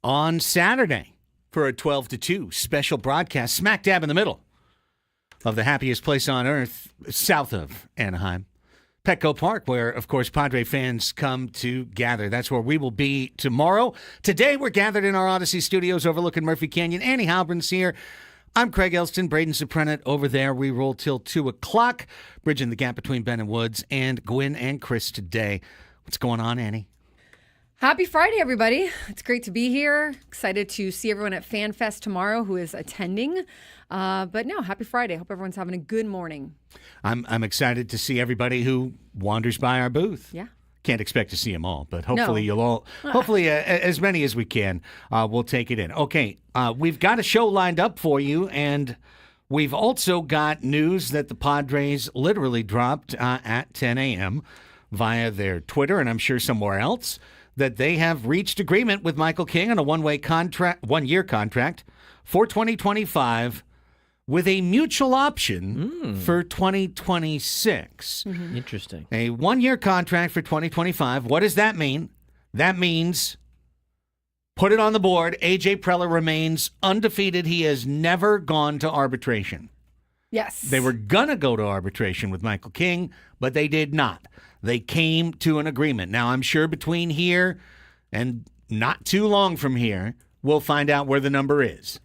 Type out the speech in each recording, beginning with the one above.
on Saturday for a 12 to 2 special broadcast smack dab in the middle of the happiest place on earth, south of Anaheim, Petco Park, where, of course, Padre fans come to gather. That's where we will be tomorrow. Today, we're gathered in our Odyssey studios overlooking Murphy Canyon. Annie Halbrin's here. I'm Craig Elsten, Braden Soprenet over there. We roll till 2 o'clock, bridging the gap between Ben and Woods, and Gwen and Chris today. What's going on, Annie? Happy Friday, everybody. It's great to be here. Excited to see everyone at FanFest tomorrow who is attending. But no, happy Friday. Hope everyone's having a good morning. I'm excited to see everybody who wanders by our booth. Yeah. Can't expect to see them all, but hopefully No. hopefully as many as we can, we'll take it in. Okay, we've got a show lined up for you, and we've also got news that the Padres literally dropped at 10 a.m. via their Twitter, and I'm sure somewhere else, that they have reached agreement with Michael King on a one-year contract for 2025 with a mutual option for 2026. Mm-hmm. Interesting. A one-year contract for 2025. What does that mean? That means, put it on the board, A.J. Preller remains undefeated. He has never gone to arbitration. Yes. They were going to go to arbitration with Michael King, but they did not. They came to an agreement. Now, I'm sure between here and not too long from here, we'll find out where the number is.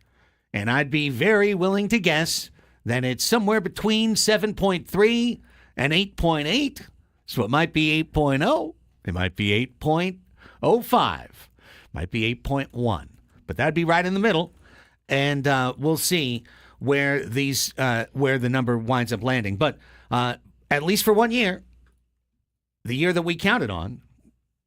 And I'd be very willing to guess that it's somewhere between 7.3 and 8.8. So it might be 8.0. It might be 8.05. Might be 8.1. But that'd be right in the middle. And we'll see where where the number winds up landing. But at least for 1 year, the year that we counted on,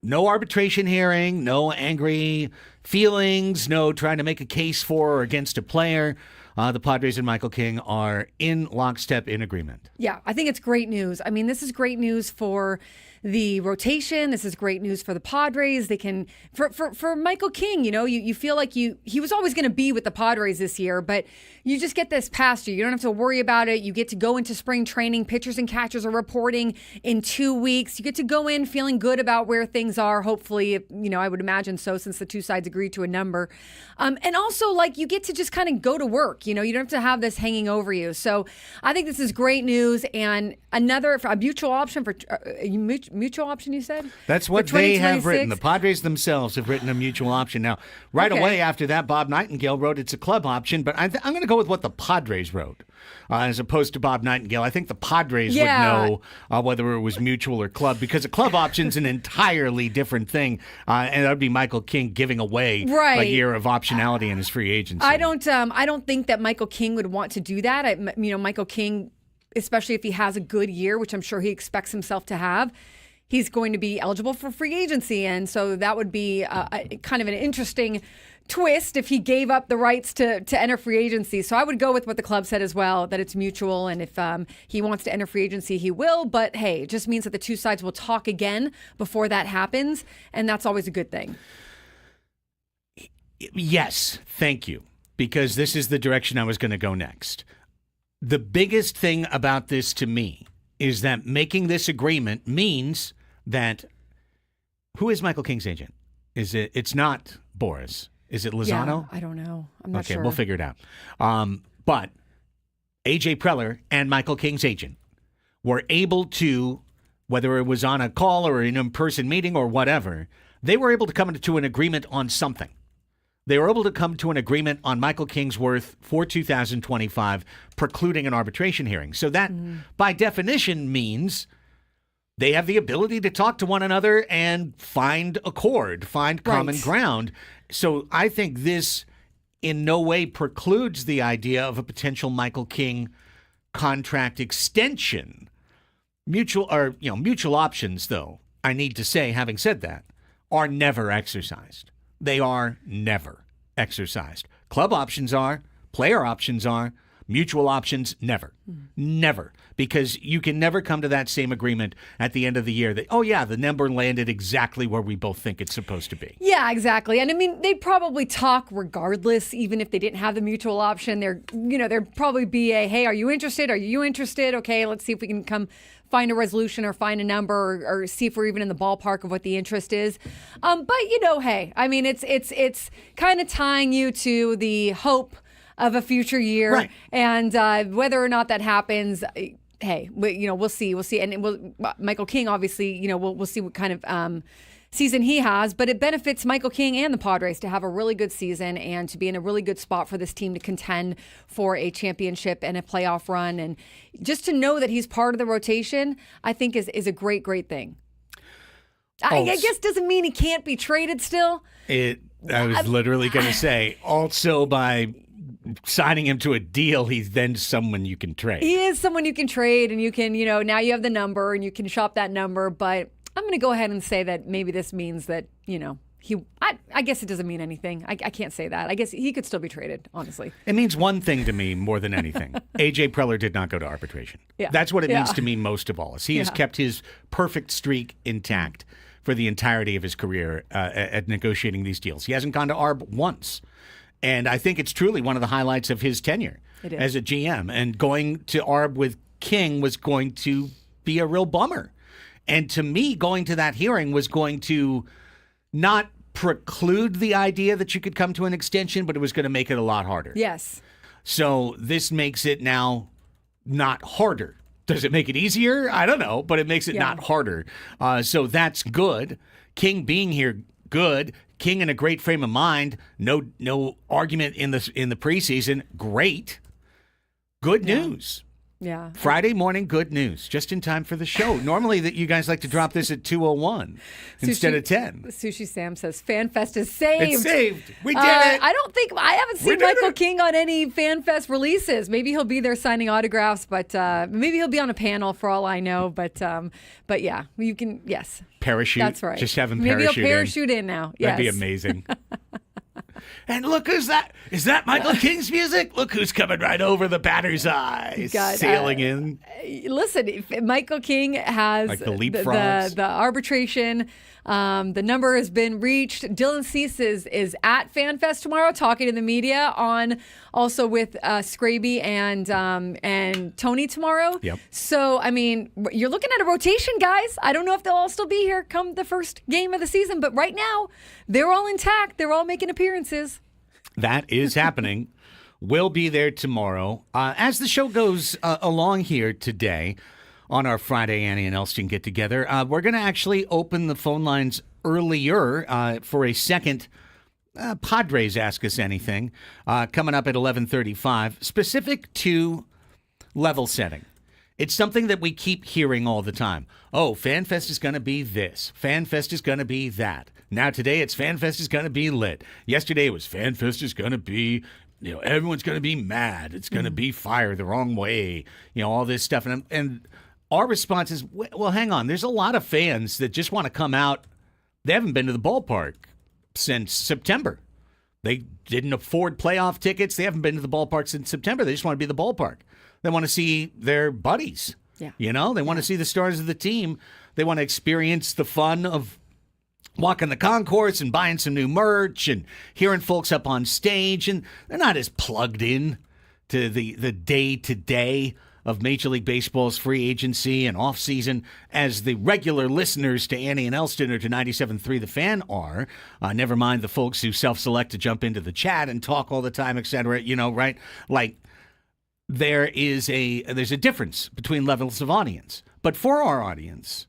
no arbitration hearing, no angry feelings, no trying to make a case for or against a player. The Padres and Michael King are in lockstep in agreement. Yeah, I think it's great news. I mean, this is great news for the rotation. This is great news for the Padres. They can, for Michael King, you feel like he was always going to be with the Padres this year, but you just get this past you. You don't have to worry about it. You get to go into spring training. Pitchers and catchers are reporting in 2 weeks. You get to go in feeling good about where things are. Hopefully, I would imagine so, since the two sides agreed to a number. And also, you get to just kind of go to work. You don't have to have this hanging over you. So I think this is great news. And a mutual option for mutual option, you said? That's what they have written. The Padres themselves have written a mutual option. Now, right away after that, Bob Nightingale wrote it's a club option, but I'm going to go with what the Padres wrote as opposed to Bob Nightingale. I think the Padres would know whether it was mutual or club, because a club option's an entirely different thing, and that would be Michael King giving away a year of optionality in his free agency. I don't think that Michael King would want to do that. Michael King, especially if he has a good year, which I'm sure he expects himself to have, he's going to be eligible for free agency. And so that would be kind of an interesting twist if he gave up the rights to enter free agency. So I would go with what the club said as well, that it's mutual. And if he wants to enter free agency, he will. But hey, it just means that the two sides will talk again before that happens. And that's always a good thing. Yes, thank you. Because this is the direction I was going to go next. The biggest thing about this to me is that making this agreement means that, who is Michael King's agent? It's not Boris. Is it Lozano? Yeah, I don't know. I'm not sure. Okay, we'll figure it out. But A.J. Preller and Michael King's agent were able to, whether it was on a call or an in-person meeting or whatever, they were able to come to an agreement on something. They were able to come to an agreement on Michael King's worth for 2025, precluding an arbitration hearing. So that, by definition, means they have the ability to talk to one another and find accord, find common ground. So I think this in no way precludes the idea of a potential Michael King contract extension. Mutual options, though, I need to say, having said that, are never exercised. They are never exercised. Club options are, player options are, mutual options, never. Never. Because you can never come to that same agreement at the end of the year that, the number landed exactly where we both think it's supposed to be. Yeah, exactly. And I mean, they'd probably talk regardless, even if they didn't have the mutual option. There'd probably be hey, are you interested? Are you interested? Okay, let's see if we can come find a resolution or find a number or see if we're even in the ballpark of what the interest is. But hey, I mean, it's kind of tying you to the hope of a future year, right. And whether or not that happens, hey, we'll see, and Michael King, obviously, we'll see what kind of season he has, but it benefits Michael King and the Padres to have a really good season and to be in a really good spot for this team to contend for a championship and a playoff run, and just to know that he's part of the rotation, I think is a great thing. I guess doesn't mean he can't be traded still. I was literally going to say, also by signing him to a deal, he's then someone you can trade. He is someone you can trade, and you can, now you have the number and you can shop that number. But I'm going to go ahead and say that maybe this means that, I guess it doesn't mean anything. I can't say that. I guess he could still be traded, honestly. It means one thing to me more than anything. AJ Preller did not go to arbitration. Yeah. That's what it means to me most of all. Is he has kept his perfect streak intact for the entirety of his career at negotiating these deals. He hasn't gone to arb once. And I think it's truly one of the highlights of his tenure as a GM. And going to arb with King was going to be a real bummer. And to me, going to that hearing was going to not preclude the idea that you could come to an extension, but it was going to make it a lot harder. Yes. So this makes it now not harder. Does it make it easier? I don't know, but it makes it not harder. So that's good. King being here, good. King in a great frame of mind. No argument in the preseason. Great. Good news. Yeah. Friday morning, good news. Just in time for the show. Normally, that you guys like to drop this at 2:01 instead of 10. Sushi Sam says FanFest is saved. It's saved. We did it. I haven't seen Michael King on any FanFest releases. Maybe he'll be there signing autographs, but maybe he'll be on a panel for all I know. But yeah, you can. Yes. Parachute. That's right. Just have him maybe parachute he'll parachute in now. Yes. That'd be amazing. And look who's that. Is that Michael King's music? Look who's coming right over the batter's eyes, sailing in. Listen, if Michael King has like the leapfrogs. The arbitration. The number has been reached. Dylan Cease is at FanFest tomorrow talking to the media also with Scraby and Tony tomorrow. Yep. So, I mean, you're looking at a rotation, guys. I don't know if they'll all still be here come the first game of the season, but right now they're all intact. They're all making appearances. That is happening. We'll be there tomorrow. As the show goes along here today, on our Friday Annie and Elsten get together, we're going to actually open the phone lines earlier for a second Padres Ask Us Anything coming up at 11:35, specific to level setting. It's something that we keep hearing all the time. Oh, FanFest is going to be this. FanFest is going to be that. Now today it's FanFest is going to be lit. Yesterday it was FanFest is going to be, everyone's going to be mad. It's going to be fire the wrong way. All this stuff. And our response is, well, hang on. There's a lot of fans that just want to come out. They haven't been to the ballpark since September. They didn't afford playoff tickets. They haven't been to the ballpark since September. They just want to be at the ballpark. They want to see their buddies. Yeah. They want to see the stars of the team. They want to experience the fun of walking the concourse and buying some new merch and hearing folks up on stage. And they're not as plugged in to the day-to-day of Major League Baseball's free agency and offseason as the regular listeners to Annie and Elsten or to 97.3 The Fan are. Never mind the folks who self-select to jump into the chat and talk all the time, et cetera, right? Like, there's a difference between levels of audience. But for our audience,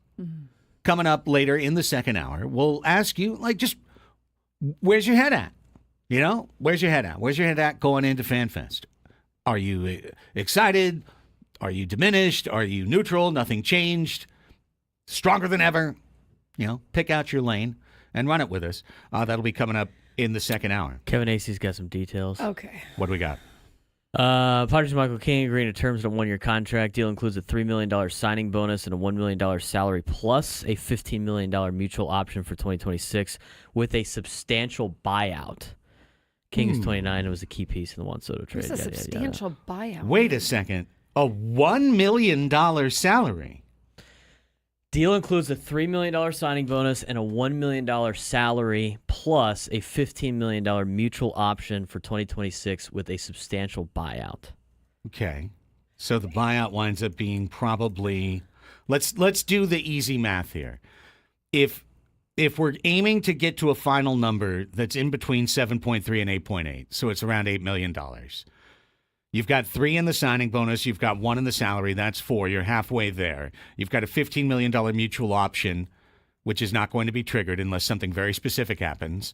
coming up later in the second hour, we'll ask you, just where's your head at? Where's your head at? Where's your head at going into FanFest? Are you excited? Are you diminished? Are you neutral? Nothing changed? Stronger than ever? Pick out your lane and run it with us. That'll be coming up in the second hour. Kevin Acey's got some details. Okay. What do we got? Padres Michael King agreeing to terms on a 1-year contract. Deal includes a $3 million signing bonus and a $1 million salary plus a $15 million mutual option for 2026 with a substantial buyout. King is 29 and was a key piece in the Juan Soto trade. It's a substantial buyout. Wait a second. A $1 million salary. Deal includes a $3 million signing bonus and a $1 million salary plus a $15 million mutual option for 2026 with a substantial buyout. Okay. So the buyout winds up being probably let's do the easy math here. If we're aiming to get to a final number that's in between 7.3 and 8.8, so it's around $8 million. You've got 3 in the signing bonus. You've got 1 in the salary. That's 4. You're halfway there. You've got a $15 million mutual option, which is not going to be triggered unless something very specific happens.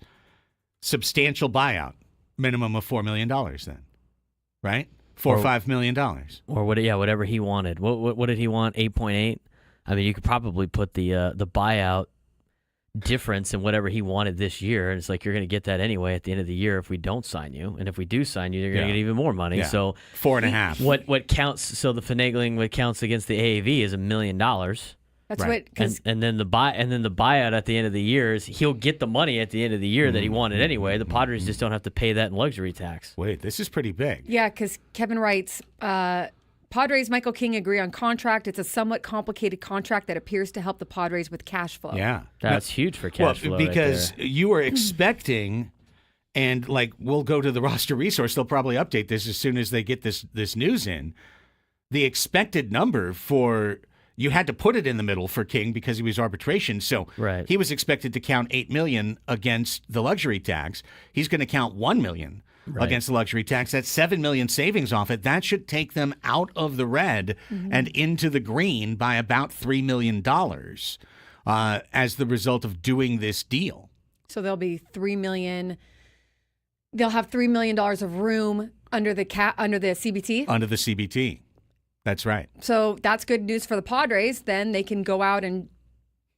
Substantial buyout, minimum of $4 million then, right? $4 or $5 million. Or whatever he wanted. What did he want? 8.8. I mean, you could probably put the buyout difference in whatever he wanted this year, and it's like you're going to get that anyway at the end of the year if we don't sign you, and if we do sign you, you're going to get even more money. Yeah. So 4.5. What counts? So the finagling, what counts against the AAV is $1 million. That's Right. what. And then the buyout at the end of the year is he'll get the money at the end of the year that he wanted anyway. The Padres just don't have to pay that in luxury tax. Wait, this is pretty big. Yeah, because Kevin writes, Padres, Michael King agree on contract. It's a somewhat complicated contract that appears to help the Padres with cash flow. Yeah. That's huge for cash flow. Because right there. you were expecting, and like we'll go to the roster resource, they'll probably update this as soon as they get this news in. The expected number for, you had to put it in the middle for King because he was arbitration. So Right. he was expected to count $8 million against the luxury tax. He's going to count $1 million against the luxury tax. That's $7 million savings off it. That should take them out of the red and into the green by about $3 million as the result of doing this deal. So there'll be $3 million. They'll have $3 million of room under the CBT. Under the CBT. That's right. So that's good news for the Padres. Then they can go out and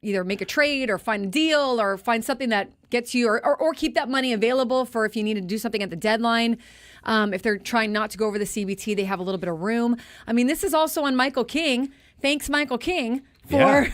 either make a trade or find a deal or find something that gets you or keep that money available for if you need to do something at the deadline. If they're trying not to go over the CBT, they have a little bit of room. I mean, this is also on Michael King. Thanks, Michael King, for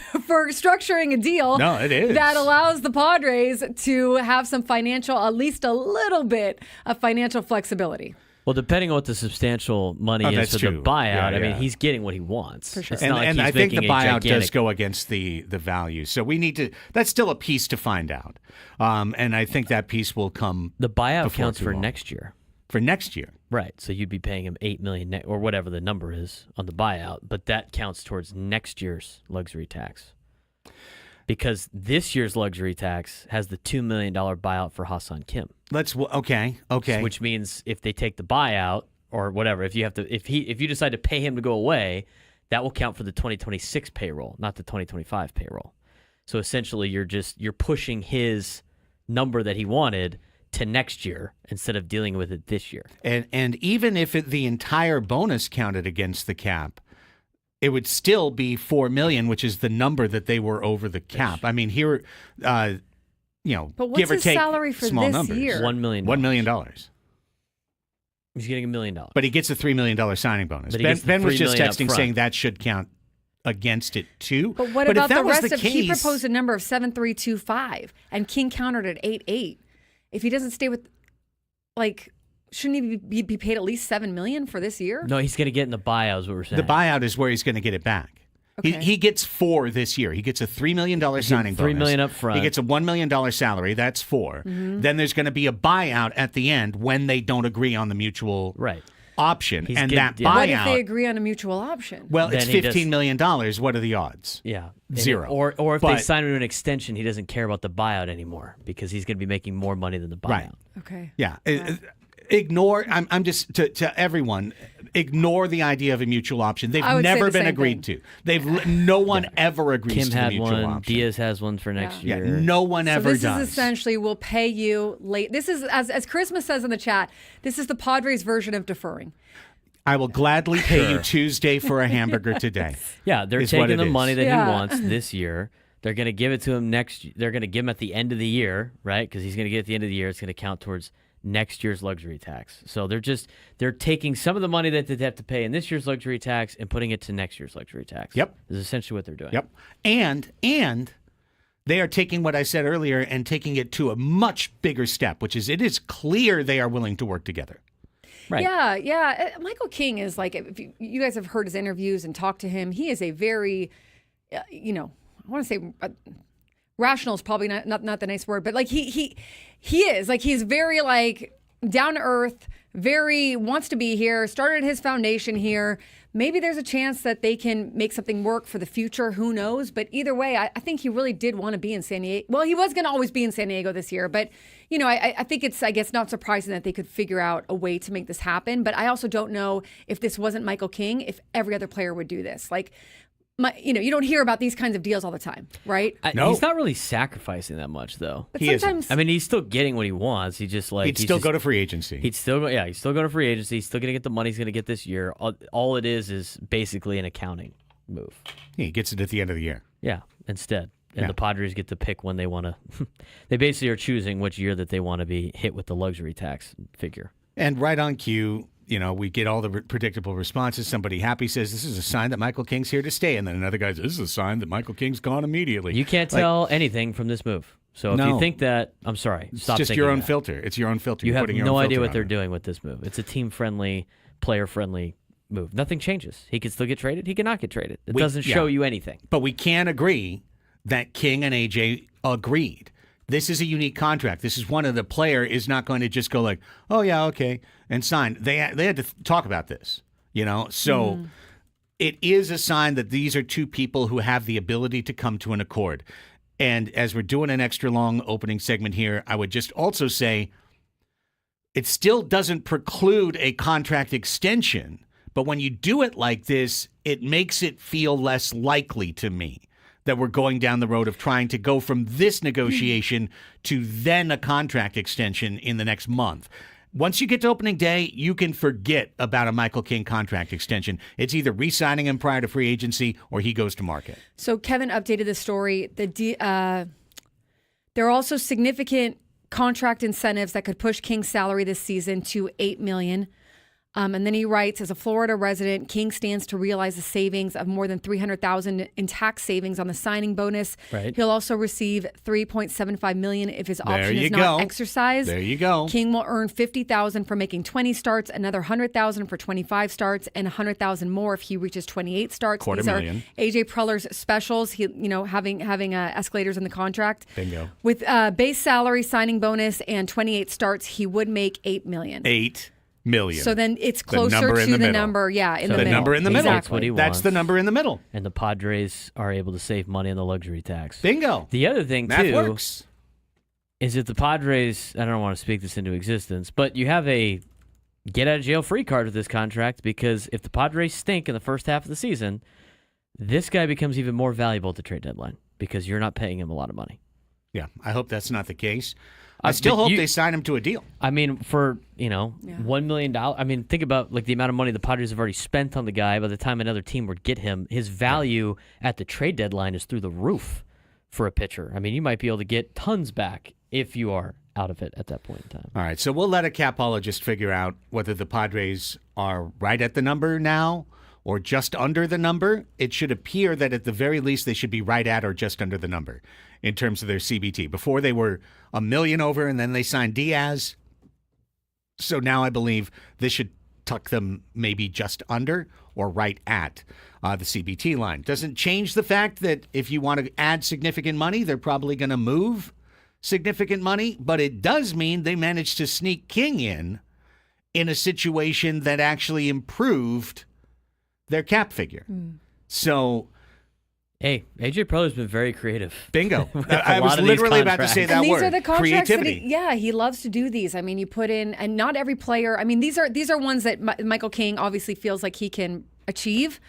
structuring a deal No, it is. that allows the Padres to have some financial, at least a little bit of financial flexibility. Well, depending on what the substantial money is that's for true. the buyout, Yeah, I mean, yeah. he's getting what he wants. For sure. It's not like And he's I think the making a buyout gigantic- does go against the value. So we need to, that's still a piece to find out. And I think that piece will come The buyout before counts too for long. next year. For next year. Right. So you'd be paying him $8 million or whatever the number is on the buyout, but that counts towards next year's luxury tax. Because this year's luxury tax has the $2 million buyout for Hassan Kim. Okay. Which means if they take the buyout or whatever, if you decide to pay him to go away, that will count for the 2026 payroll, not the 2025 payroll. So essentially you're pushing his number that he wanted to next year instead of dealing with it this year. And even if the entire bonus counted against the cap, it would still be $4 million, which is the number that they were over the cap. I mean, here, But what's give or his take salary for small this numbers. year? $1 million. $1 million. He's getting $1 million. But he gets a $3 million signing bonus. But he gets the Ben was $3 just million up texting front. saying that should count against it too. But what if about that the was rest the of he case- proposed a number of 7.325 and King countered at 8.8. If he doesn't stay with, like, shouldn't he be paid at least $7 million for this year? No, he's going to get in the buyout is what we're saying. The buyout is where he's going to get it back. Okay. He gets $4 this year. He gets a $3 million signing bonus. $3 million up front. He gets a $1 million salary. That's $4. Mm-hmm. Then there's going to be a buyout at the end when they don't agree on the mutual Right. option. He's and getting- that yeah. buyout. What if they agree on a mutual option? Well, it's Then he $15 million. What are the odds? Yeah. And Zero. Or if they But- sign him to an extension, he doesn't care about the buyout anymore because he's going to be making more money than the buyout. Right. Okay. Yeah. Ignore. I'm just to everyone. Ignore the idea of a mutual option. They've I would say never the been same agreed thing. to. No one ever agrees Kim to the had mutual one. option. Diaz has one for next Yeah, year. no one So ever this does. is essentially we'll pay you late. This is as Christmas says in the chat. This is the Padres version of deferring. I will gladly pay you Tuesday for a hamburger today. Yeah, they're is what taking it the is. money that Yeah. he wants this year. They're going to give it to him next. They're going to give him at the end of the year, right? Because he's going to get it at the end of the year. It's going to count towards next year's luxury tax. So they're taking some of the money that they have to pay in this year's luxury tax and putting it to next year's luxury tax. Yep. Is essentially what they're doing. Yep. And they are taking what I said earlier and taking it to a much bigger step, which is it is clear they are willing to work together. Right. Yeah. Michael King is like, if you guys have heard his interviews and talked to him, he is a very, I want to say rational is probably not the nice word, but like he is like, he's very like down to earth, wants to be here, started his foundation here. Maybe there's a chance that they can make something work for the future. Who knows? But either way, I think he really did want to be in San Diego. Well, he was going to always be in San Diego this year. But, I think it's, I guess, not surprising that they could figure out a way to make this happen. But I also don't know if this wasn't Michael King, if every other player would do this. Like, you don't hear about these kinds of deals all the time, right? No. He's not really sacrificing that much, though. But He sometimes, I mean, he's still getting what he wants. He just He'd still go to free agency. He'd still go. Yeah, he's still going to free agency. He's still going to get the money he's going to get this year. All it is basically an accounting move. He gets it at the end of the year. Yeah, instead. And Yeah. the Padres get to pick when they want to. They basically are choosing which year that they want to be hit with the luxury tax figure. And right on cue, we get all the predictable responses. Somebody happy says, this is a sign that Michael King's here to stay. And then another guy says, this is a sign that Michael King's gone immediately. You can't tell anything from this move. So if No. you think that, I'm sorry. It's Stop just thinking your own that. filter. It's your own filter. You You're have putting your no own idea filter what they're on it. doing with this move. It's a team-friendly, player-friendly move. Nothing changes. He can still get traded. He cannot get traded. It doesn't show you anything. But we can agree that King and AJ agreed. This is a unique contract. This is one of the player is not going to just go like, oh, yeah, okay, and sign. They had to talk about this, So it is a sign that these are two people who have the ability to come to an accord. And as we're doing an extra long opening segment here, I would just also say it still doesn't preclude a contract extension. But when you do it like this, it makes it feel less likely to me that we're going down the road of trying to go from this negotiation to then a contract extension in the next month. Once you get to opening day, you can forget about a Michael King contract extension. It's either re-signing him prior to free agency or he goes to market. So Kevin updated the story. There are also significant contract incentives that could push King's salary this season to $8 million. And then he writes, as a Florida resident, King stands to realize a savings of more than $300,000 in tax savings on the signing bonus. Right. He'll also receive $3.75 million if his option you is go. not exercised. There you go. King will earn $50,000 for making 20 starts, another $100,000 for 25 starts, and $100,000 more if he reaches 28 starts. These are $250,000. AJ Preller's specials. He, having escalators in the contract. Bingo. With base salary, signing bonus, and 28 starts, he would make $8 million. $8 million. So then it's The number closer in to the the middle. number, in So the the middle. number in the middle. That's what he That's wants. the number in the middle. And the Padres are able to save money on the luxury tax. Bingo. The other thing, Math too, works. is if the Padres, I don't want to speak this into existence, but you have a get-out-of-jail-free card with this contract because if the Padres stink in the first half of the season, this guy becomes even more valuable at the trade deadline because you're not paying him a lot of money. Yeah, I hope that's not the case. I still but hope you- they sign him to a deal. I mean, for, $1 million, I mean, think about like the amount of money the Padres have already spent on the guy. By the time another team would get him, his value at the trade deadline is through the roof for a pitcher. I mean, you might be able to get tons back if you are out of it at that point in time. All right, so we'll let a capologist figure out whether the Padres are right at the number now or just under the number. It should appear that at the very least they should be right at or just under the number in terms of their CBT. Before they were $1 million over and then they signed Diaz. So now I believe this should tuck them maybe just under or right at the CBT line. Doesn't change the fact that if you want to add significant money, they're probably going to move significant money, but it does mean they managed to sneak King in a situation that actually improved their cap figure. So, Hey, AJ Preller's been very creative. bingo. With I a was lot of these literally about to say contracts. that And these word. are the contracts Creativity. that he loves to do these. I mean, you put in, and not every player. I mean, these are ones that Michael King obviously feels like he can achieve,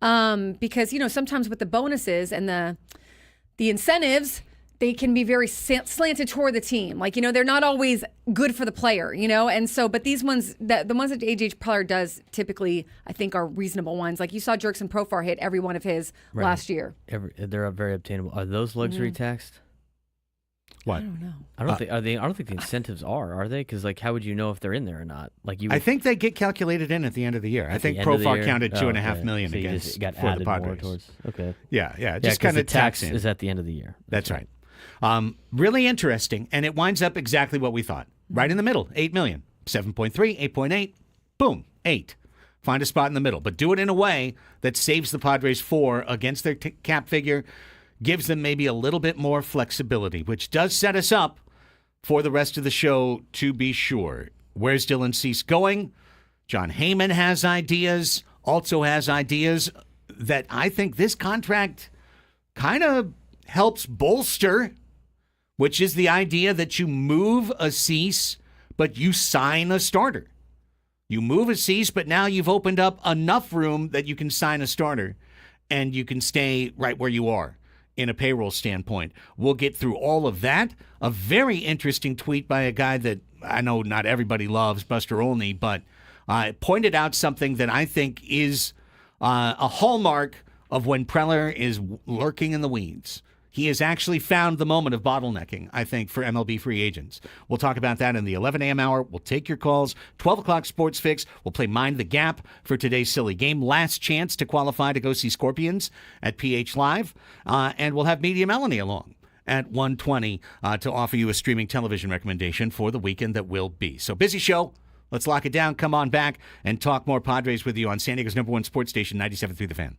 because sometimes with the bonuses and the incentives, they can be very slanted toward the team. Like, they're not always good for the player, and so, but these ones, the ones that AJ Preller does typically, I think, are reasonable ones. Like you saw Jerkson Profar hit every one of his last year. They're very obtainable. Are those luxury taxed? What? I don't know. I don't think. I don't think the incentives are they? Because how would you know if they're in there or not? Like you. I think they get calculated in at the end of the year. I think the end of the Profar year? counted Oh, $2.5 okay. million So you against just got for added the more Padres. towards. Okay. Yeah, Yeah, just 'cause kind the of tax tax in. is at the end of the year. That's right. Really interesting, and it winds up exactly what we thought. Right in the middle, 8 million, 7.3, 8.8, boom, 8. Find a spot in the middle, but do it in a way that saves the Padres 4 against their cap figure, gives them maybe a little bit more flexibility, which does set us up for the rest of the show, to be sure. Where's Dylan Cease going? John Heyman has ideas, also has ideas that I think this contract kind of helps bolster, which is the idea that you move a Cease, but you sign a starter. You move a Cease, but now you've opened up enough room that you can sign a starter and you can stay right where you are in a payroll standpoint. We'll get through all of that. A very interesting tweet by a guy that I know not everybody loves, Buster Olney, but pointed out something that I think is a hallmark of when Preller is lurking in the weeds. He has actually found the moment of bottlenecking, I think, for MLB free agents. We'll talk about that in the 11 a.m. hour. We'll take your calls. 12 o'clock Sports Fix. We'll play Mind the Gap for today's silly game. Last chance to qualify to go see Scorpions at PH Live. And we'll have Media Melanie along at 1:20 to offer you a streaming television recommendation for the weekend that will be. So busy show. Let's lock it down. Come on back and talk more Padres with you on San Diego's #1 sports station, 97.3 The Fan.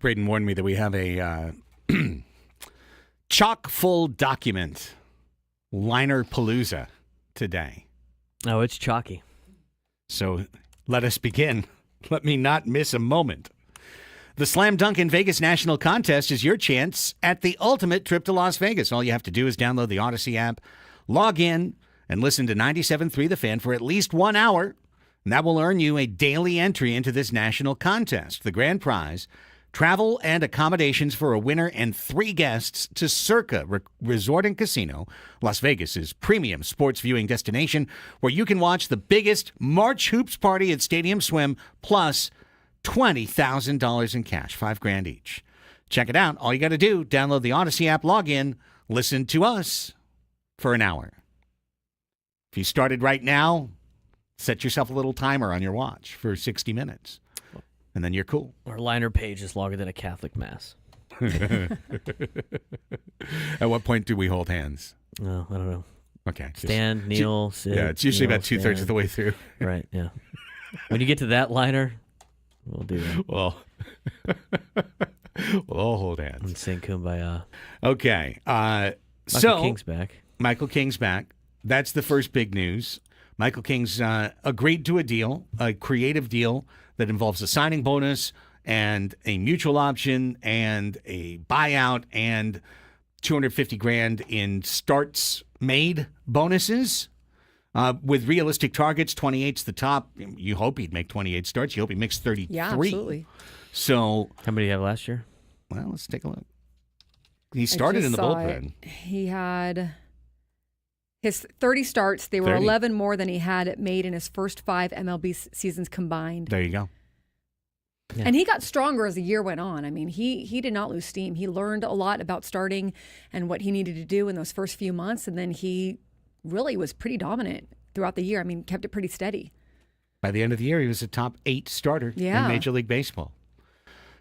Braden warned me that we have a chock-full document, Liner Palooza, today. Oh, it's chalky. So let us begin. Let me not miss a moment. The Slam Dunk in Vegas National Contest is your chance at the ultimate trip to Las Vegas. All you have to do is download the Odyssey app, log in, and listen to 97.3 The Fan for at least 1 hour. And that will earn you a daily entry into this national contest. The grand prize, travel and accommodations for a winner and 3 guests to Circa Resort and Casino, Las Vegas's premium sports viewing destination, where you can watch the biggest March Hoops party at Stadium Swim, plus $20,000 in cash, $5,000 each. Check it out. All you got to do, download the Odyssey app, log in, listen to us for an hour. If you started right now, set yourself a little timer on your watch for 60 minutes, and then you're cool. Our liner page is longer than a Catholic mass. At what point do we hold hands? No, I don't know. Okay. Stand, kneel, sit. Yeah, it's usually kneel, about 2/3 of the way through. Right, yeah. When you get to that liner, we'll do that. Well, we'll all hold hands. And sing Kumbaya. Okay. Michael King's back. Michael King's back. That's the first big news. Michael King's agreed to a deal, a creative deal that involves a signing bonus and a mutual option and a buyout and $250,000 in starts made bonuses. With realistic targets, 28's the top. You hope he'd make 28 starts. You hope he makes 33. Yeah, absolutely. So, How many did you have last year? well, let's take a look. He started in the bullpen. He had his 30 starts. They were 30. 11 more than he had made in his first 5 MLB seasons combined. There you go. Yeah. And he got stronger as the year went on. I mean, he did not lose steam. He learned a lot about starting and what he needed to do in those first few months. And then he really was pretty dominant throughout the year. I mean, kept it pretty steady. By the end of the year, he was a top 8 starter Yeah. in Major League Baseball.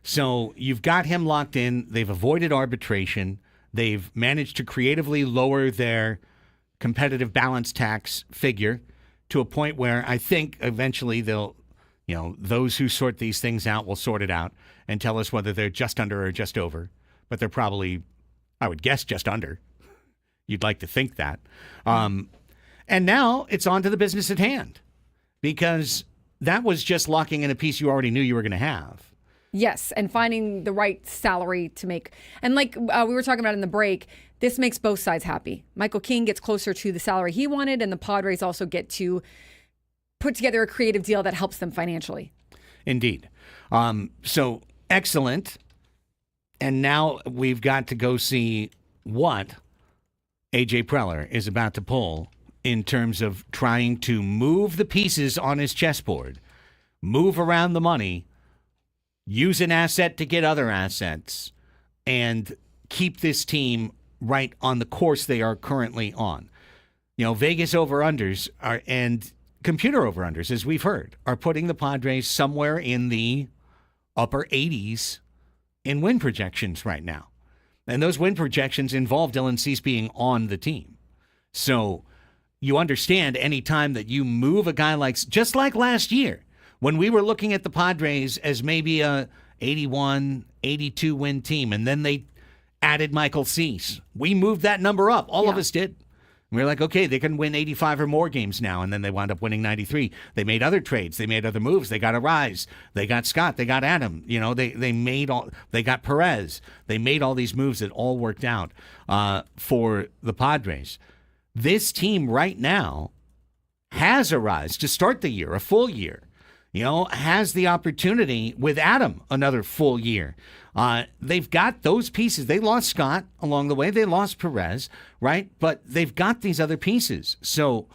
So you've got him locked in. They've avoided arbitration. They've managed to creatively lower their competitive balance tax figure to a point where I think eventually they'll, those who sort these things out will sort it out and tell us whether they're just under or just over. But they're probably, I would guess, just under. You'd like to think that. And now it's on to the business at hand, because that was just locking in a piece you already knew you were going to have. Yes, and finding the right salary to make. And like we were talking about in the break, this makes both sides happy. Michael King gets closer to the salary he wanted, and the Padres also get to put together a creative deal that helps them financially. Indeed. So excellent. And now we've got to go see what A.J. Preller is about to pull in terms of trying to move the pieces on his chessboard, move around the money, use an asset to get other assets, and keep this team right on the course they are currently on. Vegas over-unders and computer over-unders, as we've heard, are putting the Padres somewhere in the upper 80s in win projections right now. And those win projections involve Dylan Cease being on the team. So you understand any time that you move a guy just like last year, when we were looking at the Padres as maybe a 81, 82 win team, and then they added Michael Cease. We moved that number up. All of us did. We were like, okay, they can win 85 or more games now, and then they wound up winning 93. They made other trades. They made other moves. They got a Rise. They got Scott. They got Adam. They got Perez. They made all these moves that all worked out for the Padres. This team right now has a Rise to start the year, a full year. Has the opportunity with Adam another full year. They've got those pieces. They lost Scott along the way. They lost Perez, right? But they've got these other pieces. So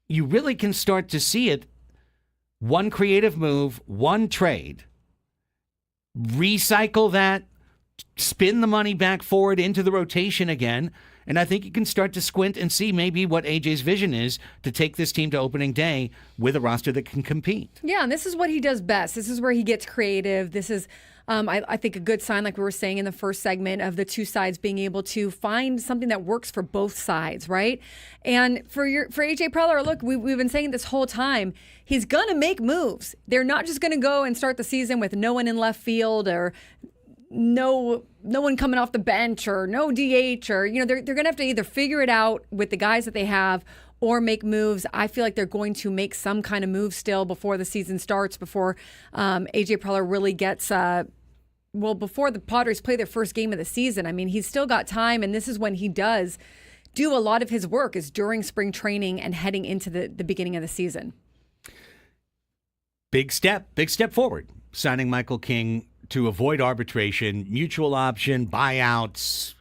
you really can start to see it. One creative move, one trade. Recycle that, spin the money back forward into the rotation again. And I think you can start to squint and see maybe what AJ's vision is to take this team to opening day with a roster that can compete. Yeah, and this is what he does best. This is where he gets creative. This is, I think, a good sign, like we were saying in the first segment, of the two sides being able to find something that works for both sides, right? And for AJ Preller, look, we've been saying this whole time, he's going to make moves. They're not just going to go and start the season with no one in left field or no one coming off the bench or no DH or, they're going to have to either figure it out with the guys that they have or make moves. I feel like they're going to make some kind of move still before the season starts, before AJ Preller really gets, before the Padres play their first game of the season. I mean, he's still got time, and this is when he does do a lot of his work, is during spring training and heading into the beginning of the season. Big step forward. Signing Michael King to avoid arbitration, mutual option, buyouts,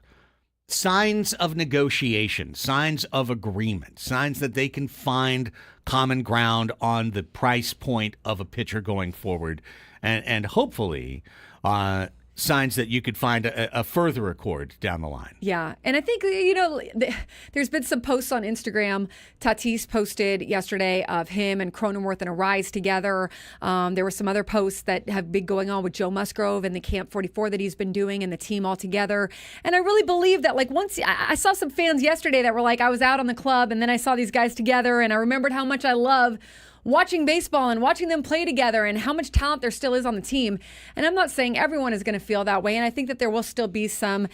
signs of negotiation, signs of agreement, signs that they can find common ground on the price point of a pitcher going forward, and hopefully signs that you could find a further accord down the line. Yeah. And I think, there's been some posts on Instagram. Tatis posted yesterday of him and Cronenworth in a rise together. There were some other posts that have been going on with Joe Musgrove and the Camp 44 that he's been doing and the team all together. And I really believe that, once I saw some fans yesterday that were like, I was out on the club and then I saw these guys together and I remembered how much I love watching baseball and watching them play together and how much talent there still is on the team. And I'm not saying everyone is going to feel that way. And I think that there will still be some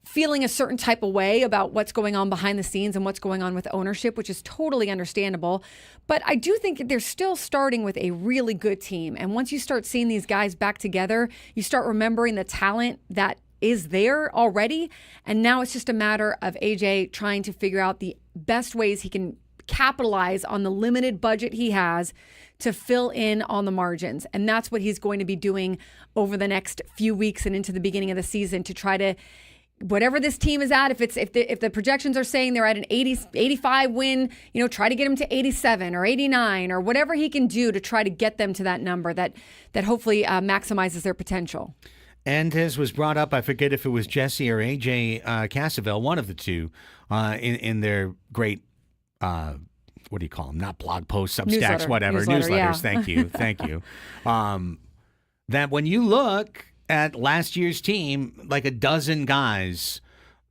feeling a certain type of way about what's going on behind the scenes and what's going on with ownership, which is totally understandable. But I do think that they're still starting with a really good team. And once you start seeing these guys back together, you start remembering the talent that is there already. And now it's just a matter of AJ trying to figure out the best ways he can capitalize on the limited budget he has to fill in on the margins. And that's what he's going to be doing over the next few weeks and into the beginning of the season to try to, whatever this team is at, if the projections are saying they're at an 85 win, try to get them to 87 or 89 or whatever he can do to try to get them to that number that hopefully maximizes their potential. And as was brought up, I forget if it was Jesse or AJ Cassavell, one of the two, in their great what do you call them? Not blog posts, Substacks, whatever. Newsletters. Yeah. Thank you. Thank you. That when you look at last year's team, like a dozen guys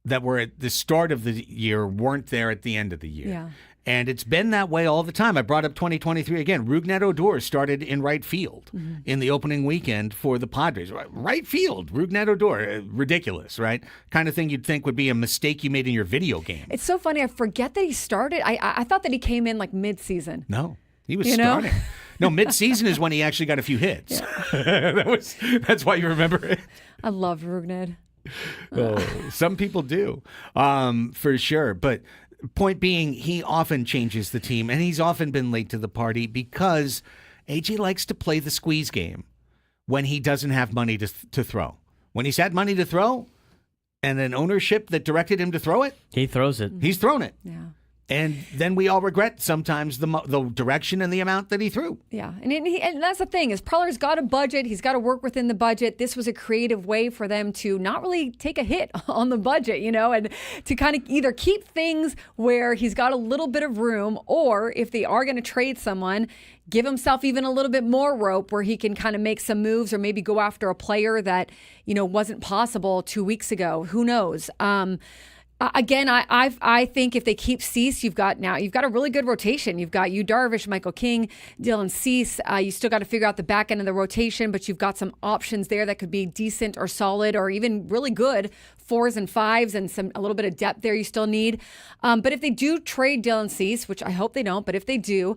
that were at the start of the year weren't there at the end of the year. Yeah. And it's been that way all the time. I brought up 2023 again. Rougned Odor started in right field in the opening weekend for the Padres. Right field, Rougned Odor. Ridiculous, right? Kind of thing you'd think would be a mistake you made in your video game. It's so funny. I forget that he started. I thought that he came in mid-season. No, he was starting. No, mid-season is when he actually got a few hits. Yeah. That's why you remember it. I love Rougned. Some people do, for sure. But point being, he often changes the team, and he's often been late to the party because AJ likes to play the squeeze game when he doesn't have money to throw. When he's had money to throw and an ownership that directed him to throw it, he throws it. He's thrown it. Yeah. And then we all regret sometimes the direction and the amount that he threw. Yeah, and that's the thing is Preller's got a budget. He's got to work within the budget. This was a creative way for them to not really take a hit on the budget, and to kind of either keep things where he's got a little bit of room, or if they are going to trade someone, give himself even a little bit more rope where he can kind of make some moves or maybe go after a player that, wasn't possible 2 weeks ago. Who knows? Again, I think if they keep Cease, you've got a really good rotation. You've got Darvish, Michael King, Dylan Cease. You still got to figure out the back end of the rotation, but you've got some options there that could be decent or solid or even really good 4s and 5s and a little bit of depth there you still need. But if they do trade Dylan Cease, which I hope they don't, but if they do,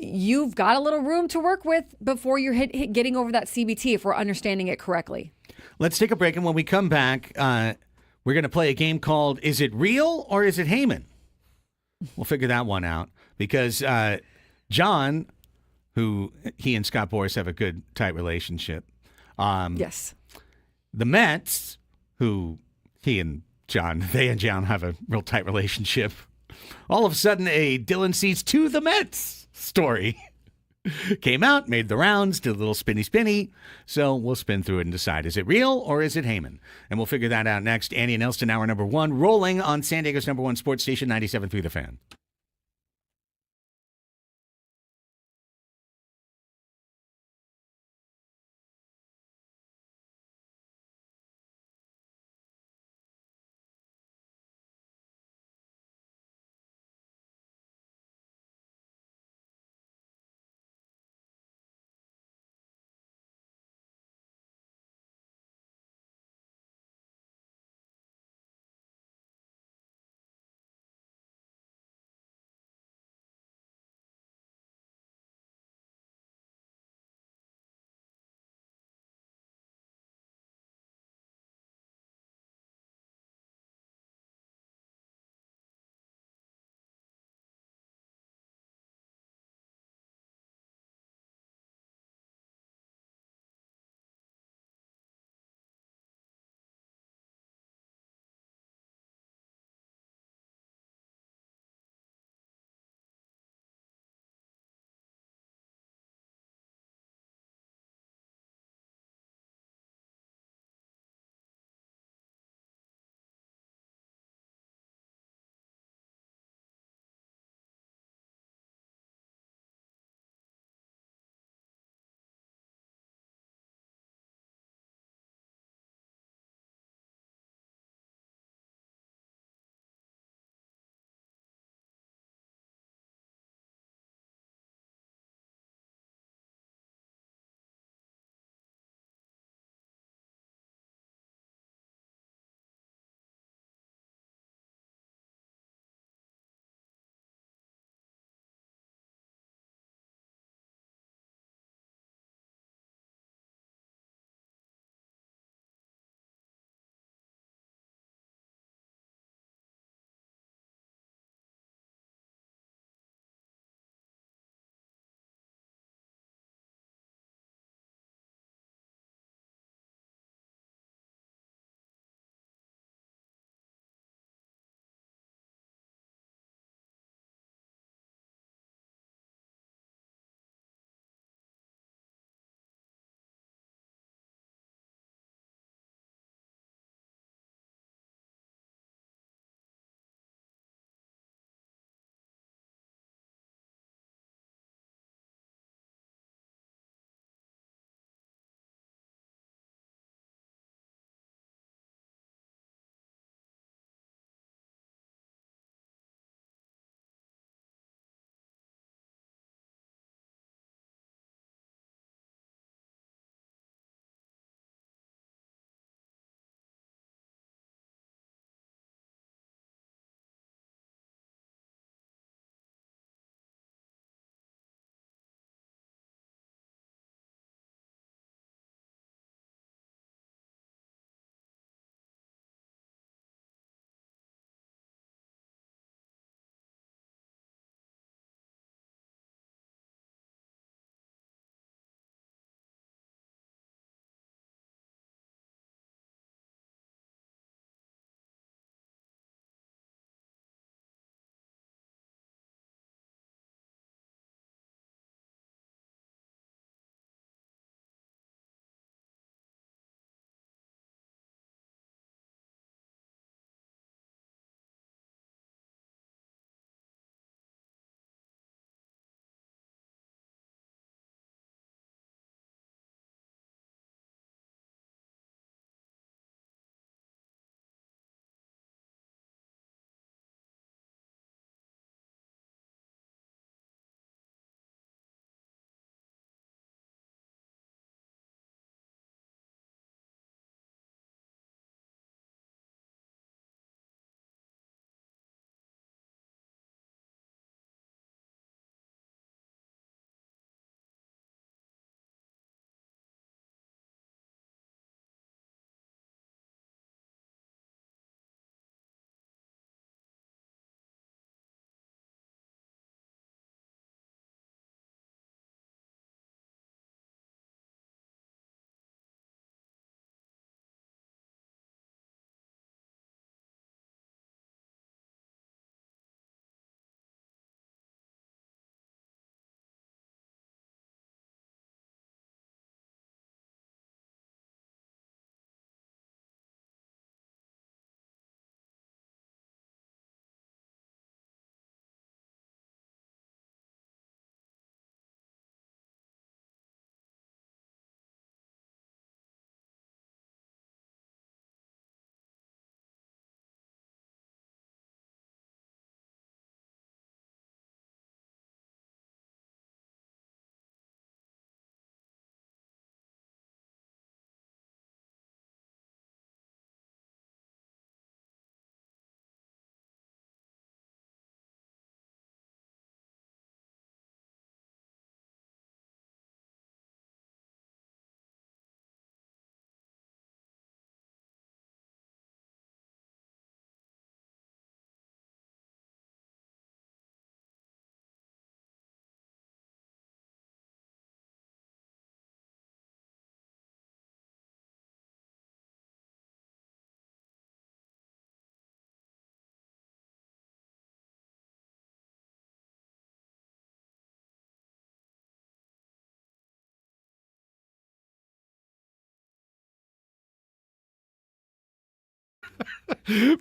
you've got a little room to work with before you're getting over that CBT, if we're understanding it correctly. Let's take a break, and when we come back, we're going to play a game called Is It Real or Is It Heyman? We'll figure that one out because John, who he and Scott Boras have a good, tight relationship. Yes. The Mets, who they and John have a real tight relationship. All of a sudden, a Dylan Cease to the Mets story came out, made the rounds, did a little spinny. So we'll spin through it and decide, is it real or is it Heyman? And we'll figure that out next. Andy and Elsten, hour number 1, rolling on San Diego's number 1 sports station, 97.3 The Fan.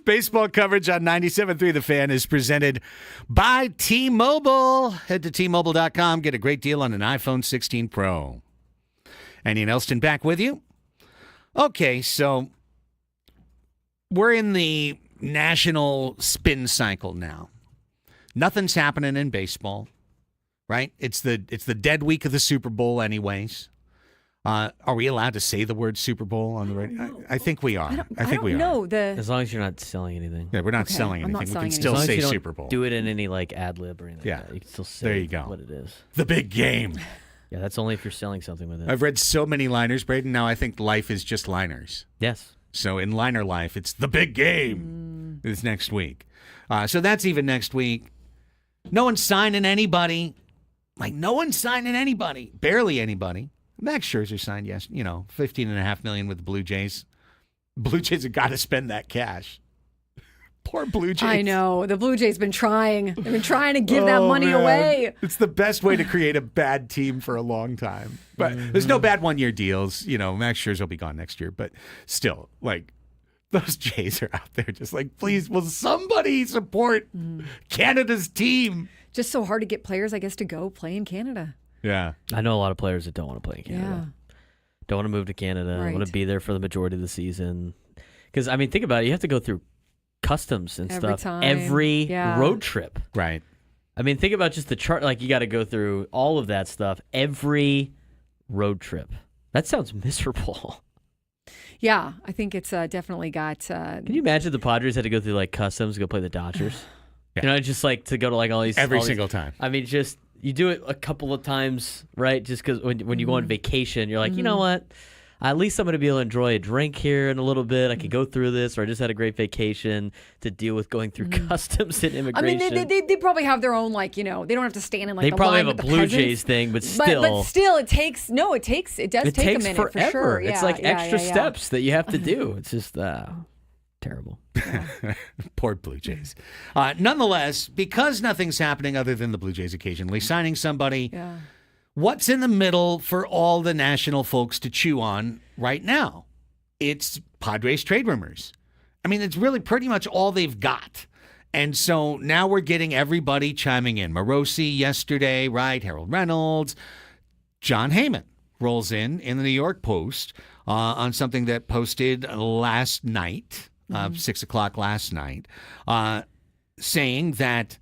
Baseball coverage on 97.3 The Fan is presented by T-Mobile. Head to T-Mobile.com. Get a great deal on an iPhone 16 Pro. Andy and Elsten back with you. Okay, so we're in the national spin cycle now. Nothing's happening in baseball, right? It's the dead week of the Super Bowl anyways. Are we allowed to say the word Super Bowl on the radio? I think we are. I think we are. No, As long as you're not selling anything. Yeah, we're not Okay, selling I'm not anything. We selling can still As long as say you don't Super Bowl. do it in any like ad lib or anything. Yeah. Like that. You can still say There you go. what it is. The big game. Yeah, that's only if you're selling something with it. I've read so many liners, Braden. Now I think life is just liners. Yes. So in liner life, it's the big game. It's next week. So that's even next week. No one's signing anybody. Like, no one's signing anybody. Barely anybody. Max Scherzer signed, yes, $15.5 million with the Blue Jays. Blue Jays have got to spend that cash. Poor Blue Jays. I know. The Blue Jays been trying. They've been trying to give that money man. away. It's the best way to create a bad team for a long time. But there's no bad one-year deals. Max Scherzer will be gone next year. But still, like, those Jays are out there just like, please, will somebody support Canada's team? Just so hard to get players, I guess, to go play in Canada. Yeah. I know a lot of players that don't want to play in Canada. Don't want to move to Canada. Right. Want to be there for the majority of the season. Because, I mean, think about it. You have to go through customs and Every stuff time. every Yeah. road trip. Right. I mean, think about just the chart. Like, you got to go through all of that stuff every road trip. That sounds miserable. Yeah, I think it's definitely got. Can you imagine the Padres had to go through, like, customs to go play the Dodgers? Yeah. Just, like, to go to, like, all these... Every all these- single time. I mean, just... You do it a couple of times, right? Just because when you go on vacation, you're like, you know what? At least I'm going to be able to enjoy a drink here in a little bit. I could go through this, or I just had a great vacation to deal with going through customs and I immigration. mean, they probably have their own, like, they don't have to stand in, like, They the probably line have a with the Blue peasants. Jays thing, but still. But still, it does it take takes a minute forever. for sure. It's Yeah, like yeah, extra yeah, yeah. steps that you have to do. It's just terrible. Poor Blue Jays. Nonetheless, because nothing's happening other than the Blue Jays occasionally signing somebody, Yeah. what's in the middle for all the national folks to chew on right now? It's Padres trade rumors. I mean, it's really pretty much all they've got. And so now we're getting everybody chiming in. Morosi yesterday, right? Harold Reynolds. John Heyman rolls in the New York Post on something that posted last night, 6 o'clock last night, saying that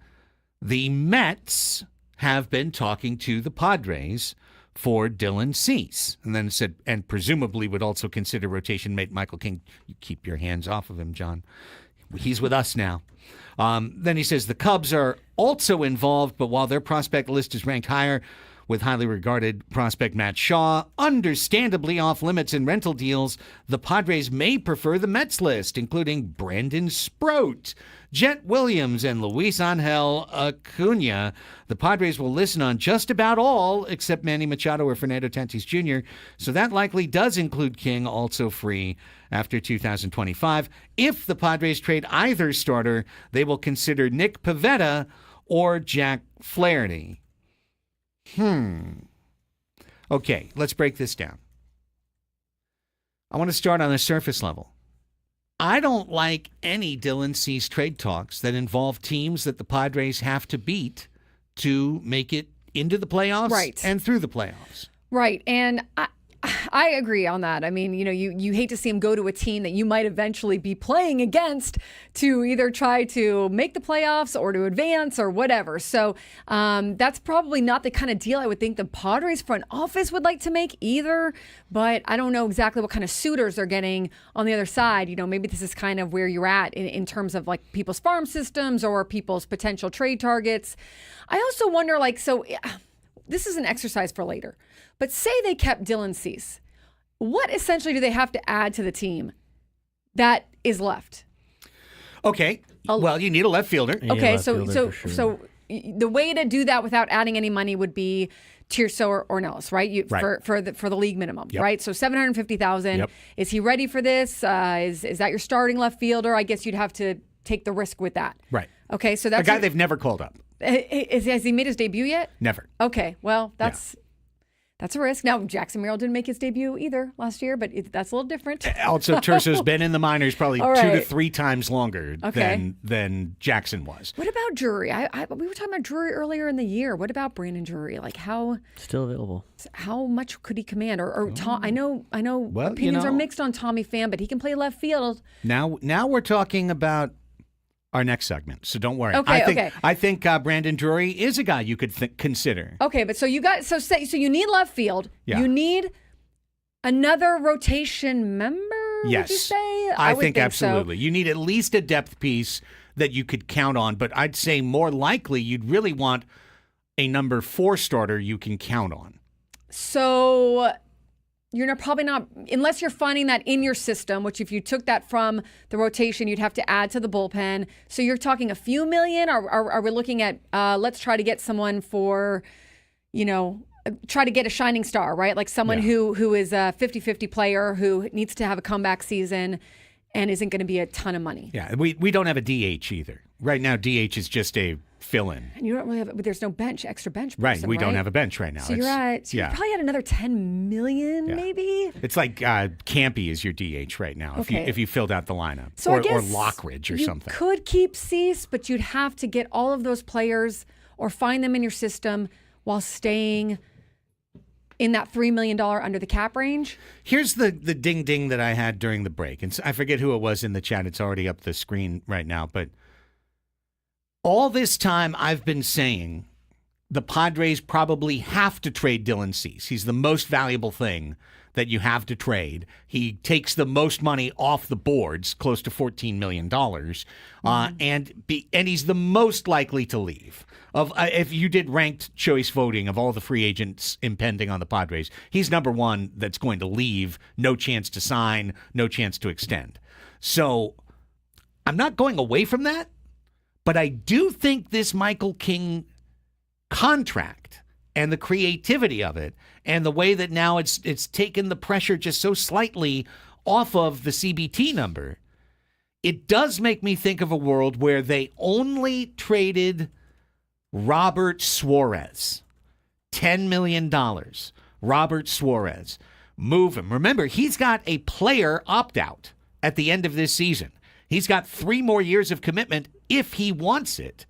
the Mets have been talking to the Padres for Dylan Cease. And then it said, and presumably would also consider rotation mate Michael King. You keep your hands off of him, John. He's with us now. Then he says the Cubs are also involved, but while their prospect list is ranked higher, with highly regarded prospect Matt Shaw understandably off limits in rental deals, the Padres may prefer the Mets list, including Brandon Sproat, Jet Williams, and Luis Angel Acuna. The Padres will listen on just about all except Manny Machado or Fernando Tatis Jr., so that likely does include King, also free after 2025. If the Padres trade either starter, they will consider Nick Pivetta or Jack Flaherty. Okay, let's break this down. I want to start on the surface level. I don't like any Dylan Cease trade talks that involve teams that the Padres have to beat to make it into the playoffs Right. and through the playoffs. Right. And I agree on that. I mean, you hate to see him go to a team that you might eventually be playing against to either try to make the playoffs or to advance or whatever. So that's probably not the kind of deal I would think the Padres front office would like to make either. But I don't know exactly what kind of suitors they're getting on the other side. Maybe this is kind of where you're at in terms of like people's farm systems or people's potential trade targets. I also wonder, this is an exercise for later. But say they kept Dylan Cease. What essentially do they have to add to the team that is left? Okay. Well, you need a left fielder. Yeah, Okay, left so fielder for sure. the way to do that without adding any money would be Tirso or Nellis, right? Right. For the league minimum, Yep. right? So $750,000. Yep. Is he ready for this? Is that your starting left fielder? I guess you'd have to take the risk with that. Right. Okay, so A that's guy they've never called up. has he made his debut yet? Never. Okay, well that's That's a risk. Now, Jackson Merrill didn't make his debut either last year, but that's a little different. Also, Terso's been in the minors probably All 2 to right. 3 times longer than Jackson was. What about Drury? We were talking about Drury earlier in the year. What about Brandon Drury? Like how Still available. much could he command? Or Tom? I know. Well, opinions are mixed on Tommy Pham, but he can play left field. Now we're talking about our next segment, so don't worry. Okay, I think Brandon Drury is a guy you could consider. Okay, but so you got so you need left field. Yeah. You need another rotation member. Yes, Would you say? I would think absolutely. So. You need at least a depth piece that you could count on, but I'd say more likely you'd really want a number 4 starter you can count on. So you're probably not, unless you're finding that in your system, which if you took that from the rotation, you'd have to add to the bullpen. So you're talking a few million? Are we looking at, let's try to get someone for, try to get a shining star, right? Like someone who is a 50-50 player who needs to have a comeback season and isn't going to be a ton of money. Yeah, we don't have a DH either. Right now, DH is just a fill-in. And you don't really have, but there's no extra bench person, Right, we don't have a bench right now. So you're probably at another 10 million, maybe? It's like Campy is your DH right now if you filled out the lineup. So or I guess Lockridge or you something. Could keep Cease, but you'd have to get all of those players or find them in your system while staying in that $3 million under the cap range. Here's the ding that I had during the break. And I forget who it was in the chat. It's already up the screen right now. But all this time I've been saying the Padres probably have to trade Dylan Cease. He's the most valuable thing that you have to trade. He takes the most money off the boards, close to $14 million, and he's the most likely to leave. If you did ranked choice voting of all the free agents impending on the Padres, he's number 1 that's going to leave, no chance to sign, no chance to extend. So I'm not going away from that, but I do think this Michael King contract and the creativity of it and the way that now it's taken the pressure just so slightly off of the CBT number, it does make me think of a world where they only traded Robert Suarez, $10 million. Robert Suarez. Move him. Remember, he's got a player opt-out at the end of this season. He's got 3 more years of commitment if he wants it,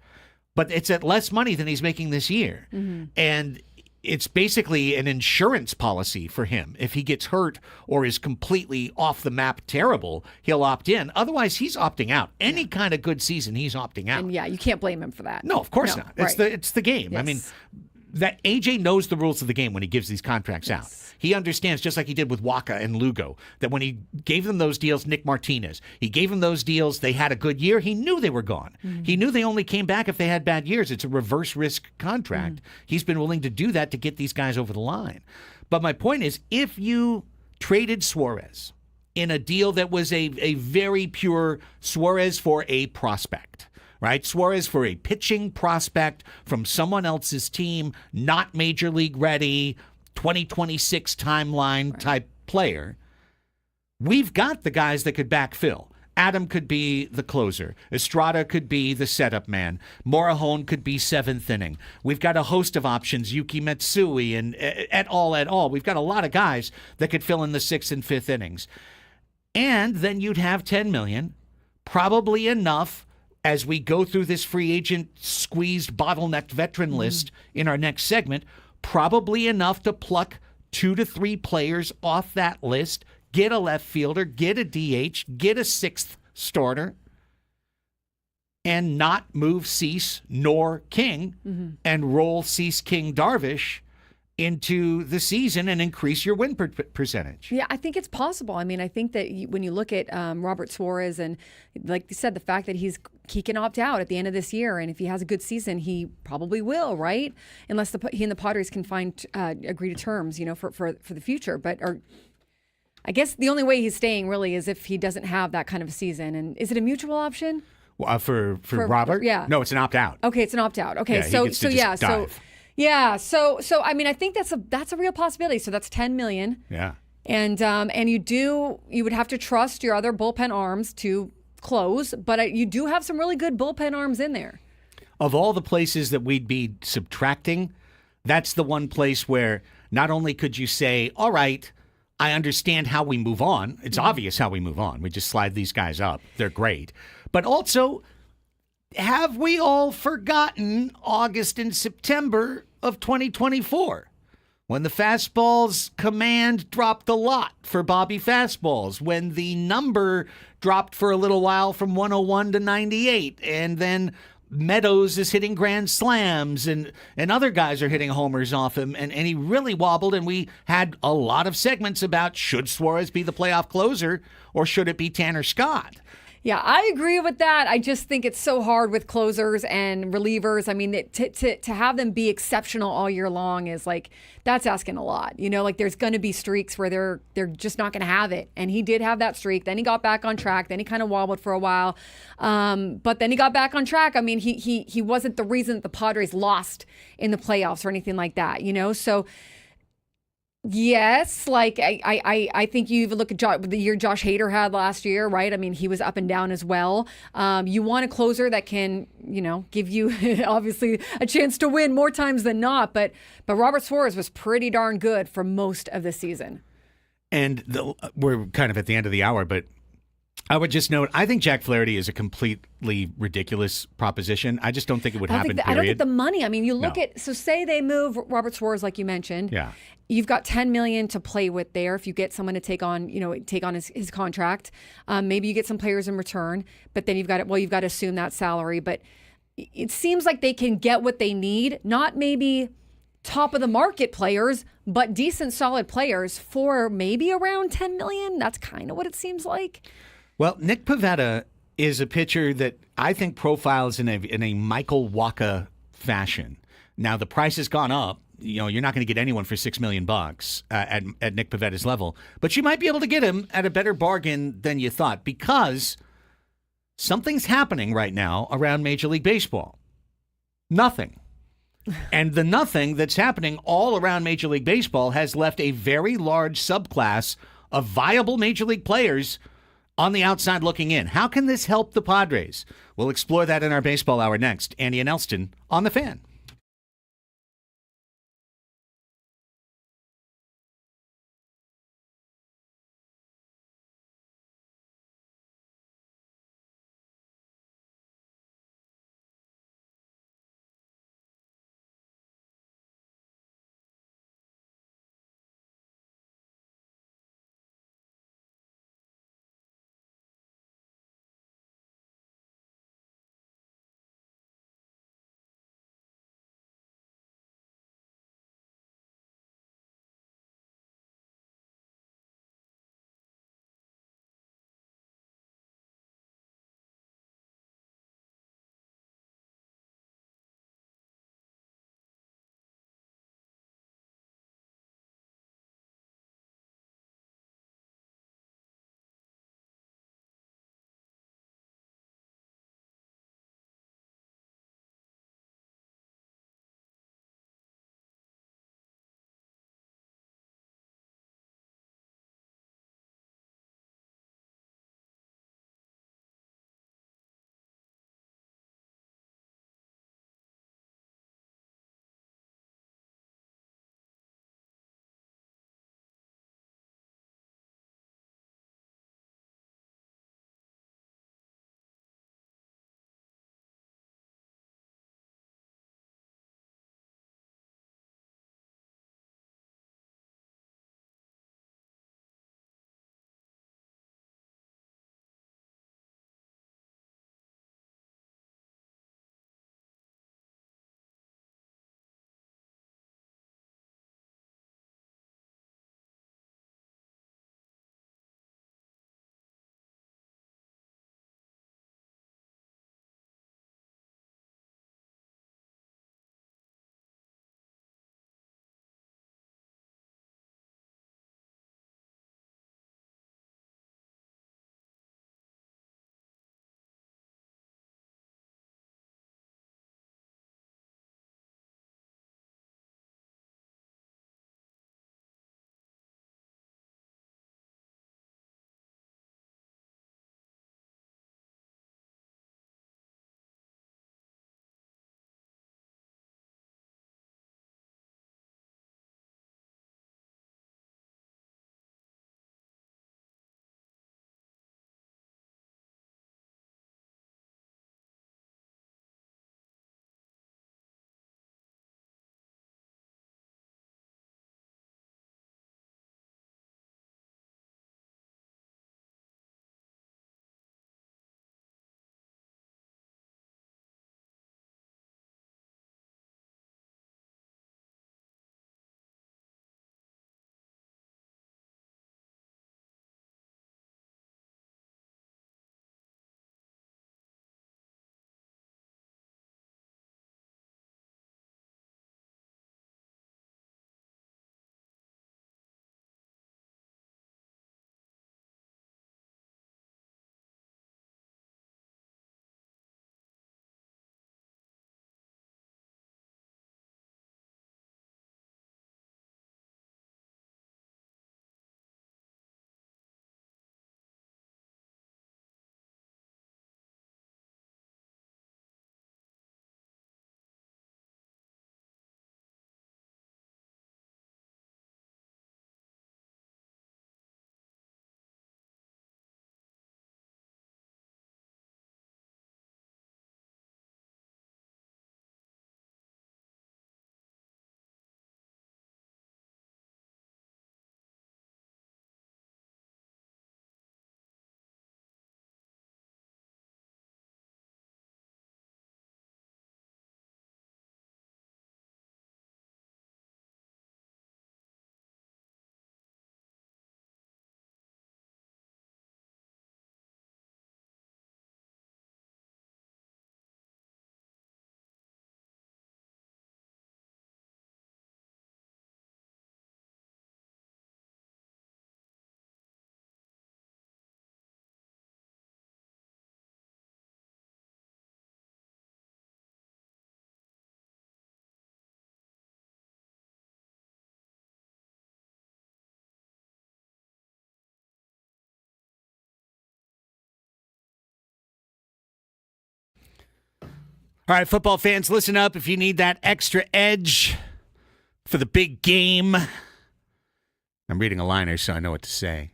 but it's at less money than he's making this year. Mm-hmm. And it's basically an insurance policy for him. If he gets hurt or is completely off the map terrible, he'll opt in. Otherwise, he's opting out. Any kind of good season, he's opting out. And you can't blame him for that. No, of course not. It's the game. Yes. I mean, that AJ knows the rules of the game when he gives these contracts out. He understands, just like he did with Waka and Lugo, that when he gave them those deals, Nick Martinez, he gave them those deals, they had a good year, he knew they were gone. Mm-hmm. He knew they only came back if they had bad years. It's a reverse risk contract. Mm-hmm. He's been willing to do that to get these guys over the line. But my point is, if you traded Suarez in a deal that was a very pure Suarez for a prospect, right? Suarez for a pitching prospect from someone else's team, not major league ready, 2026 timeline type player. We've got the guys that could backfill. Adam could be the closer. Estrada could be the setup man. Morahone could be 7th inning. We've got a host of options, Yuki Matsui and et al. We've got a lot of guys that could fill in the 6th and 5th innings. And then you'd have $10 million, probably enough as we go through this free agent squeezed bottlenecked veteran list in our next segment, probably enough to pluck 2 to 3 players off that list, get a left fielder, get a DH, get a 6th starter, and not move Cease nor King and roll Cease, King, Darvish into the season and increase your win percentage. Yeah, I think it's possible. I mean, I think that when you look at Robert Suarez and, like you said, the fact that he can opt out at the end of this year, and if he has a good season, he probably will, right? Unless he and the Padres can find agree to terms, for the future. But I guess the only way he's staying really is if he doesn't have that kind of a season. And is it a mutual option? For Robert? Yeah. No, it's an opt out. Okay, it's an opt out. Okay, dive. So I mean, I think that's a real possibility. So that's $10 million. Yeah. And you would have to trust your other bullpen arms to close, but you do have some really good bullpen arms in there. Of all the places that we'd be subtracting, that's the one place where not only could you say, all right, I understand how we move on. It's obvious how we move on. We just slide these guys up. They're great. But also, have we all forgotten August and September of 2024? When the fastballs command dropped a lot for Bobby fastballs, when the number dropped for a little while from 101 to 98, and then Meadows is hitting grand slams, and other guys are hitting homers off him, and he really wobbled, and we had a lot of segments about should Suarez be the playoff closer or should it be Tanner Scott? Yeah, I agree with that. I just think it's so hard with closers and relievers. I mean, to have them be exceptional all year long is like, that's asking a lot. You know, like there's going to be streaks where they're just not going to have it. And he did have that streak. Then he got back on track. Then he kind of wobbled for a while. But then he got back on track. I mean, he wasn't the reason that the Padres lost in the playoffs or anything like that, you know? So yes, like I think you even look at the year Josh Hader had last year, right? I mean, he was up and down as well. You want a closer that can, you know, give you obviously a chance to win more times than not. But Robert Suarez was pretty darn good for most of the season. And we're kind of at the end of the hour, but I would just note, I think Jack Flaherty is a completely ridiculous proposition. I just don't think it would happen, I don't think period. the money, I mean, you look No. at, so say they move Robert Suarez, like you mentioned. Yeah. You've got $10 million to play with there if you get someone to take on his contract. Maybe you get some players in return, but then you've got to assume that salary. But it seems like they can get what they need, not maybe top of the market players, but decent, solid players for maybe around $10 million. That's kind of what it seems like. Well, Nick Pivetta is a pitcher that I think profiles in a Michael Wacha fashion. Now, the price has gone up. You know, you're not going to get anyone for $6 million at Nick Pivetta's level, but you might be able to get him at a better bargain than you thought, because something's happening right now around Major League Baseball. Nothing. And the nothing that's happening all around Major League Baseball has left a very large subclass of viable Major League players on the outside looking in. How can this help the Padres? We'll explore that in our baseball hour next. Andy and Elsten on The Fan. All right, football fans, listen up. If you need that extra edge for the big game, I'm reading a liner, so I know what to say.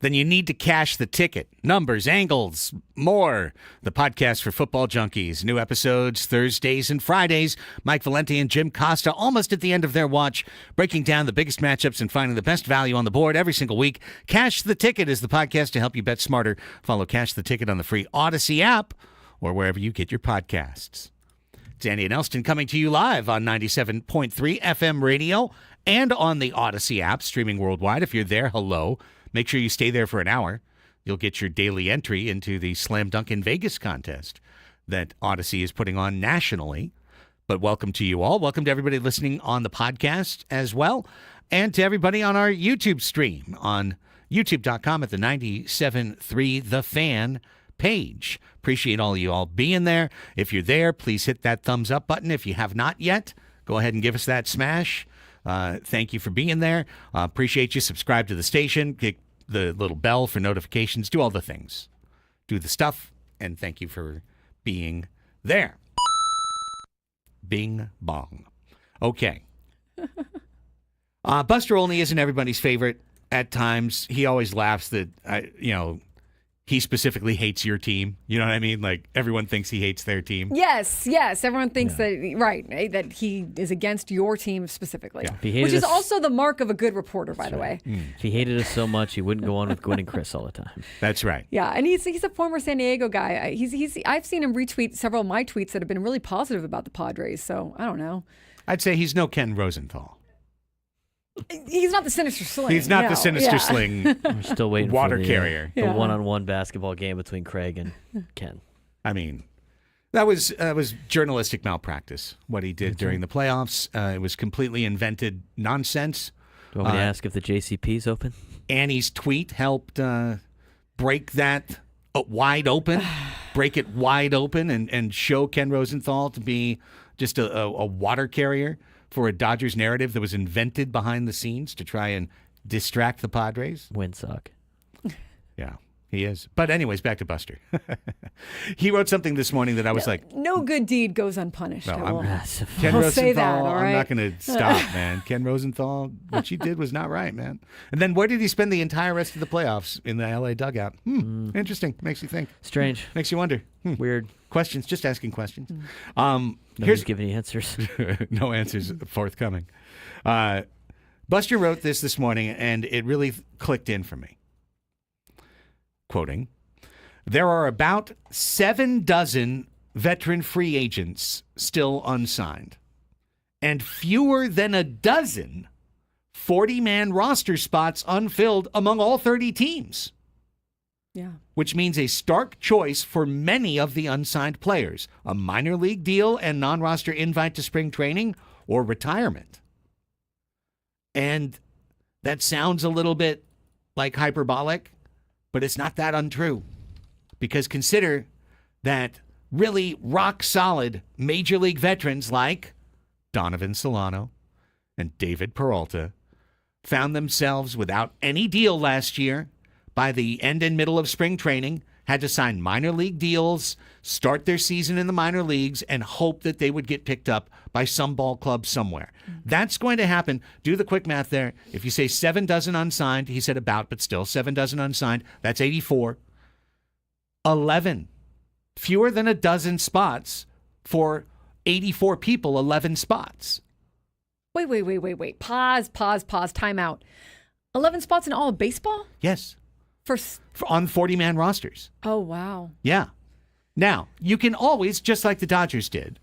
Then you need to cash the ticket. Numbers, angles, more. The podcast for football junkies. New episodes Thursdays and Fridays. Mike Valenti and Jim Costa almost at the end of their watch, breaking down the biggest matchups and finding the best value on the board every single week. Cash the Ticket is the podcast to help you bet smarter. Follow Cash the Ticket on the free Odyssey app or wherever you get your podcasts. It's Andy and Elsten coming to you live on 97.3 FM radio and on the Odyssey app, streaming worldwide. If you're there, hello. Make sure you stay there for an hour. You'll get your daily entry into the Slam Dunk in Vegas contest that Odyssey is putting on nationally. But welcome to you all. Welcome to everybody listening on the podcast as well, and to everybody on our YouTube stream on youtube.com at the 97.3 The Fan page. Appreciate all of you all being there. If you're there, please hit that thumbs up button. If you have not yet, go ahead and give us that smash. Thank you for being there. Appreciate you. Subscribe to the station. Click the little bell for notifications. Do all the things. Do the stuff. And thank you for being there. Bing bong. Okay. Buster Olney isn't everybody's favorite at times. He always laughs that, he specifically hates your team. You know what I mean? Like, everyone thinks he hates their team. Yes. Everyone thinks that he is against your team specifically, which is also the mark of a good reporter, by the way. If he hated us so much, he wouldn't go on with Gwen and Chris all the time. That's right. Yeah, and he's a former San Diego guy. I've seen him retweet several of my tweets that have been really positive about the Padres. So I don't know. I'd say he's no Ken Rosenthal. He's not the Sinister Sling. He's not the Sinister Sling. We're still waiting water for the, carrier. The one-on-one basketball game between Craig and Ken. I mean, that was journalistic malpractice, what he did during the playoffs. It was completely invented nonsense. Do you want me to ask if the JCP's open? Annie's tweet helped break that wide open, and show Ken Rosenthal to be just a water carrier for a Dodgers narrative that was invented behind the scenes to try and distract the Padres. Windsock. Yeah, he is. But anyways, back to Buster. He wrote something this morning that I was like... No good deed goes unpunished. No, Ken I'll Rosenthal, say that, all right? I'm not going to stop, man. Ken Rosenthal, what you did was not right, man. And then where did he spend the entire rest of the playoffs? In the L.A. dugout. Interesting. Makes you think. Strange. Makes you wonder. Weird. Questions. Just asking questions. Nobody's giving any answers. No answers forthcoming. Buster wrote this morning, and it really clicked in for me. Quoting, there are about 7 dozen veteran free agents still unsigned, and fewer than a dozen 40-man roster spots unfilled among all 30 teams. Yeah. Which means a stark choice for many of the unsigned players, a minor league deal and non-roster invite to spring training or retirement. And that sounds a little bit like hyperbolic, but it's not that untrue. Because consider that really rock-solid major league veterans like Donovan Solano and David Peralta found themselves without any deal last year. By the end and middle of spring training, had to sign minor league deals, start their season in the minor leagues, and hope that they would get picked up by some ball club somewhere. That's going to happen. Do the quick math there. If you say 7 dozen unsigned, he said about, but still 7 dozen unsigned, that's 84. 11. Fewer than a dozen spots for 84 people, 11 spots. Wait. Pause. Time out. 11 spots in all of baseball? Yes. For on 40-man rosters. Oh, wow. Yeah. Now, you can always, just like the Dodgers did,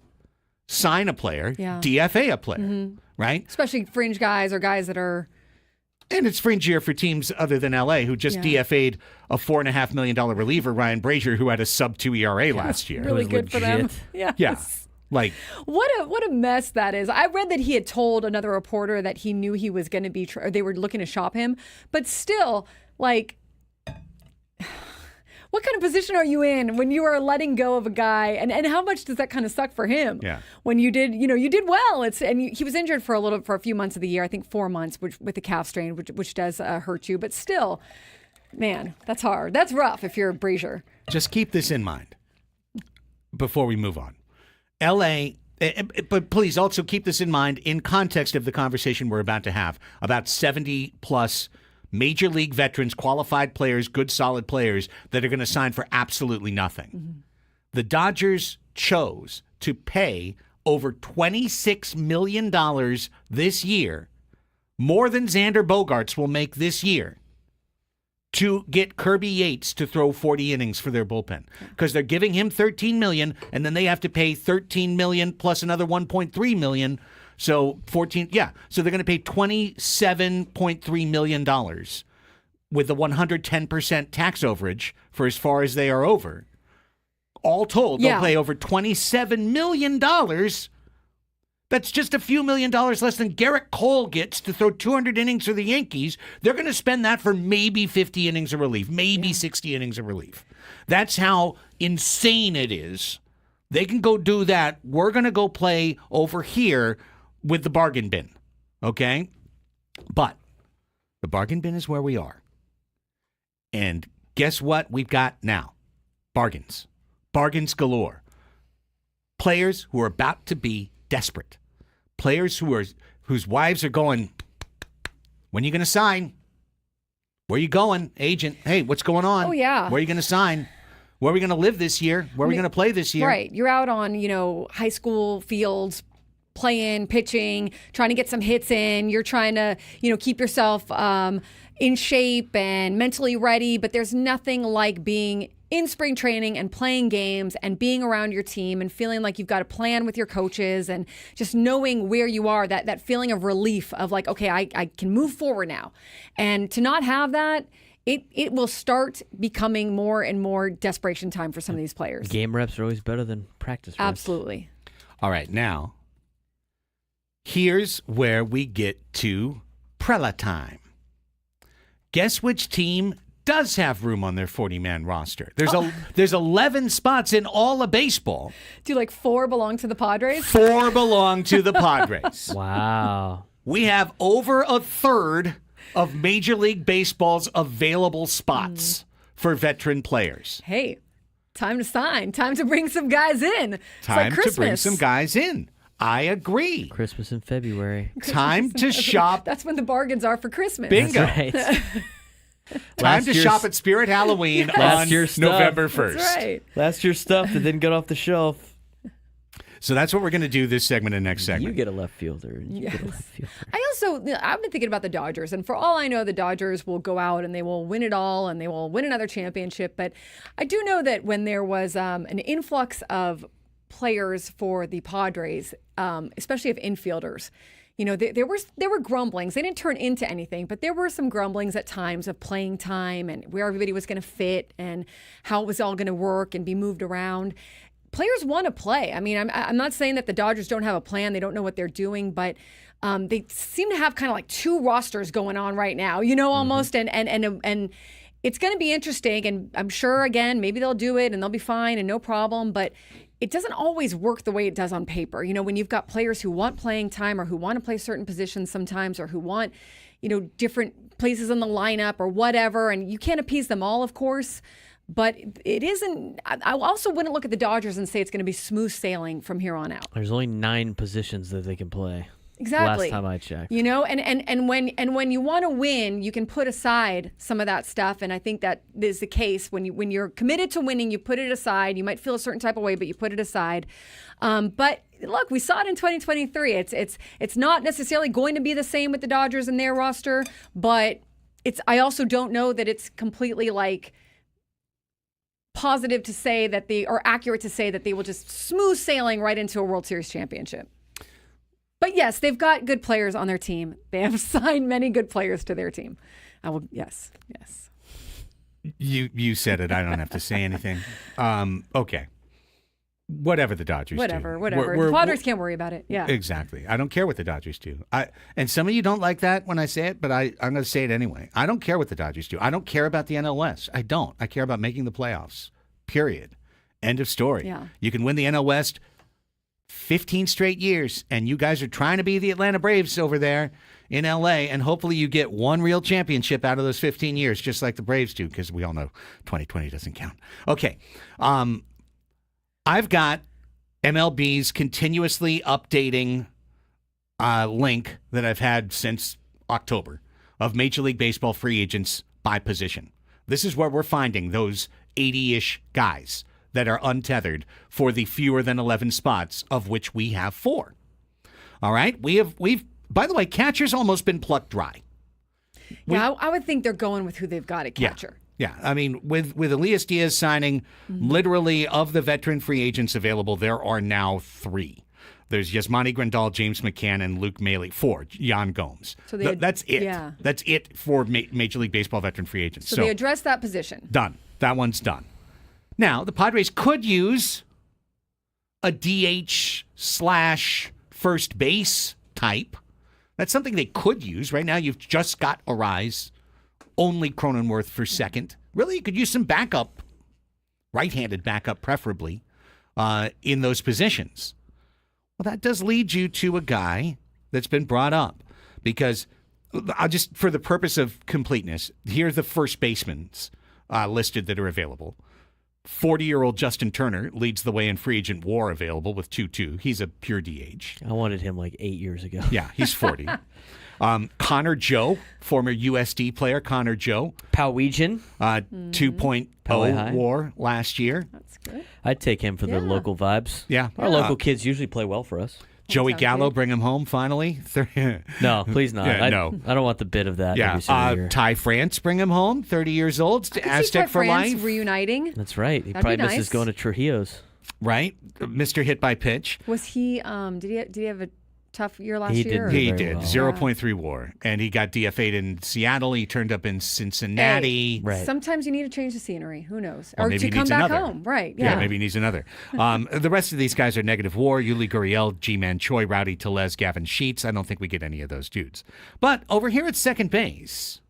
sign a player, DFA a player, right? Especially fringe guys or guys that are... And it's fringier for teams other than L.A. who just DFA'd a $4.5 million reliever, Ryan Brazier, who had a sub-2 ERA last year. Really good for them. Yes. Yeah. Like, what a mess that is. I read that he had told another reporter that he knew he was going to be, or they were looking to shop him. But still, like... What kind of position are you in when you are letting go of a guy, and how much does that kind of suck for him? Yeah. When you did well. He was injured for a few months of the year, I think 4 months, with the calf strain, which does hurt you. But still, man, that's hard. That's rough if you're Brazier. Just keep this in mind before we move on. L.A., but please also keep this in mind in context of the conversation we're about to have about 70-plus major league veterans, qualified players, good, solid players that are going to sign for absolutely nothing. Mm-hmm. The Dodgers chose to pay over $26 million this year, more than Xander Bogaerts will make this year, to get Kirby Yates to throw 40 innings for their bullpen, because they're giving him $13 million, and then they have to pay $13 million plus another $1.3 million, so 14. Yeah, so they're going to pay $27.3 million with the 110% tax overage for as far as they are over. All told, they'll pay over $27 million. That's just a few $1 million less than Garrett Cole gets to throw 200 innings for the Yankees. They're going to spend that for maybe 50 innings of relief, maybe 60 innings of relief. That's how insane it is. They can go do that. We're going to go play over here with the bargain bin, okay? But the bargain bin is where we are. And guess what we've got now? Bargains. Bargains galore. Players who are about to be desperate. Players whose wives are going, when are you going to sign? Where are you going, agent? Hey, what's going on? Oh, yeah. Where are you going to sign? Where are we going to live this year? Where are we going to play this year? Right. You're out on, high school fields, playing, pitching, trying to get some hits in. You're trying to, keep yourself in shape and mentally ready. But there's nothing like being in spring training and playing games and being around your team and feeling like you've got a plan with your coaches and just knowing where you are, that feeling of relief of like, okay, I can move forward now. And to not have that, it will start becoming more and more desperation time for some of these players. Game reps are always better than practice reps. Absolutely. All right, now, here's where we get to Prella time. Guess which team does have room on their 40-man roster? There's 11 spots in all of baseball. Do like 4 belong to the Padres? 4 belong to the Padres. Wow. We have over a third of Major League Baseball's available spots for veteran players. Hey, time to sign. Time to bring some guys in. It's like Time to bring Christmas. some guys in. I agree. Christmas in February. Time to shop. That's when the bargains are for Christmas. Bingo. That's right. Time to shop at Spirit Halloween on year's stuff. November 1st. That's right. Last year's stuff that didn't get off the shelf. So that's what we're going to do this segment and next You segment. get a left fielder. You get a Yes. left fielder. I've been thinking about the Dodgers, and for all I know, the Dodgers will go out and they will win it all and they will win another championship. But I do know that when there was an influx of players for the Padres, especially of infielders, there were grumblings. They didn't turn into anything, but there were some grumblings at times of playing time and where everybody was going to fit and how it was all going to work and be moved around. Players want to play. I mean, I'm not saying that the Dodgers don't have a plan. They don't know what they're doing, but they seem to have kind of like 2 rosters going on right now, almost. And it's going to be interesting. And I'm sure, again, maybe they'll do it and they'll be fine and no problem. But it doesn't always work the way it does on paper. When you've got players who want playing time or who want to play certain positions sometimes or who want, different places in the lineup or whatever. And you can't appease them all, of course. But it isn't. I also wouldn't look at the Dodgers and say it's going to be smooth sailing from here on out. There's only 9 positions that they can play. Exactly. Last time I checked. And when you want to win, you can put aside some of that stuff. And I think that is the case when you're committed to winning, you put it aside. You might feel a certain type of way, but you put it aside. But look, we saw it in 2023. It's not necessarily going to be the same with the Dodgers and their roster, but I also don't know that it's completely like positive to say that or accurate to say that they will just smooth sailing right into a World Series championship. But yes, they've got good players on their team. They have signed many good players to their team. Yes. You said it. I don't have to say anything. Okay. Whatever the Dodgers do. Whatever. The Padres can't worry about it. Yeah. Exactly. I don't care what the Dodgers do. And some of you don't like that when I say it, but I'm going to say it anyway. I don't care what the Dodgers do. I don't care about the NL West. I don't. I care about making the playoffs. Period. End of story. Yeah. You can win the NL West 15 straight years, and you guys are trying to be the Atlanta Braves over there in L.A., and hopefully you get one real championship out of those 15 years, just like the Braves do, because we all know 2020 doesn't count. Okay. I've got MLB's continuously updating link that I've had since October of Major League Baseball free agents by position. This is where we're finding those 80-ish guys that are untethered for the fewer than 11 spots, of which we have 4. All right? We've by the way, catcher's almost been plucked dry. I would think they're going with who they've got at catcher. Yeah, I mean, with Elias Diaz signing, literally of the veteran free agents available, there are now 3. There's Yasmani Grandal, James McCann, and Luke Maley. 4, Jan Gomes. So that's it. Yeah. That's it for Major League Baseball veteran free agents. So they addressed that position. Done. That one's done. Now, the Padres could use a DH / first base type. That's something they could use. Right now, you've just got Arise, only Cronenworth for second. Really, you could use some backup, right-handed backup preferably, in those positions. Well, that does lead you to a guy that's been brought up because I'll just, for the purpose of completeness, here are the first basemen listed that are available. 40-year-old Justin Turner leads the way in free agent WAR available with 2.2. He's a pure DH. I wanted him like 8 years ago. Yeah, he's 40. Connor Joe, former USD player Connor Joe. Powegian. 2.0 WAR last year. That's good. I'd take him for the local vibes. Yeah. Our local kids usually play well for us. Joey sounds Gallo, good. bring him home finally. No, please not. Yeah, no. I don't want the bit of that. Yeah. Every single year. Ty France, bring him home. 30 years old. I could see Aztec Ty for France life. reuniting. That's right. He That'd probably be misses nice. going to Trujillo's. Right? Mr. Hit by Pitch. Was he? Did he have a tough year last He year? didn't. He Very did. well. 0.3 WAR. And he got DFA'd in Seattle. He turned up in Cincinnati. Right. Sometimes you need to change the scenery. Who knows? Well, or maybe to he come needs back another. home. Right. Yeah, Yeah. maybe he needs another. The rest of these guys are negative WAR. Yuli Gurriel, G-Man Choi, Rowdy Tellez, Gavin Sheets. I don't think we get any of those dudes. But over here at second base,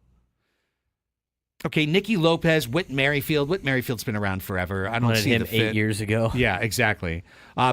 okay, Nicky Lopez, Whit Merrifield. Whit Merrifield's been around forever. I don't Wanted see him the fit. 8 years ago. Yeah, exactly.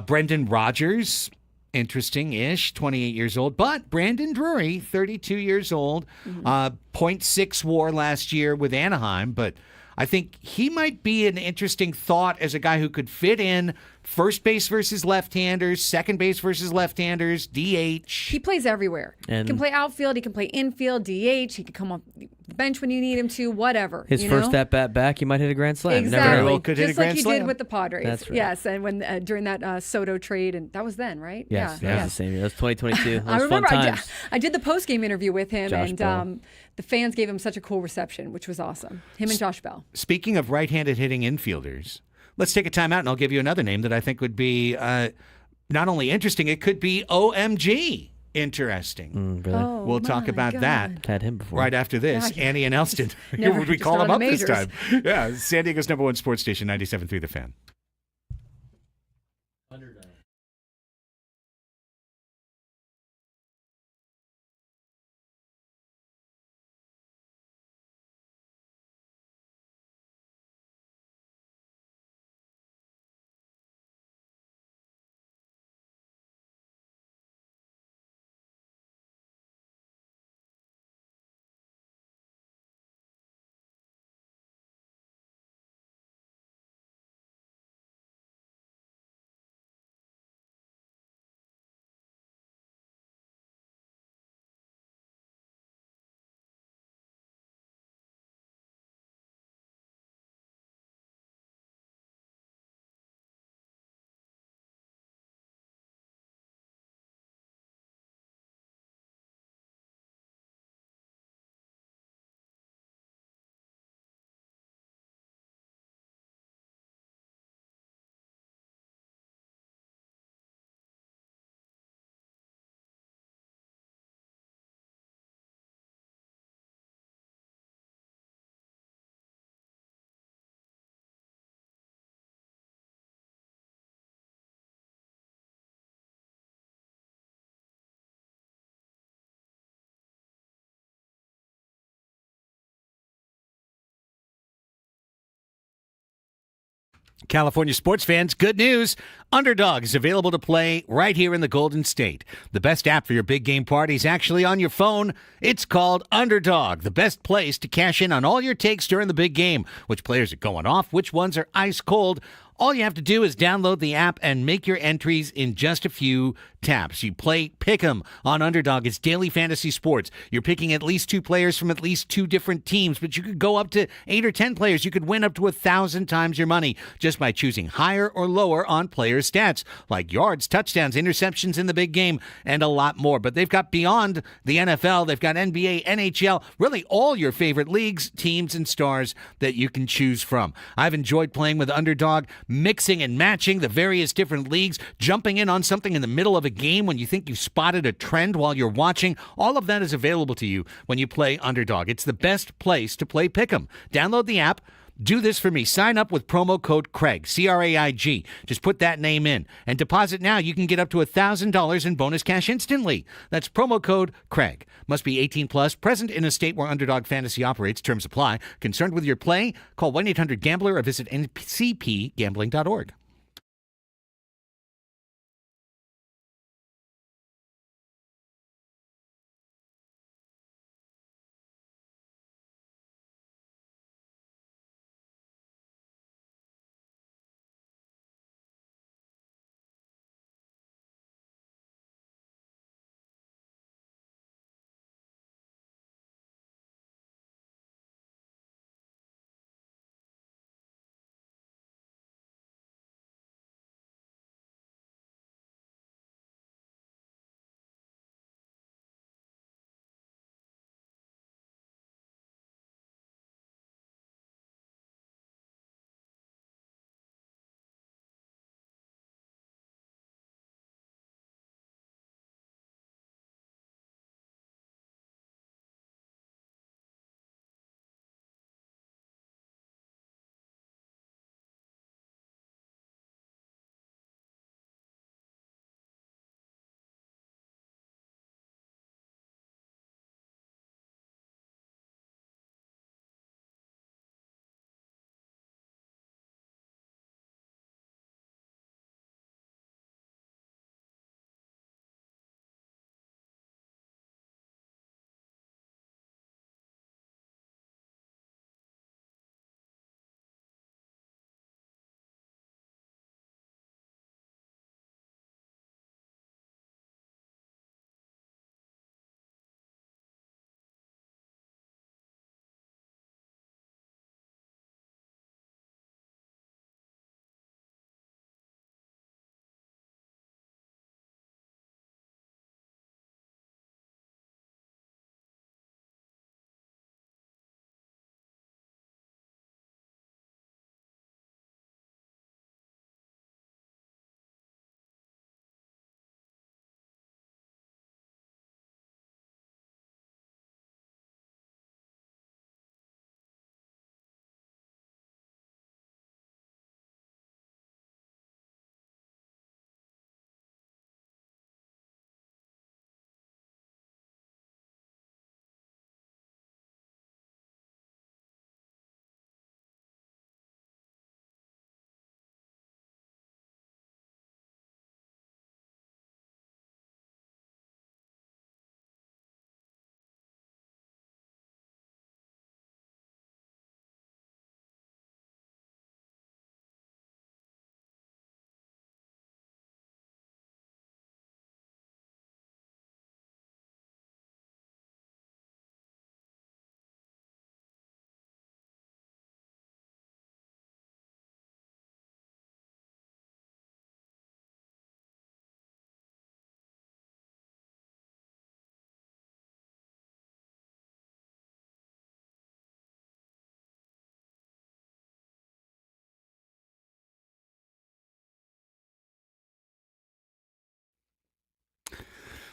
Brendan Rodgers, interesting-ish, 28 years old. But Brandon Drury, 32 years old, 0.6 WAR last year with Anaheim. But I think he might be an interesting thought as a guy who could fit in first base versus left-handers, second base versus left-handers, DH. He plays everywhere. And- he can play outfield. He can play infield, DH. He can come off the bench when you need him to. Whatever. His you first know? at bat back, he might hit a grand slam. Exactly. Never Very know. well could hit a Just like grand he slam. did with the Padres. That's right. Yes, and when during that Soto trade, and that was then, right? Yes, yeah. that was the same year. That was 2022. Those I remember fun I did, times. I did the post-game interview with him, Josh and Bell. the fans gave him such a cool reception, which was awesome. Him and Josh Bell. Speaking of right-handed hitting infielders, let's take a timeout, and I'll give you another name that I think would be not only interesting, it could be OMG interesting. Really? Oh, We'll talk my about God. that Had him before. right after this. Yeah. Annie and Elsten. Never- Would we just call not them on up the this time? Yeah, San Diego's #1 sports station, 97.3 The Fan. California sports fans, good news. Underdog is available to play right here in the Golden State. The best app for your big game party is actually on your phone. It's called Underdog, the best place to cash in on all your takes during the big game. Which players are going off, which ones are ice cold. All you have to do is download the app and make your entries in just a few taps. You play Pick'em on Underdog. It's daily fantasy sports. You're picking at least 2 players from at least 2 different teams, but you could go up to 8 or 10 players. You could win up to 1,000 times your money just by choosing higher or lower on player stats, like yards, touchdowns, interceptions in the big game, and a lot more. But they've got beyond the NFL. They've got NBA, NHL, really all your favorite leagues, teams, and stars that you can choose from. I've enjoyed playing with Underdog, mixing and matching the various different leagues, jumping in on something in the middle of a game when you think you spotted a trend while you're watching. All of that is available to you when you play Underdog. It's the best place to play Pick'em. Download the app. Do this for me. Sign up with promo code Craig, C-R-A-I-G. Just put that name in and deposit now. You can get up to $1,000 in bonus cash instantly. That's promo code Craig. Must be 18 plus, present in a state where Underdog Fantasy operates. Terms apply. Concerned with your play? Call 1-800-GAMBLER or visit ncpgambling.org.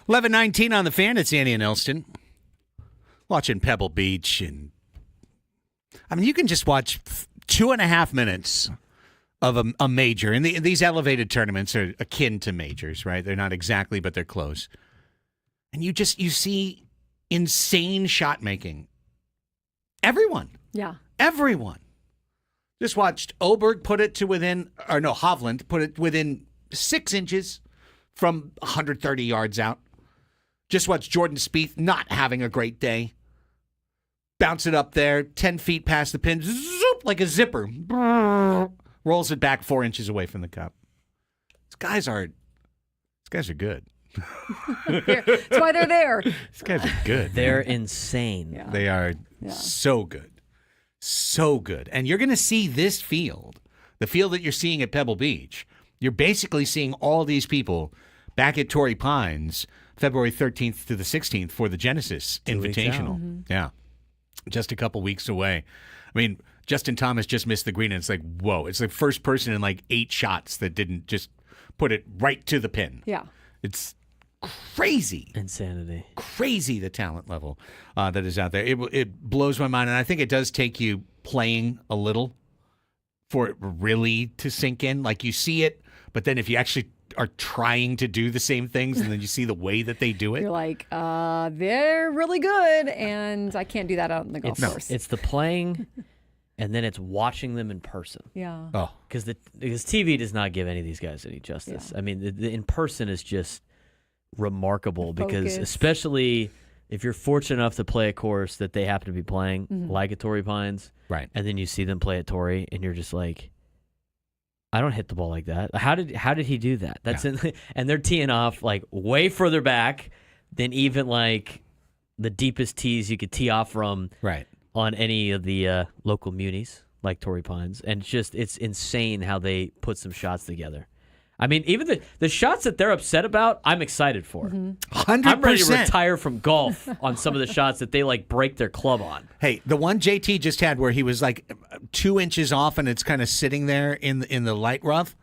$11:19 on the Fan. It's Annie and Elsten. Watching Pebble Beach. And I mean, you can just watch 2.5 minutes of a major. And these elevated tournaments are akin to majors, right? They're not exactly, but they're close. And you see insane shot making. Everyone. Everyone. Just watched Hovland put it within 6 inches from 130 yards out. Just watched Jordan Spieth not having a great day. Bounce it up there, 10 feet past the pin, zoop, like a zipper. rolls it back 4 inches away from the cup. These guys are good. That's why they're there. These guys are good. They're man. insane. Yeah. They are so good. So good. And you're going to see this field, the field that you're seeing at Pebble Beach. You're basically seeing all these people back at Torrey Pines February 13th to the 16th for the Genesis 2 weeks Invitational. out. Yeah. Just a couple weeks away. I mean, Justin Thomas just missed the green, and it's like, whoa. It's the first person in like 8 shots that didn't just put it right to the pin. Yeah. It's crazy. Insanity. Crazy the talent level that is out there. It blows my mind, and I think it does take you playing a little for it really to sink in. Like you see it, but then if you actually are trying to do the same things and then you see the way that they do it. You're like, they're really good, and I can't do that out on the golf course. It's the playing, and then it's watching them in person. Yeah. Oh, Because TV does not give any of these guys any justice. Yeah. I mean, the in person is just remarkable because focus. especially if you're fortunate enough to play a course that they happen to be playing, like at Torrey Pines, right. and then you see them play at Torrey, and you're just like, I don't hit the ball like that. How did he do that? That's and they're teeing off like way further back than even like the deepest tees you could tee off from Right. on any of the local munis like Torrey Pines. And it's insane how they put some shots together. I mean, even the shots that they're upset about, I'm excited for. 100%. I'm ready to retire from golf on some of the shots that they like break their club on. Hey, the one JT just had where he was like 2 inches off and it's kind of sitting there in the light rough.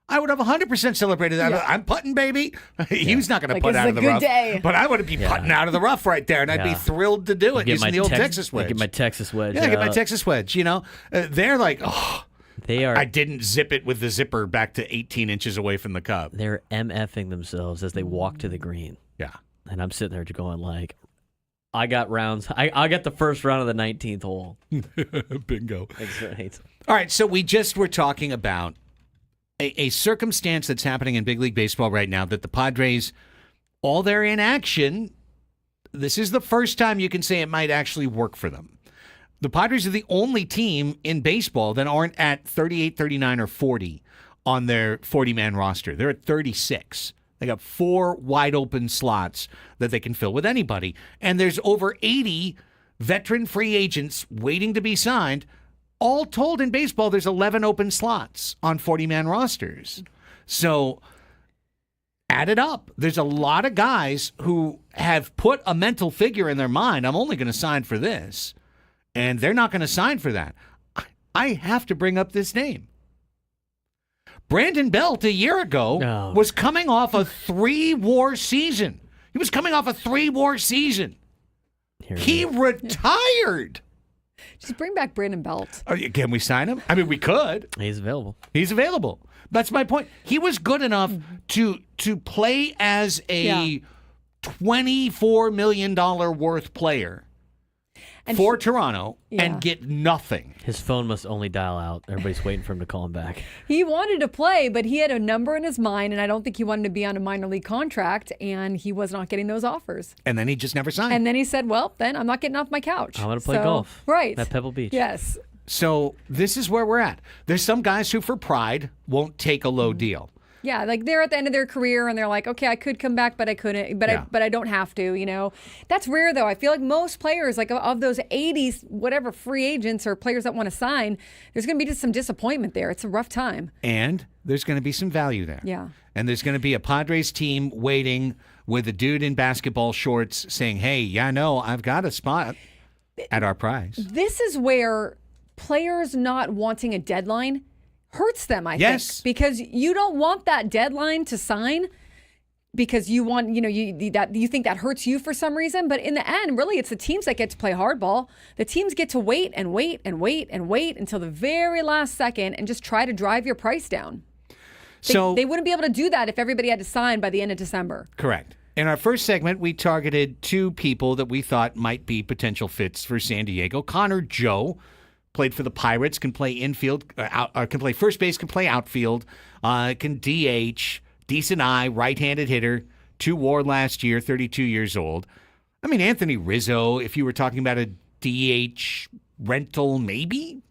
I would have 100% celebrated that. Yeah. I'm putting, baby. He was not going to Like, put it's out a of the good rough. day. But I would be putting out of the rough right there, and I'd be Yeah. thrilled to do it Get using the old Texas wedge. Get my Texas wedge. Yeah, get my out. Texas wedge. You know, they're like, oh, They are. I didn't zip it with the zipper back to 18 inches away from the cup. They're MFing themselves as they walk to the green. Yeah. And I'm sitting there going like, I got rounds. I got the first round of the 19th hole. Bingo. That's right. All right, so we just were talking about a circumstance that's happening in Big League Baseball right now that the Padres, all their inaction, this is the first time you can say it might actually work for them. The Padres are the only team in baseball that aren't at 38, 39, or 40 on their 40-man roster. They're at 36. They got 4 wide open slots that they can fill with anybody. And there's over 80 veteran free agents waiting to be signed. All told in baseball, there's 11 open slots on 40-man rosters. So add it up. There's a lot of guys who have put a mental figure in their mind, I'm only going to sign for this. And they're not going to sign for that. I have to bring up this name. Brandon Belt a year ago was coming off a 3-war season. He was coming off a 3-war season. He retired. Just bring back Brandon Belt. Can we sign him? I mean, we could. He's available. He's available. That's my point. He was good enough to play as a $24 million worth player for Toronto and get nothing. His phone must only dial out. Everybody's waiting for him to call him back. He wanted to play, but he had a number in his mind, and I don't think he wanted to be on a minor league contract, and he was not getting those offers. And then he just never signed. And then he said, well, then I'm not getting off my couch. I'm going to play golf. Right. At Pebble Beach. Yes. So this is where we're at. There's some guys who, for pride, won't take a low deal. Yeah, like they're at the end of their career and they're like, okay, I could come back, but I couldn't, but I don't have to, you know. That's rare though. I feel like most players, like of those 80s, whatever free agents or players that want to sign, there's going to be just some disappointment there. It's a rough time. And there's going to be some value there. Yeah. And there's going to be a Padres team waiting with a dude in basketball shorts saying, hey, yeah, no, I've got a spot at our price. This is where players not wanting a deadline hurts them, I think, because you don't want that deadline to sign because you want, you think that hurts you for some reason. But in the end, really, it's the teams that get to play hardball. The teams get to wait and wait and wait and wait until the very last second and just try to drive your price down. They wouldn't be able to do that if everybody had to sign by the end of December. Correct. In our first segment, we targeted 2 people that we thought might be potential fits for San Diego. Connor Joe played for the Pirates, can play infield, can play first base, can play outfield, can DH, decent eye, right-handed hitter, 2 WAR last year, 32 years old. I mean, Anthony Rizzo, if you were talking about a DH rental, maybe.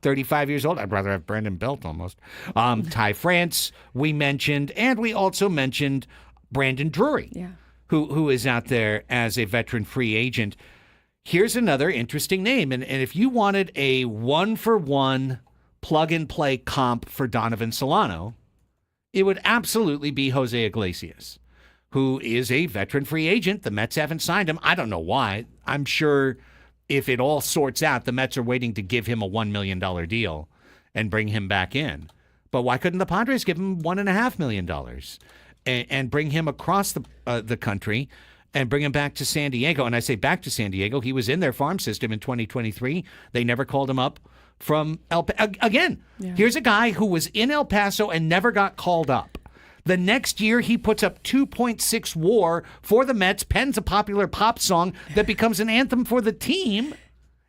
35 years old. I'd rather have Brandon Belt almost. Ty France, we mentioned, and we also mentioned Brandon Drury, Yeah. who is out there as a veteran free agent. Here's another interesting name. And if you wanted a one-for-one plug-and-play comp for Donovan Solano, it would absolutely be Jose Iglesias, who is a veteran free agent. The Mets haven't signed him. I don't know why. I'm sure if it all sorts out, the Mets are waiting to give him a $1 million deal and bring him back in. But why couldn't the Padres give him $1.5 million and bring him across the country and bring him back to San Diego? And I say back to San Diego. He was in their farm system in 2023. They never called him up from again. Yeah. Here's a guy who was in El Paso and never got called up. The next year, he puts up 2.6 WAR for the Mets, pens a popular pop song that becomes an anthem for the team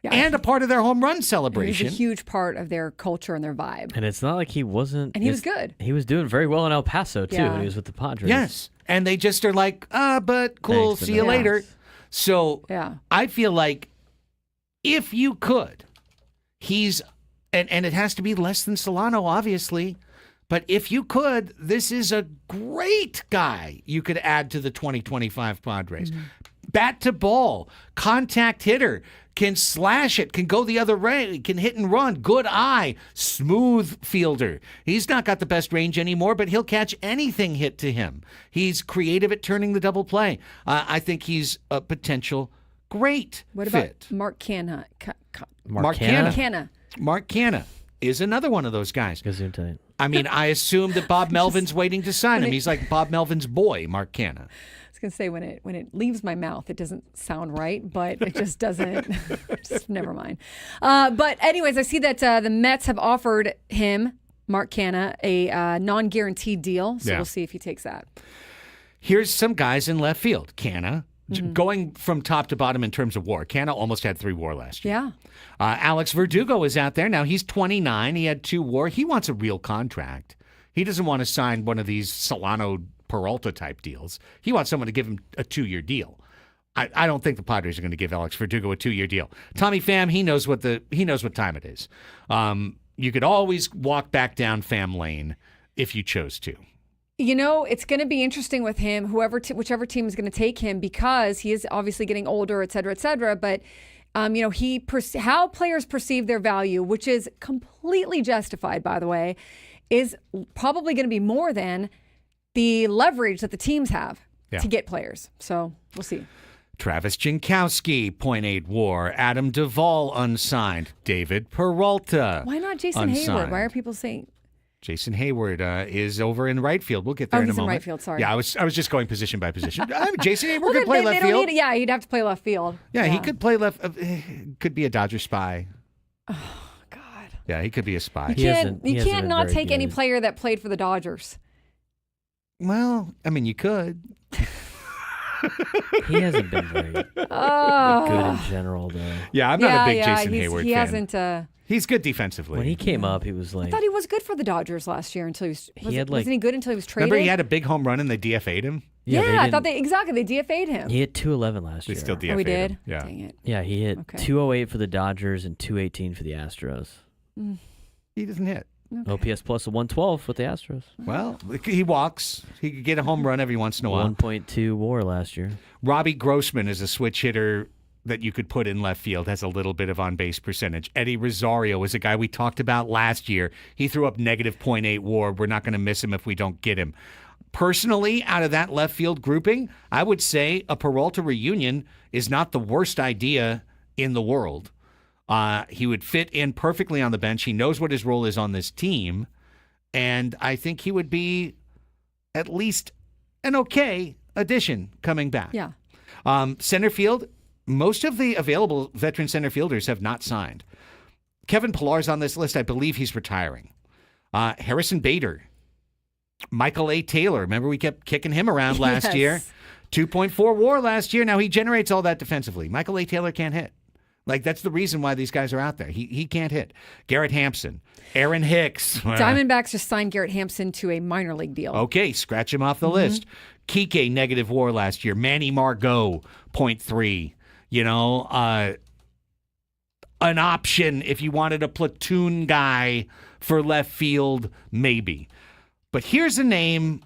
and a part of their home run celebration. He's a huge part of their culture and their vibe. And it's not like he wasn't. And he was good. He was doing very well in El Paso, too, when he was with the Padres. Yes. And they just are like, but cool, Thanks, see you later. So I feel like if you could, and it has to be less than Solano, obviously. But if you could, this is a great guy you could add to the 2025 Padres. Mm-hmm. Bat to ball, contact hitter, can slash it, can go the other way, can hit and run, good eye, smooth fielder. He's not got the best range anymore, but he'll catch anything hit to him. He's creative at turning the double play. I think he's a potential great What fit. about Mark Canha? Mark Canha. Mark Canha is another one of those guys. I mean, I assume that Bob Melvin's waiting to sign him. He's like Bob Melvin's boy, Mark Canha. I was going to say, when it leaves my mouth, it doesn't sound right, but it just doesn't. Just never mind. But anyways, I see that the Mets have offered him, Mark Canha, a non-guaranteed deal. So we'll see if he takes that. Here's some guys in left field. Canha. Going from top to bottom in terms of WAR. Canha almost had 3 WAR last year. Yeah. Alex Verdugo is out there. Now, he's 29. He had 2 WAR. He wants a real contract. He doesn't want to sign one of these Solano Peralta type deals. He wants someone to give him a 2-year deal. I don't think the Padres are going to give Alex Verdugo a 2-year deal. Tommy Pham, he knows what time it is. You could always walk back down Pham Lane if you chose to. You know, it's going to be interesting with him, whichever team is going to take him, because he is obviously getting older, et cetera, et cetera. But, how players perceive their value, which is completely justified, by the way, is probably going to be more than the leverage that the teams have to get players. So we'll see. Travis Jankowski, 0.8 WAR. Adam Duvall, unsigned. David Peralta. Why not Jason Hayward? Why are people saying... Jason Hayward is over in right field. We'll get there in a moment. He's in right field, sorry. Yeah, I was just going position by position. Jason Hayward could play left field. Yeah, he'd have to play left field. Yeah, he could play left. Could be a Dodger spy. Oh, God. Yeah, he could be a spy. You can't not take any player that played for the Dodgers. Well, I mean, you could. He hasn't been very good in general, though. Yeah, I'm not a big Jason Hayward fan. He hasn't... He's good defensively. When he came up, he was like... I thought he was good for the Dodgers last year until wasn't he good until he was traded? Remember he had a big home run and they DFA'd him? Yeah, I thought they DFA'd him. He hit 211 last year. They still DFA'd him. We did? Yeah. Dang it. Yeah, he hit 208 for the Dodgers and 218 for the Astros. He doesn't hit. Okay. OPS plus a 112 with the Astros. Well, he walks. He could get a home run every once in a while. 1.2 WAR last year. Robbie Grossman is a switch hitter that you could put in left field, has a little bit of on-base percentage. Eddie Rosario is a guy we talked about last year. He threw up negative 0.8 WAR. We're not going to miss him if we don't get him. Personally, out of that left field grouping, I would say a Peralta reunion is not the worst idea in the world. He would fit in perfectly on the bench. He knows what his role is on this team. And I think he would be at least an okay addition coming back. Yeah. Center field, most of the available veteran center fielders have not signed. Kevin Pillar's on this list. I believe he's retiring. Harrison Bader. Michael A. Taylor. Remember we kept kicking him around last year? 2.4 WAR last year. Now he generates all that defensively. Michael A. Taylor can't hit. Like, that's the reason why these guys are out there. He can't hit. Garrett Hampson. Aaron Hicks. Diamondbacks just signed Garrett Hampson to a minor league deal. Okay, scratch him off the list. Kike, negative WAR last year. Manny Margot, 0.3. You know, an option if you wanted a platoon guy for left field, maybe. But here's a name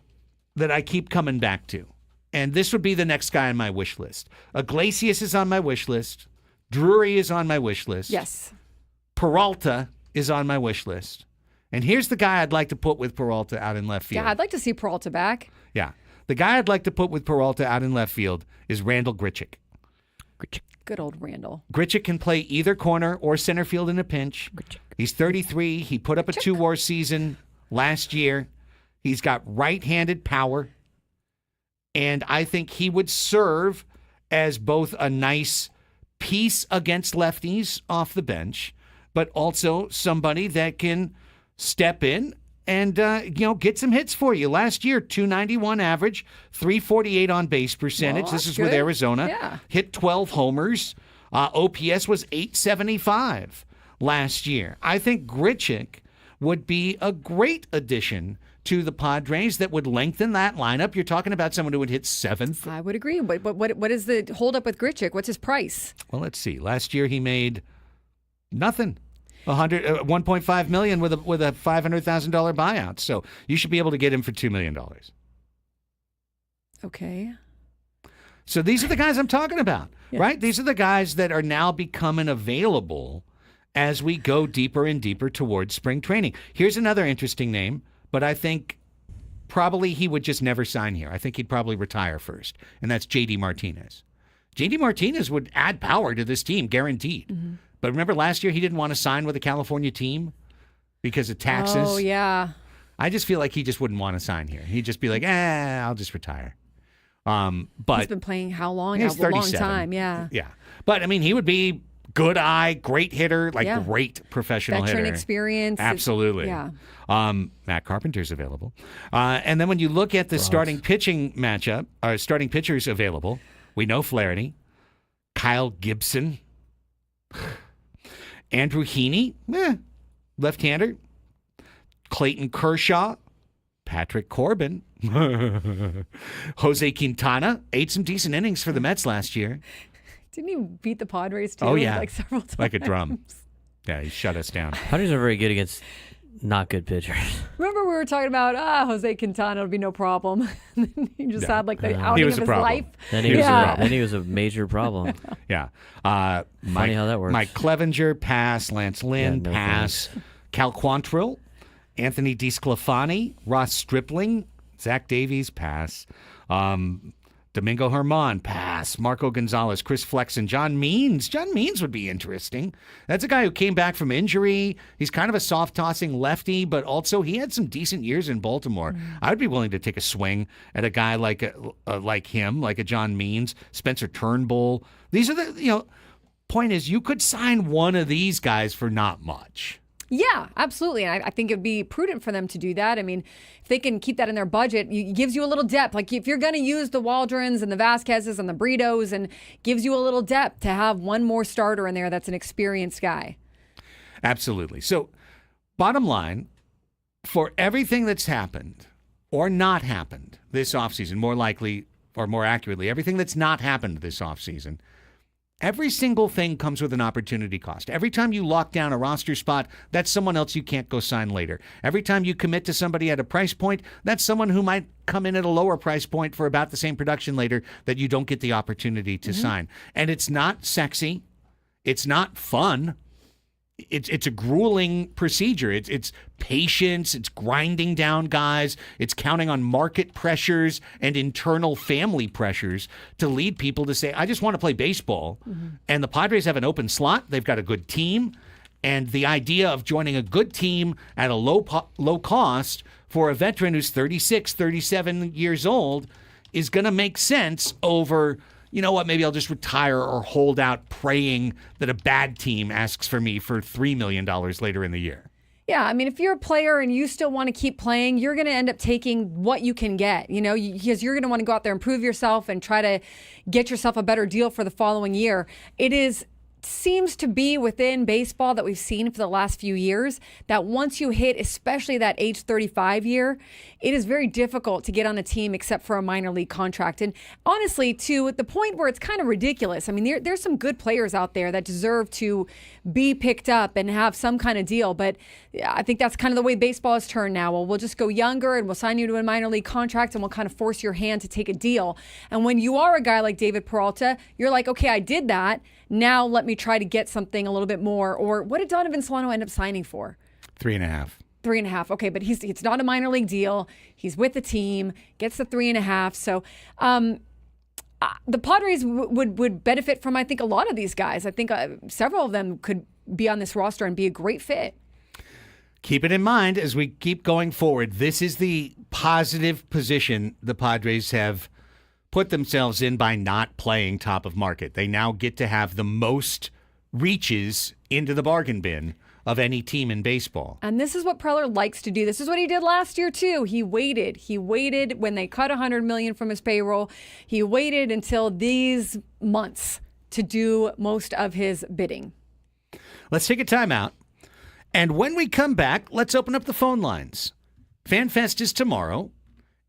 that I keep coming back to, and this would be the next guy on my wish list. Iglesias is on my wish list. Drury is on my wish list. Yes. Peralta is on my wish list. And here's the guy I'd like to put with Peralta out in left field. Yeah, I'd like to see Peralta back. Yeah. The guy I'd like to put with Peralta out in left field is Randall Grichuk. Good old Randall. Grichuk can play either corner or center field in a pinch. He's 33. He put up a two-war season last year. He's got right-handed power. And I think he would serve as both a nice piece against lefties off the bench, but also somebody that can step in and get some hits for you. Last year, 291 average, 348 on base percentage. Well, this is good. with Arizona. Yeah. Hit 12 homers. OPS was 875 last year. I think Grichuk would be a great addition to the Padres that would lengthen that lineup. You're talking about someone who would hit seventh. I would agree. But what is the holdup with Grichuk? What's his price? Well, let's see. Last year he made nothing. 1.5 million with a $500,000 buyout. So you should be able to get him for $2 million. Okay. So these are the guys I'm talking about, right? These are the guys that are now becoming available as we go deeper and deeper towards spring training. Here's another interesting name, but I think probably he would just never sign here. I think he'd probably retire first, and that's J.D. Martinez. J.D. Martinez would add power to this team, guaranteed. Mm-hmm. But remember last year he didn't want to sign with a California team because of taxes? Oh, yeah. I just feel like he just wouldn't want to sign here. He'd just be like, I'll just retire. But he's been playing how long? He's A long time, yeah. Yeah. But, I mean, he would be good eye, great hitter, great professional Veteran hitter. experience. Absolutely. Yeah. Matt Carpenter's available. And then when you look at the starting pitching matchup, starting pitchers available, we know Flaherty, Kyle Gibson, Andrew Heaney, left-hander, Clayton Kershaw, Patrick Corbin, Jose Quintana, ate some decent innings for the Mets last year. Didn't he beat the Padres, too? Oh, yeah. Several times. Like a drum. Yeah, he shut us down. Padres are very good against not good pitchers. Remember we were talking about, Jose Quintana, it'll be no problem. And then he just had the outing of his life. Then he was a major problem. Yeah. Funny how that works. Mike Clevenger, pass. Lance Lynn, pass. Cal Quantrill, Anthony DeSclafani, Ross Stripling, Zach Davies, pass. Domingo Herman, pass. Marco Gonzalez, Chris Flexen, John Means. John Means would be interesting. That's a guy who came back from injury. He's kind of a soft-tossing lefty, but also he had some decent years in Baltimore. I would be willing to take a swing at a guy like him, like a John Means, Spencer Turnbull. These are the, point is you could sign one of these guys for not much. Yeah, absolutely. And I think it would be prudent for them to do that. I mean, if they can keep that in their budget, it gives you a little depth. Like if you're going to use the Waldrons and the Vasquezes and the Britos, and gives you a little depth to have one more starter in there that's an experienced guy. Absolutely. So bottom line, for everything that's happened or not happened this offseason, more likely or more accurately, everything that's not happened this offseason, every single thing comes with an opportunity cost. Every time you lock down a roster spot, that's someone else you can't go sign later. Every time you commit to somebody at a price point, that's someone who might come in at a lower price point for about the same production later that you don't get the opportunity to sign. And it's not sexy. It's not fun. It's a grueling procedure. It's patience. It's grinding down guys. It's counting on market pressures and internal family pressures to lead people to say, I just want to play baseball. And the Padres have an open slot. They've got a good team. And the idea of joining a good team at a low cost for a veteran who's 36, 37 years old is going to make sense over, you know what, maybe I'll just retire or hold out praying that a bad team asks for me for $3 million later in the year. Yeah, I mean, if you're a player and you still want to keep playing, you're going to end up taking what you can get, because you're going to want to go out there and prove yourself and try to get yourself a better deal for the following year. It is seems to be within baseball that we've seen for the last few years, that once you hit, especially that age 35 year, it is very difficult to get on a team except for a minor league contract. And honestly, to the point where it's kind of ridiculous. I mean, there's some good players out there that deserve to be picked up and have some kind of deal. But I think that's kind of the way baseball has turned now. Well, we'll just go younger and we'll sign you to a minor league contract and we'll kind of force your hand to take a deal. And when you are a guy like David Peralta, you're like, okay, I did that. Now let me try to get something a little bit more. Or what did Donovan Solano end up signing for? 3.5. 3.5. Okay, but it's not a minor league deal. He's with the team, gets the 3.5. So the Padres would benefit from, I think, a lot of these guys. I think several of them could be on this roster and be a great fit. Keep it in mind as we keep going forward. This is the positive position the Padres have put themselves in by not playing top of market. They now get to have the most reaches into the bargain bin of any team in baseball. And this is what Preller likes to do. This is what he did last year too. He waited when they cut $100 million from his payroll. He waited until these months to do most of his bidding. Let's take a timeout. And when we come back, let's open up the phone lines. FanFest is tomorrow,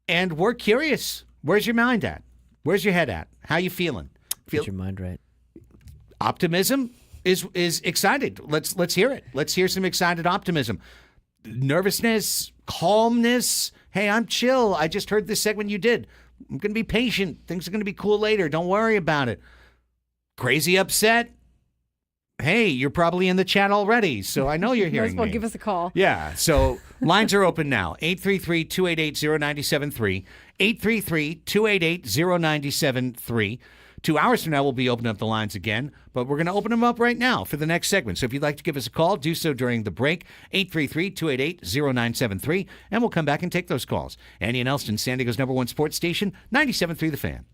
and we're curious. Where's your mind at? Where's your head at? How you feeling? Get your mind right. Optimism is excited. Let's hear it. Let's hear some excited optimism. Nervousness, calmness. Hey, I'm chill. I just heard this segment you did. I'm going to be patient. Things are going to be cool later. Don't worry about it. Crazy upset. Hey, you're probably in the chat already, so I know you're hearing Well, me. give us a call. Yeah, so lines are open now. 833-288-0973. 833-288-0973. 2 hours from now, we'll be opening up the lines again, but we're going to open them up right now for the next segment. So if you'd like to give us a call, do so during the break. 833-288-0973, and we'll come back and take those calls. Andy and Elsten, San Diego's #1 sports station, 97.3 The Fan.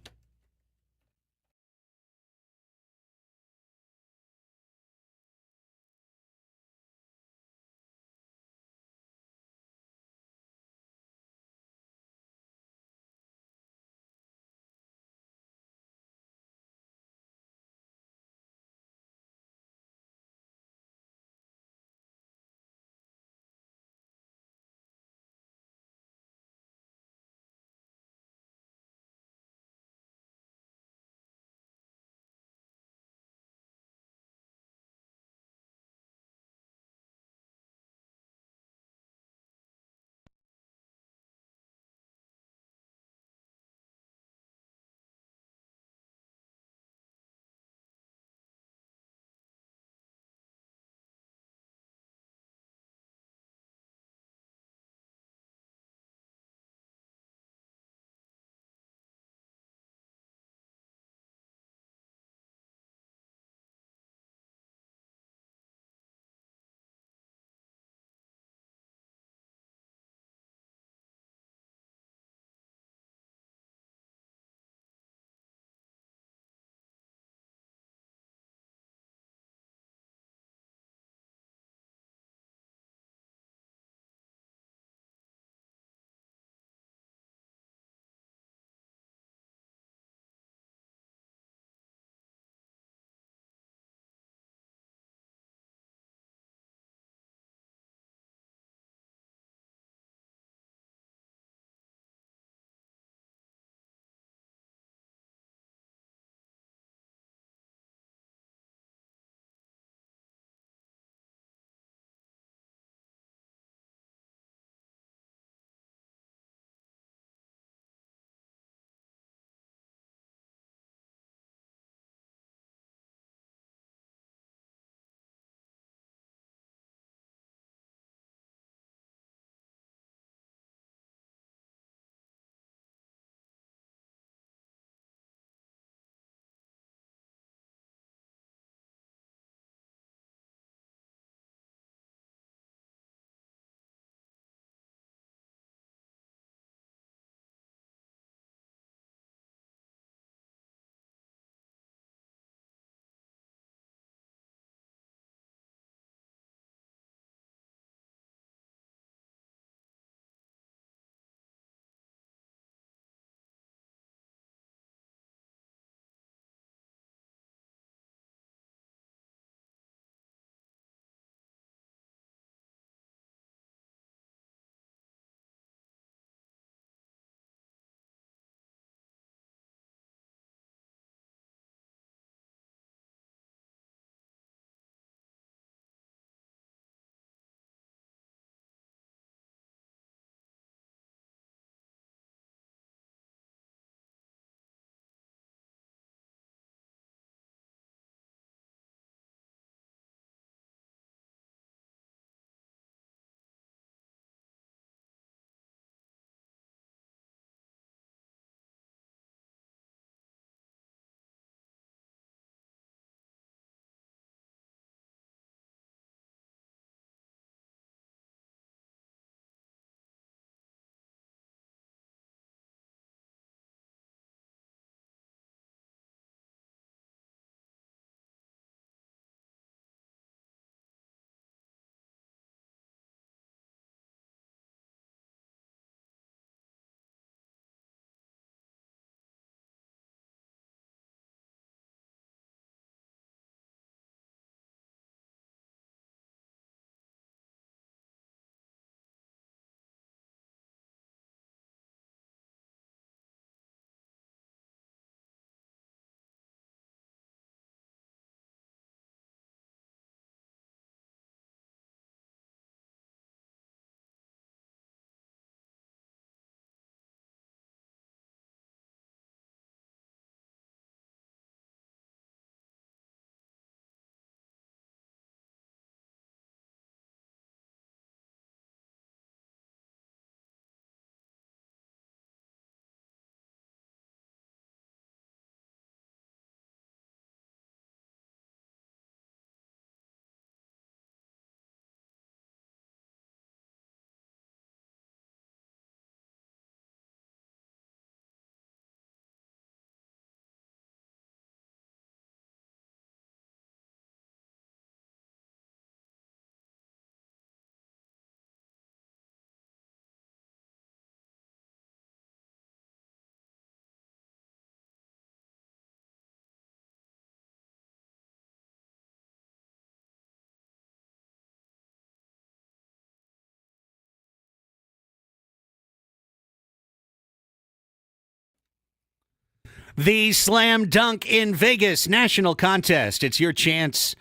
The Slam Dunk in Vegas National Contest. It's your chance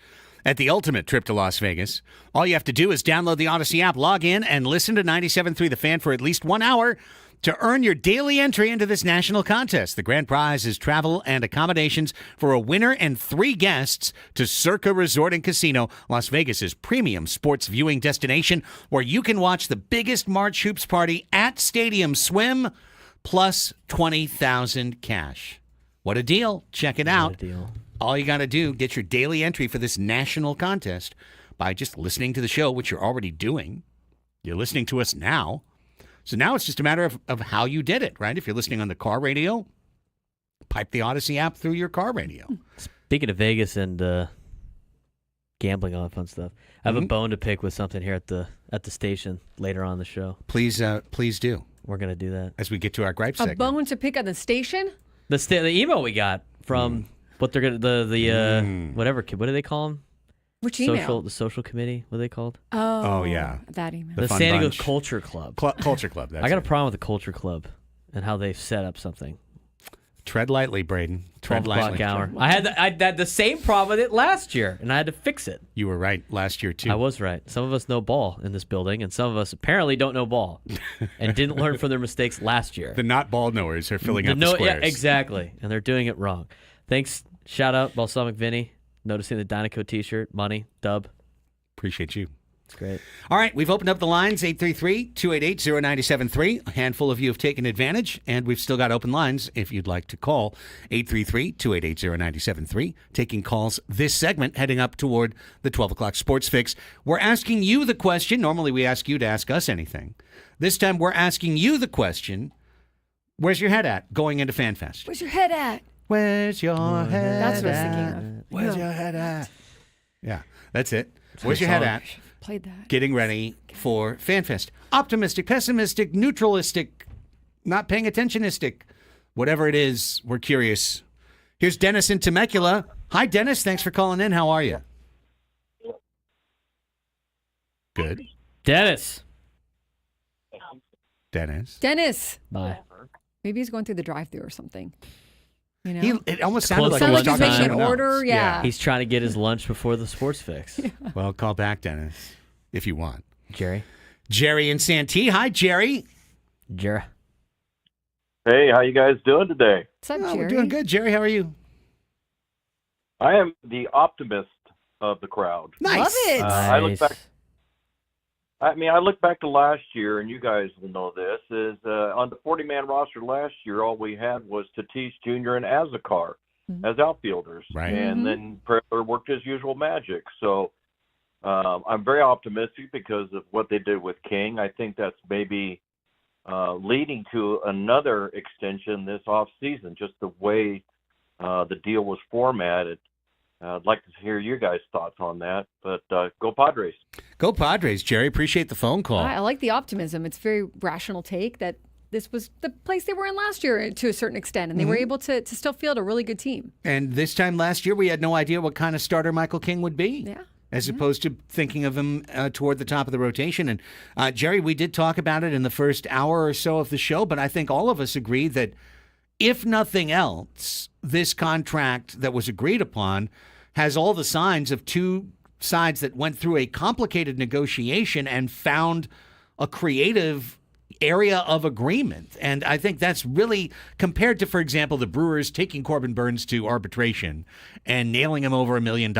at the ultimate trip to Las Vegas. All you have to do is download the Odyssey app, log in, and listen to 97.3 The Fan for at least 1 hour to earn your daily entry into this national contest. The grand prize is travel and accommodations for a winner and 3 guests to Circa Resort and Casino, Las Vegas's premium sports viewing destination, where you can watch the biggest March Hoops party at Stadium Swim, plus 20,000 cash. What a deal. Check it out. What a deal. All you got to do, get your daily entry for this national contest by just listening to the show, which you're already doing. You're listening to us now. So now it's just a matter of how you did it, right? If you're listening on the car radio, pipe the Odyssey app through your car radio. Speaking of Vegas and gambling, all that fun stuff, I have a bone to pick with something here at the station later on in the show. Please do. We're gonna do that As we get to our gripe A segment. bone to pick at the station? The email we got from what they're gonna whatever, what do they call them? Which email? The social committee. What are they called? Oh, yeah. That email. The The Fun San Diego Bunch. Culture Club. Culture Club. That's I got a it. problem with the Culture Club and how they've set up something. Tread lightly, Braden. Tread 12 o'clock lightly. hour. I had the same problem with it last year, and I had to fix it. You were right last year, too. I was right. Some of us know ball in this building, and some of us apparently don't know ball and didn't learn from their mistakes last year. The not ball knowers are filling up the squares. Yeah, exactly, and they're doing it wrong. Thanks. Shout out Balsamic Vinny. Noticing the Dynaco t-shirt. Money. Dub. Appreciate you. It's great. All right, we've opened up the lines, 833-288-0973. A handful of you have taken advantage, and we've still got open lines if you'd like to call, 833-288-0973. Taking calls this segment, heading up toward the 12 o'clock Sports Fix. We're asking you the question. Normally we ask you to ask us anything. This time we're asking you the question, where's your head at going into FanFest? Where's your head at? Where's your head That's what I was at? thinking of. Where's your head at? Yeah, that's it. Where's your head at? Played that. Getting ready for FanFest. Optimistic, pessimistic, neutralistic, not paying attentionistic. Whatever it is, we're curious. Here's Dennis in Temecula. Hi, Dennis. Thanks for calling in. How are you? Good. Dennis. Dennis. Bye. Maybe he's going through the drive-thru or something. You know? It almost sounded Close like to he was lunchtime. talking to Making someone an order, else. yeah. He's trying to get his lunch before the Sports Fix. Well, call back, Dennis, if you want. Jerry. Jerry in Santee. Hi, Jerry. Jerry. Hey, how you guys doing today? What's up, Oh, Jerry? we're doing good. Jerry, how are you? I am the optimist of the crowd. Nice. Love it. I look Nice. back- I look back to last year, and you guys will know this, is on the 40-man roster last year, all we had was Tatis Jr. and Azakar as outfielders. Right. And then Preller worked his usual magic. So I'm very optimistic because of what they did with King. I think that's maybe leading to another extension this offseason, just the way the deal was formatted. I'd like to hear your guys' thoughts on that, but go Padres. Go Padres, Jerry. Appreciate the phone call. I like the optimism. It's a very rational take that this was the place they were in last year to a certain extent, and they were able to still field a really good team. And this time last year, we had no idea what kind of starter Michael King would be. Yeah. As opposed to thinking of him toward the top of the rotation. And Jerry, we did talk about it in the first hour or so of the show, but I think all of us agree that if nothing else, this contract that was agreed upon has all the signs of two sides that went through a complicated negotiation and found a creative area of agreement. And I think that's really, compared to, for example, the Brewers taking Corbin Burns to arbitration and nailing him over $1 million,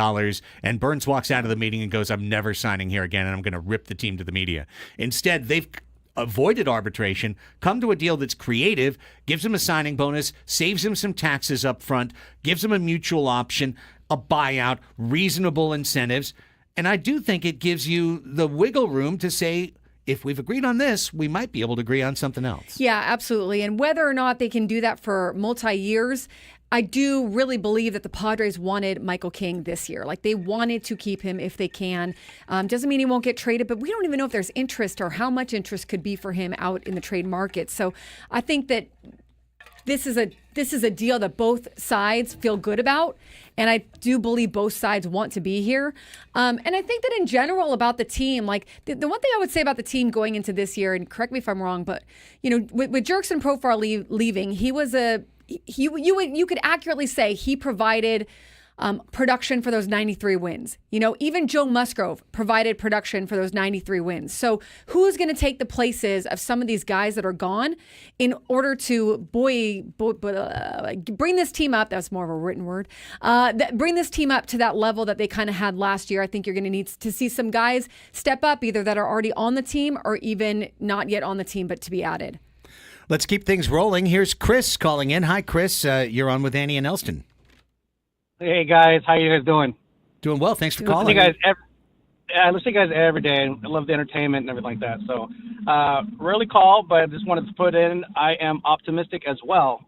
and Burns walks out of the meeting and goes, I'm never signing here again, and I'm going to rip the team to the media. Instead, they've avoided arbitration, come to a deal that's creative, gives him a signing bonus, saves him some taxes up front, gives him a mutual option, a buyout, reasonable incentives. And I do think it gives you the wiggle room to say, if we've agreed on this, we might be able to agree on something else. Yeah, absolutely. And whether or not they can do that for multi-years, I do really believe that the Padres wanted Michael King this year. Like, they wanted to keep him if they can. Doesn't mean he won't get traded, but we don't even know if there's interest or how much interest could be for him out in the trade market. So I think that this is a deal that both sides feel good about, and I do believe both sides want to be here. And I think that in general about the team, like the one thing I would say about the team going into this year, and correct me if I'm wrong, but with Jurickson Profar leaving, he was a you could accurately say he provided production for those 93 wins. Even Joe Musgrove provided production for those 93 wins. So who's going to take the places of some of these guys that are gone in order to bring this team up? That's more of a written word. Bring this team up to that level that they kind of had last year. I think you're going to need to see some guys step up, either that are already on the team or even not yet on the team, but to be added. Let's keep things rolling. Here's Chris calling in. Hi, Chris. You're on with Annie and Elsten. Hey guys, how you guys doing? Doing well. Thanks for I calling. listen to you guys every day. I love the entertainment and everything like that. So, rarely call, but I just wanted to put in, I am optimistic as well.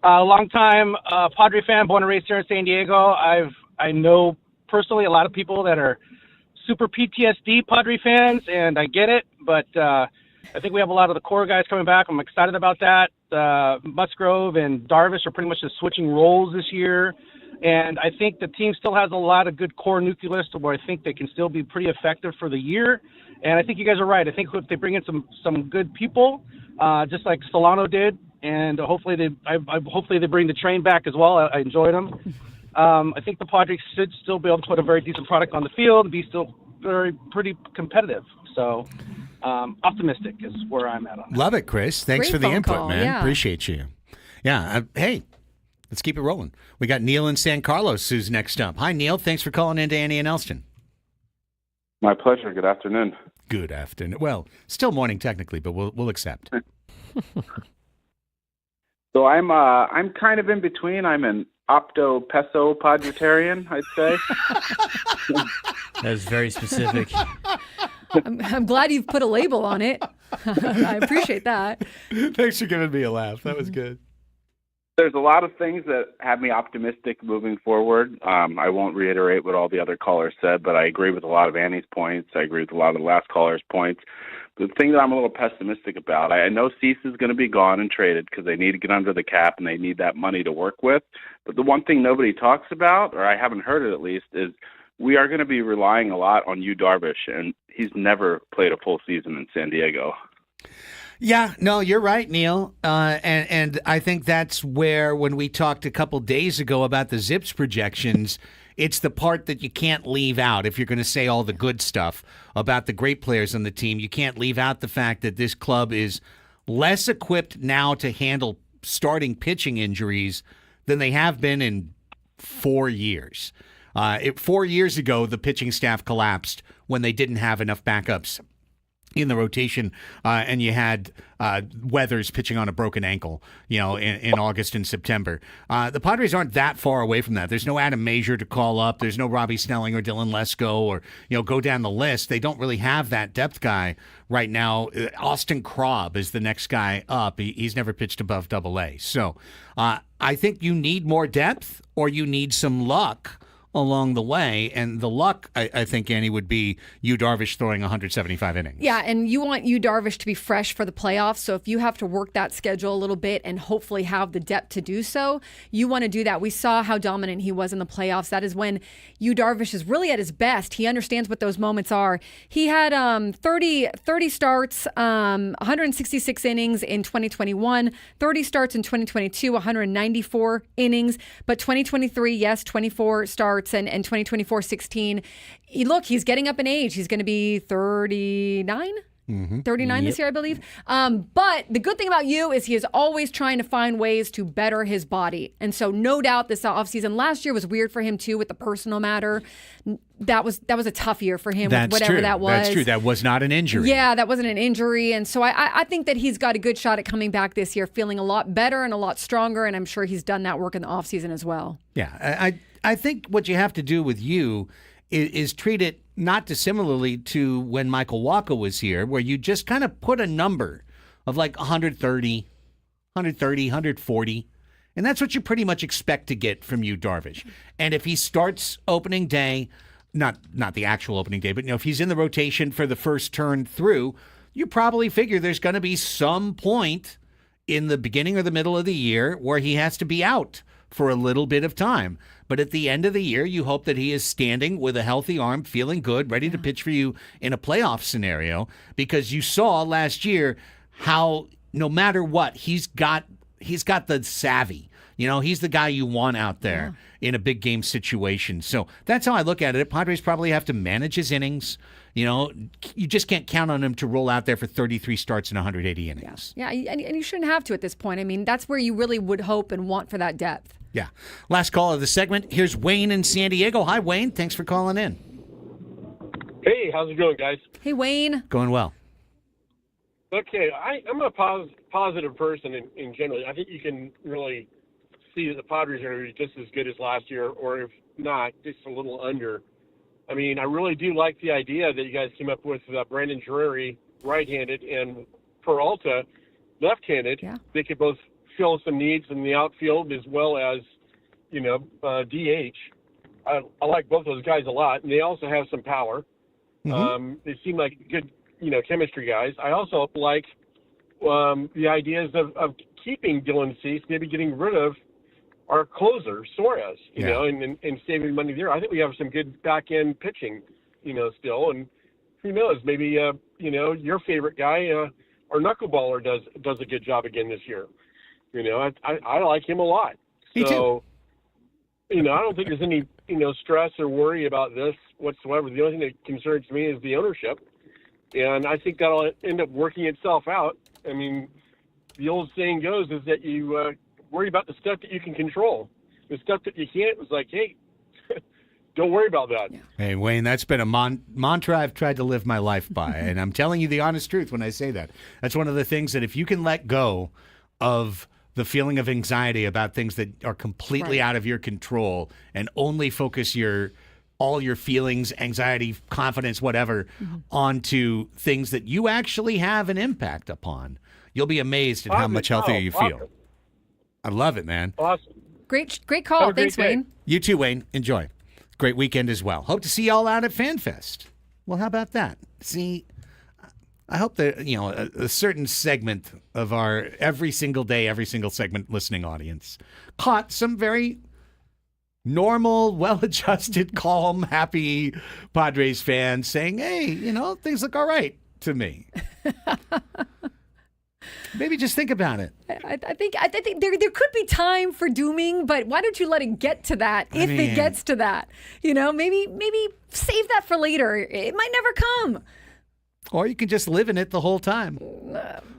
Long time Padre fan, born and raised here in San Diego. I know personally a lot of people that are super PTSD Padre fans, and I get it. But I think we have a lot of the core guys coming back. I'm excited about that. Musgrove and Darvish are pretty much just switching roles this year. And I think the team still has a lot of good core nucleus to where I think they can still be pretty effective for the year. And I think you guys are right. I think if they bring in some good people, just like Solano did, and hopefully they bring the train back as well. I enjoyed them. I think the Padres should still be able to put a very decent product on the field and be still pretty competitive. So optimistic is where I'm at on that. Love it, Chris. Thanks Great for the phone input, call. man. Yeah. Appreciate you. Yeah. Hey, let's keep it rolling. We got Neil in San Carlos who's next up. Hi, Neil. Thanks for calling in to Annie and Elsten. My pleasure. Good afternoon. Good afternoon. Well, still morning technically, but we'll accept. So I'm kind of in between. I'm an opto-peso podritarian, I'd say. That is very specific. I'm glad you've put a label on it. I appreciate that. Thanks for giving me a laugh. That was good. There's a lot of things that have me optimistic moving forward. I won't reiterate what all the other callers said, but I agree with a lot of Annie's points. I agree with a lot of the last caller's points. The thing that I'm a little pessimistic about, I know Cease is going to be gone and traded because they need to get under the cap and they need that money to work with. But the one thing nobody talks about, or I haven't heard it at least, is we are going to be relying a lot on Yu Darvish, and he's never played a full season in San Diego. Yeah, no, you're right, Neil. And I think that's where, when we talked a couple days ago about the Zips projections, it's the part that you can't leave out. If you're going to say all the good stuff about the great players on the team, you can't leave out the fact that this club is less equipped now to handle starting pitching injuries than they have been in 4 years. 4 years ago, the pitching staff collapsed when they didn't have enough backups in the rotation, and you had Weathers pitching on a broken ankle, in August and September. The Padres aren't that far away from that. There's no Adam Major to call up. There's no Robbie Snelling or Dylan Lesko or, go down the list. They don't really have that depth guy right now. Austin Krob is the next guy up. He's never pitched above Double-A. So I think you need more depth or you need some luck along the way, and the luck, I think, Annie, would be Yu Darvish throwing 175 innings. Yeah, and you want Yu Darvish to be fresh for the playoffs, so if you have to work that schedule a little bit and hopefully have the depth to do so, you want to do that. We saw how dominant he was in the playoffs. That is when Yu Darvish is really at his best. He understands what those moments are. He had 30 starts, 166 innings in 2021, 30 starts in 2022, 194 innings, but 2023, yes, 24 starts. And 2024, 16. He's getting up in age. He's going to be 39? 39 this year, I believe. But the good thing about you is he is always trying to find ways to better his body. And so no doubt this offseason, last year was weird for him too with the personal matter. That was a tough year for him with whatever that was. That's true. That was not an injury. Yeah, that wasn't an injury. And so I think that he's got a good shot at coming back this year, feeling a lot better and a lot stronger. And I'm sure he's done that work in the offseason as well. Yeah, I think what you have to do with you is treat it not dissimilarly to when Michael Walker was here, where you just kind of put a number of like 130, 140, and that's what you pretty much expect to get from Yu Darvish. And if he starts opening day, not the actual opening day, but if he's in the rotation for the first turn through, you probably figure there's going to be some point in the beginning or the middle of the year where he has to be out for a little bit of time. But at the end of the year, you hope that he is standing with a healthy arm, feeling good, ready to pitch for you in a playoff scenario, because you saw last year how no matter what, he's got the savvy. He's the guy you want out there in a big game situation. So that's how I look at it. Padres probably have to manage his innings. You just can't count on him to roll out there for 33 starts and 180 innings. Yeah, and you shouldn't have to at this point. I mean, that's where you really would hope and want for that depth. Yeah. Last call of the segment. Here's Wayne in San Diego. Hi, Wayne. Thanks for calling in. Hey, how's it going, guys? Hey, Wayne. Going well. Okay, I'm a positive person in general. I think you can really see that the Padres are just as good as last year, or if not, just a little under. I mean, I really do like the idea that you guys came up with Brandon Drury, right-handed, and Peralta, left-handed. Yeah. They could both fill some needs in the outfield as well as, DH. I like both those guys a lot, and they also have some power. Mm-hmm. They seem like good, chemistry guys. I also like the ideas of keeping Dylan Cease, maybe getting rid of our closer, Suarez, and saving money there. I think we have some good back-end pitching, still. And who knows, maybe, your favorite guy, our knuckleballer does a good job again this year. I like him a lot. Me too. I don't think there's any, stress or worry about this whatsoever. The only thing that concerns me is the ownership. And I think that'll end up working itself out. I mean, the old saying goes is that you worry about the stuff that you can control. The stuff that you can't is like, hey, don't worry about that. Yeah. Hey, Wayne, that's been a mantra I've tried to live my life by. And I'm telling you the honest truth when I say that. That's one of the things that if you can let go of the feeling of anxiety about things that are completely out of your control and only focus all your feelings, anxiety, confidence, whatever, onto things that you actually have an impact upon, you'll be amazed at how much healthier you feel. Awesome. I love it, man. Awesome. Great call. Thanks, Wayne. You too, Wayne. Enjoy. Great weekend as well. Hope to see y'all out at FanFest. Well, how about that? See, I hope that, a certain segment of our every single day, every single segment listening audience caught some very normal, well-adjusted, calm, happy Padres fans saying, hey, things look all right to me. Maybe just think about it. I think there could be time for dooming, but why don't you let it get to that if it gets to that? Maybe save that for later. It might never come. Or you can just live in it the whole time,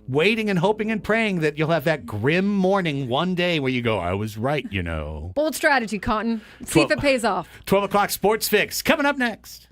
waiting and hoping and praying that you'll have that grim morning one day where you go, I was right, Bold strategy, Cotton. See if it pays off. 12 o'clock Sports Fix coming up next.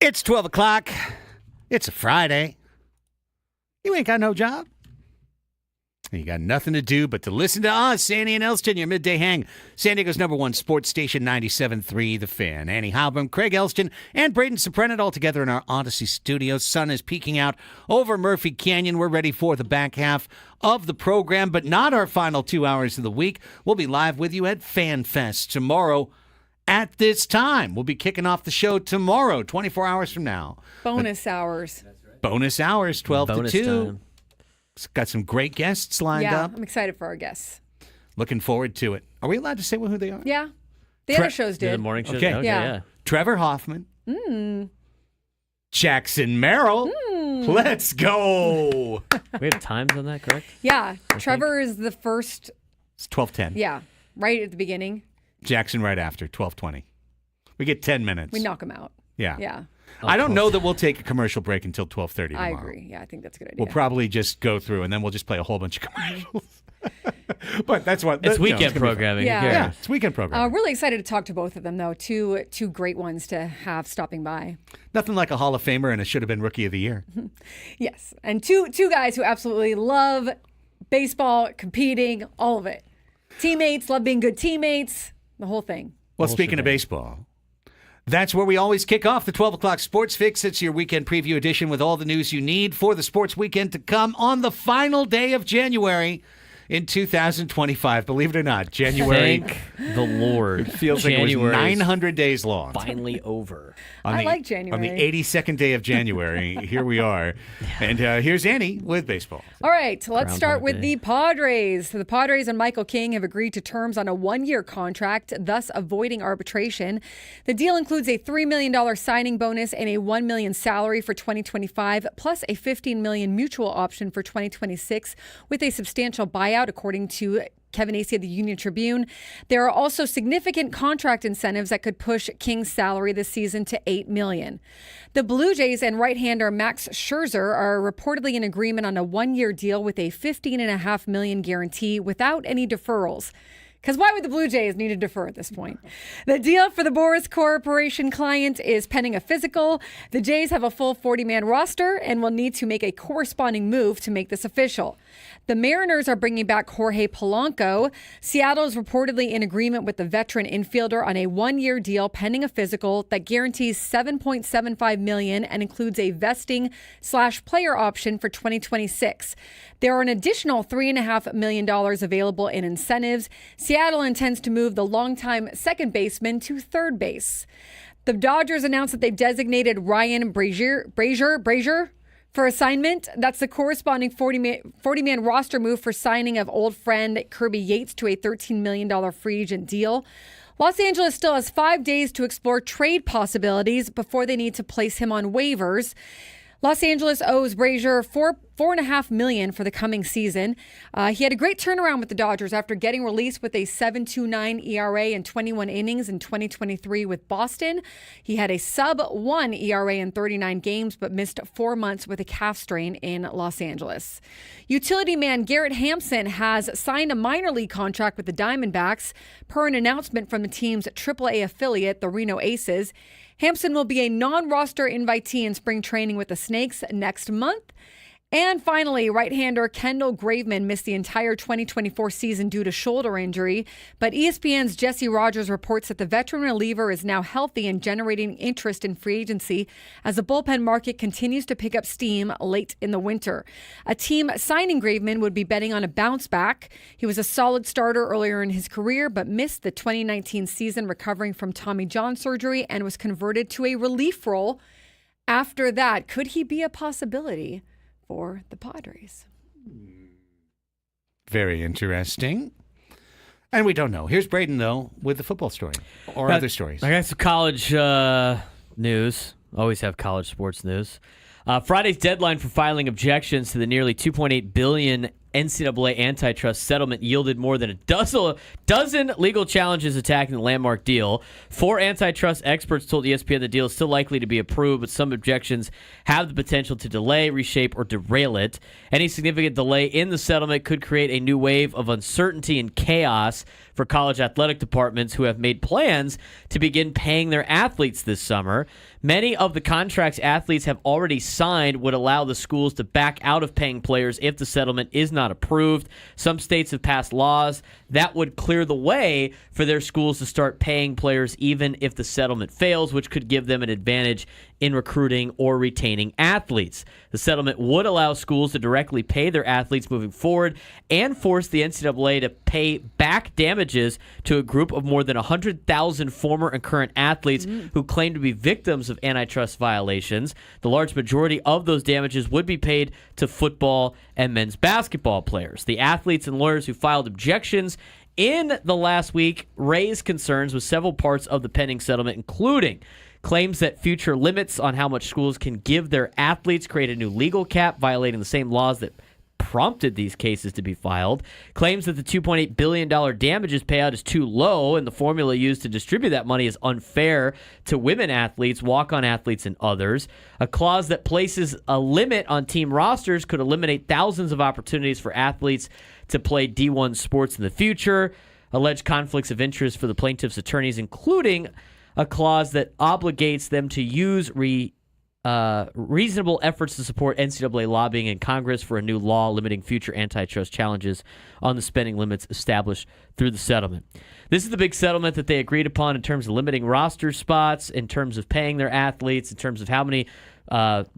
It's 12 o'clock. It's a Friday. You ain't got no job. You got nothing to do but to listen to us, Sandy and Elsten, your midday hang. San Diego's #1 sports station, 97.3 The Fan. Annie Halbram, Craig Elsten, and Braden Soprenet all together in our Odyssey studios. Sun is peeking out over Murphy Canyon. We're ready for the back half of the program, but not our final 2 hours of the week. We'll be live with you at Fan Fest tomorrow at this time. We'll be kicking off the show tomorrow, 24 hours from now. Bonus hours. Bonus hours, 12 Bonus to 2. time. Got some great guests lined Yeah, up. I'm excited for our guests. Looking forward to it. Are we allowed to say who they are? Yeah. The Tre- other shows The did. morning show. Okay. Yeah. Trevor Hoffman. Jackson Merrill. Let's go. We have times on that, correct? Yeah. Trevor is the first. It's 12:10. Yeah. Right at the beginning. Jackson right after, 12:20. We get 10 minutes. We knock him out. Yeah. Yeah. I don't know that we'll take a commercial break until 12:30 tomorrow. I agree. Yeah, I think that's a good idea. We'll probably just go through, and then we'll just play a whole bunch of commercials. But that's what... It's you know, weekend gonna be fun. programming. Yeah. Who Yeah, cares? it's weekend programming. Really excited to talk to both of them, though. Two great ones to have stopping by. Nothing like a Hall of Famer and a should-have-been Rookie of the Year. Yes. And two guys who absolutely love baseball, competing, all of it. Teammates, love being good teammates, the whole thing. Well, speaking of baseball, that's where we always kick off the 12 o'clock Sports Fix. It's your weekend preview edition with all the news you need for the sports weekend to come on the final day of January in 2025. Believe it or not, January Thank the Lord. feels like it was January is 900 days long. finally over. On I the- like January. On the 82nd day of January, here we are. And here's Annie with baseball. All right, let's start Groundhog with Day. the Padres. So the Padres and Michael King have agreed to terms on a one-year contract, thus avoiding arbitration. The deal includes a $3 million signing bonus and a $1 million salary for 2025, plus a $15 million mutual option for 2026, with a substantial buyout, according to Kevin Acey of the Union Tribune. There are also significant contract incentives that could push King's salary this season to $8 million. The Blue Jays and right-hander Max Scherzer are reportedly in agreement on a one-year deal with a $15.5 million guarantee without any deferrals. Because why would the Blue Jays need to defer at this point? The deal for the Boris Corporation client is pending a physical. The Jays have a full 40-man roster and will need to make a corresponding move to make this official. The Mariners are bringing back Jorge Polanco. Seattle is reportedly in agreement with the veteran infielder on a one-year deal pending a physical that guarantees $7.75 million and includes a vesting/player option for 2026. There are an additional $3.5 million available in incentives. Seattle intends to move the longtime second baseman to third base. The Dodgers announced that they've designated Ryan Brazier for assignment. That's the corresponding 40-man roster move for signing of old friend Kirby Yates to a $13 million free agent deal. Los Angeles still has 5 days to explore trade possibilities before they need to place him on waivers. Los Angeles owes Brazier $4.5 million for the coming season. He had a great turnaround with the Dodgers after getting released with a 7.29 ERA in 21 innings in 2023 with Boston. He had a sub-1 ERA in 39 games, but missed 4 months with a calf strain in Los Angeles. Utility man Garrett Hampson has signed a minor league contract with the Diamondbacks, per an announcement from the team's AAA affiliate, the Reno Aces. Hampson will be a non-roster invitee in spring training with the Snakes next month. And finally, right-hander Kendall Graveman missed the entire 2024 season due to shoulder injury. But ESPN's Jesse Rogers reports that the veteran reliever is now healthy and generating interest in free agency as the bullpen market continues to pick up steam late in the winter. A team signing Graveman would be betting on a bounce back. He was a solid starter earlier in his career, but missed the 2019 season recovering from Tommy John surgery and was converted to a relief role. After that, could he be a possibility for the Padres? Very interesting. And we don't know. Here's Braden, though, with the football story or other stories. I got some college news. Always have college sports news. Friday's deadline for filing objections to the nearly $2.8 billion NCAA antitrust settlement yielded more than a dozen legal challenges attacking the landmark deal. 4 antitrust experts told ESPN the deal is still likely to be approved, but some objections have the potential to delay, reshape, or derail it. Any significant delay in the settlement could create a new wave of uncertainty and chaos for college athletic departments who have made plans to begin paying their athletes this summer. Many of the contracts athletes have already signed would allow the schools to back out of paying players if the settlement is not approved. Some states have passed laws that would clear the way for their schools to start paying players even if the settlement fails, which could give them an advantage in recruiting or retaining athletes. The settlement would allow schools to directly pay their athletes moving forward and force the NCAA to pay back damages to a group of more than 100,000 former and current athletes who claim to be victims of antitrust violations. The large majority of those damages would be paid to football and men's basketball players. The athletes and lawyers who filed objections in the last week raised concerns with several parts of the pending settlement, including claims that future limits on how much schools can give their athletes create a new legal cap, violating the same laws that prompted these cases to be filed. Claims that the $2.8 billion damages payout is too low and the formula used to distribute that money is unfair to women athletes, walk-on athletes, and others. A clause that places a limit on team rosters could eliminate thousands of opportunities for athletes to play D1 sports in the future. Alleged conflicts of interest for the plaintiff's attorneys, including a clause that obligates them to use reasonable efforts to support NCAA lobbying in Congress for a new law limiting future antitrust challenges on the spending limits established through the settlement. This is the big settlement that they agreed upon in terms of limiting roster spots, in terms of paying their athletes, in terms of how many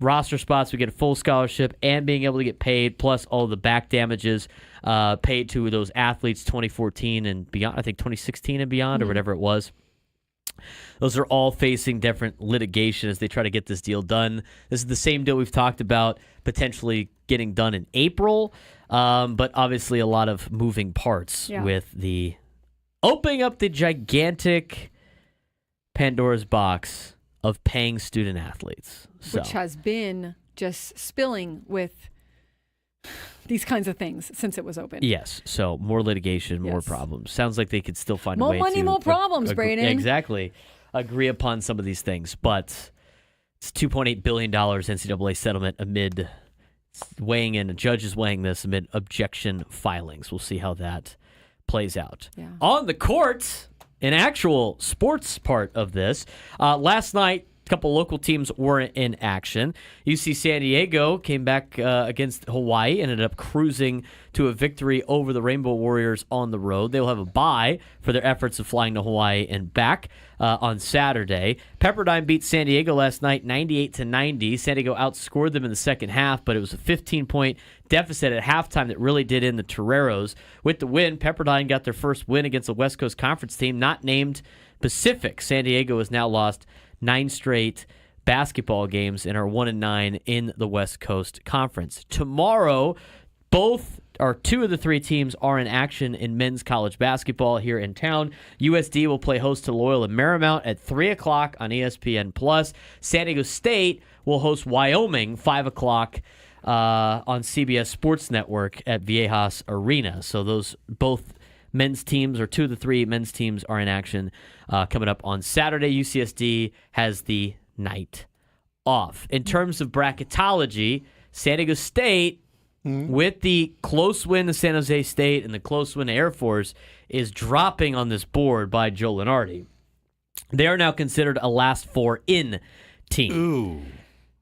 roster spots would get a full scholarship and being able to get paid, plus all the back damages paid to those athletes 2014 and beyond, I think 2016 and beyond, or whatever it was. Those are all facing different litigation as they try to get this deal done. This is the same deal we've talked about potentially getting done in April, but obviously a lot of moving parts with the opening up the gigantic Pandora's box of paying student athletes. Which has been just spilling with these kinds of things since it was open. Yes. So more litigation, more problems. Sounds like they could still find a way to... More money, more problems, Braden. Exactly. Agree upon some of these things. But it's $2.8 billion NCAA settlement amid weighing in. A judge is weighing this amid objection filings. We'll see how that plays out. Yeah. On the court, an actual sports part of this, last night, a couple local teams were in action. UC San Diego came back against Hawaii, ended up cruising to a victory over the Rainbow Warriors on the road. They'll have a bye for their efforts of flying to Hawaii and back on Saturday. Pepperdine beat San Diego last night 98-90. San Diego outscored them in the second half, but it was a 15-point deficit at halftime that really did in the Toreros. With the win, Pepperdine got their first win against a West Coast Conference team not named Pacific. San Diego has now lost 9 straight basketball games and are 1-9 in the West Coast Conference. Tomorrow, two of the 3 teams are in action in men's college basketball here in town. USD will play host to Loyola Marymount at 3 o'clock on ESPN+. San Diego State will host Wyoming 5 o'clock on CBS Sports Network at Viejas Arena. So those both men's teams, or 2 of the 3 men's teams, are in action coming up on Saturday. UCSD has the night off. In terms of bracketology, San Diego State, with the close win to San Jose State and the close win to Air Force, is dropping on this board by Joe Lunardi. They are now considered a last 4-in team. Ooh.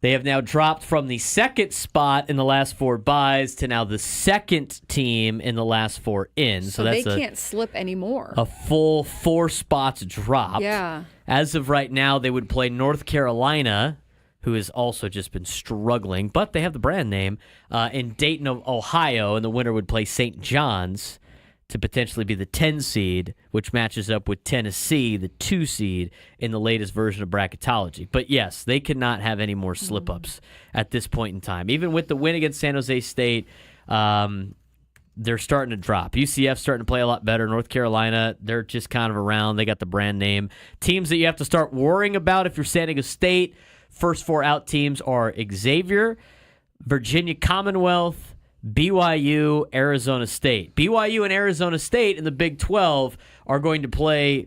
They have now dropped from the second spot in the last 4 buys to now the second team in the last 4 in. So that's they can't slip anymore. A full 4 spots drop. Yeah. As of right now, they would play North Carolina, who has also just been struggling, but they have the brand name, in Dayton, Ohio, and the winner would play St. John's to potentially be the 10 seed, which matches up with Tennessee, the 2 seed, in the latest version of bracketology. But yes, they cannot have any more slip-ups at this point in time. Even with the win against San Jose State, they're starting to drop. UCF's starting to play a lot better. North Carolina, they're just kind of around. They got the brand name. Teams that you have to start worrying about if you're San Diego State, first 4 out teams are Xavier, Virginia Commonwealth, BYU, Arizona State. BYU and Arizona State in the Big 12 are going to play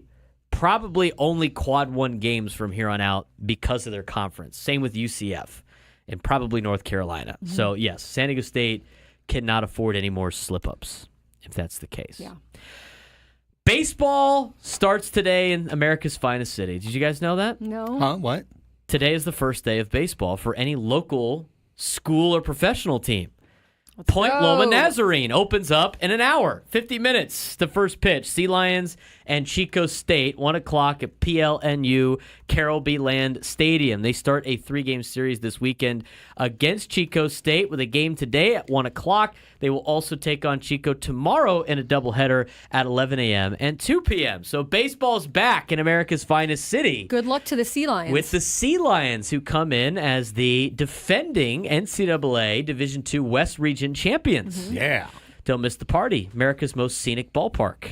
probably only quad 1 games from here on out because of their conference. Same with UCF and probably North Carolina. So, yes, San Diego State cannot afford any more slip-ups if that's the case. Yeah. Baseball starts today in America's finest city. Did you guys know that? No. Huh? What? Today is the first day of baseball for any local school or professional team. Point go. Loma Nazarene opens up in an hour, 50 minutes. The first pitch, Sea Lions and Chico State, 1 o'clock at PLNU Carroll B. Land Stadium. They start a 3-game series this weekend against Chico State with a game today at 1 o'clock. They will also take on Chico tomorrow in a doubleheader at 11 a.m. and 2 p.m. So baseball's back in America's finest city. Good luck to the Sea Lions. With the Sea Lions, who come in as the defending NCAA Division II West Region champions. Yeah. Don't miss the party. America's most scenic ballpark.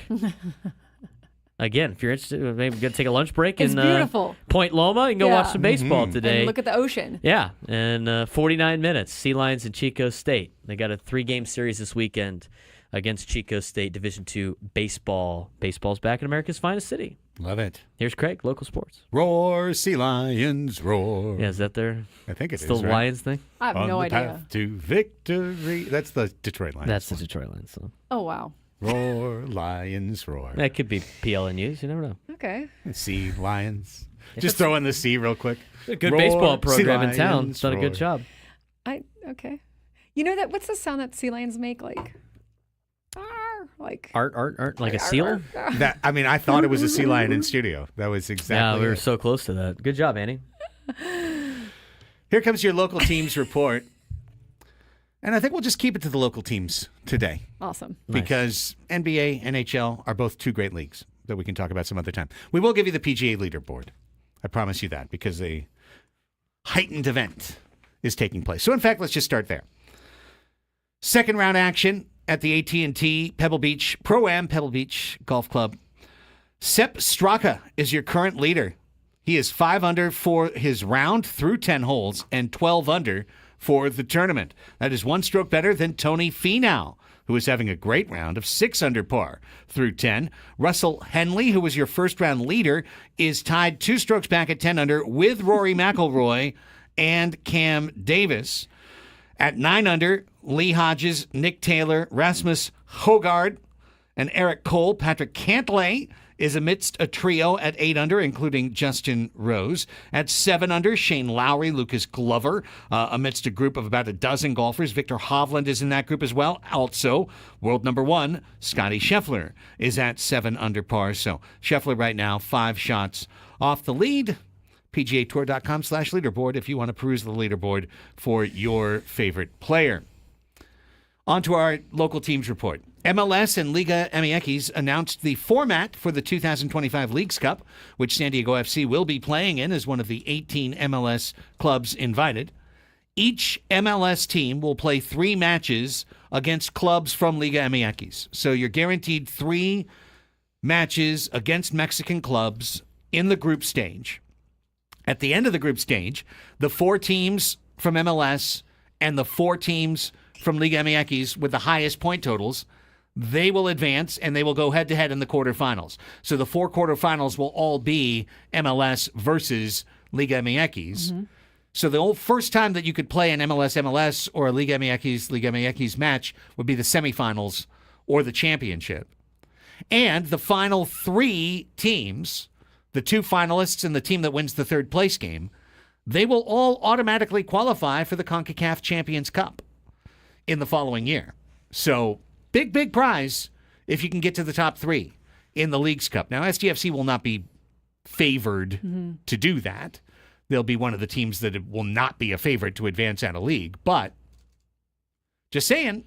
Again, if you're interested, maybe go take a lunch break It's in beautiful. Point Loma and go Yeah. watch some baseball today. And look at the ocean. Yeah, and 49 minutes. Sea Lions and Chico State. They got a 3-game series this weekend against Chico State Division II baseball. Baseball's back in America's finest city. Love it. Here's Craig, local sports. Roar, Sea Lions, roar. Yeah, is that their I think it is. still right? Lions thing? I have On no the idea. path to victory. That's the Detroit Lions. That's the Detroit Lions. So. Oh, wow. Roar, Lions, roar. That could be PLNUs. You never know. Okay. Sea Lions. Just throw in the sea real quick. A good Roar, baseball Sea program in town. Lions, It's done a good roar. job. Okay. You know that? What's the sound that sea lions make? Like, like Art, like a seal? That I thought it was a sea lion in studio. That was exactly Yeah, we were it. so close to that. Good job, Annie. Here comes your local teams report. And I think we'll just keep it to the local teams today Awesome. because NBA, NHL are both two great leagues that we can talk about some other time. We will give you the PGA leaderboard. I promise you that because a heightened event is taking place. So, in fact, let's just start there. Second round action at the AT&T Pebble Beach Pro-Am Pebble Beach Golf Club. Sepp Straka is your current leader. He is 5 under for his round through 10 holes and 12 under for the tournament. That is 1 stroke better than Tony Finau, who is having a great round of 6 under par through 10. Russell Henley, who was your first round leader, is tied 2 strokes back at 10 under with Rory McIlroy and Cam Davis. At 9 under, Lee Hodges, Nick Taylor, Rasmus Højgaard, and Eric Cole. Patrick Cantlay is amidst a trio at 8 under, including Justin Rose. At 7 under, Shane Lowry, Lucas Glover, amidst a group of about a dozen golfers. Victor Hovland is in that group as well. Also, world number 1, Scotty Scheffler, is at 7 under par. So Scheffler right now, 5 shots off the lead. PGAtour.com/leaderboard if you want to peruse the leaderboard for your favorite player. On to our local teams report. MLS and Liga MX announced the format for the 2025 Leagues Cup, which San Diego FC will be playing in as one of the 18 MLS clubs invited. Each MLS team will play 3 matches against clubs from Liga MX. So you're guaranteed 3 matches against Mexican clubs in the group stage. At the end of the group stage, the 4 teams from MLS and the 4 teams from Liga MX with the highest point totals, they will advance and they will go head-to-head in the quarterfinals. So the 4 quarterfinals will all be MLS versus Liga MX. Mm-hmm. So the first time that you could play an MLS or a Liga MX match would be the semifinals or the championship. And the final 3 teams, the 2 finalists and the team that wins the 3rd place game, they will all automatically qualify for the CONCACAF Champions Cup in the following year. So big prize if you can get to the top 3 in the Leagues Cup. Now, SDFC will not be favored to do that. They'll be one of the teams that will not be a favorite to advance out of league. But just saying,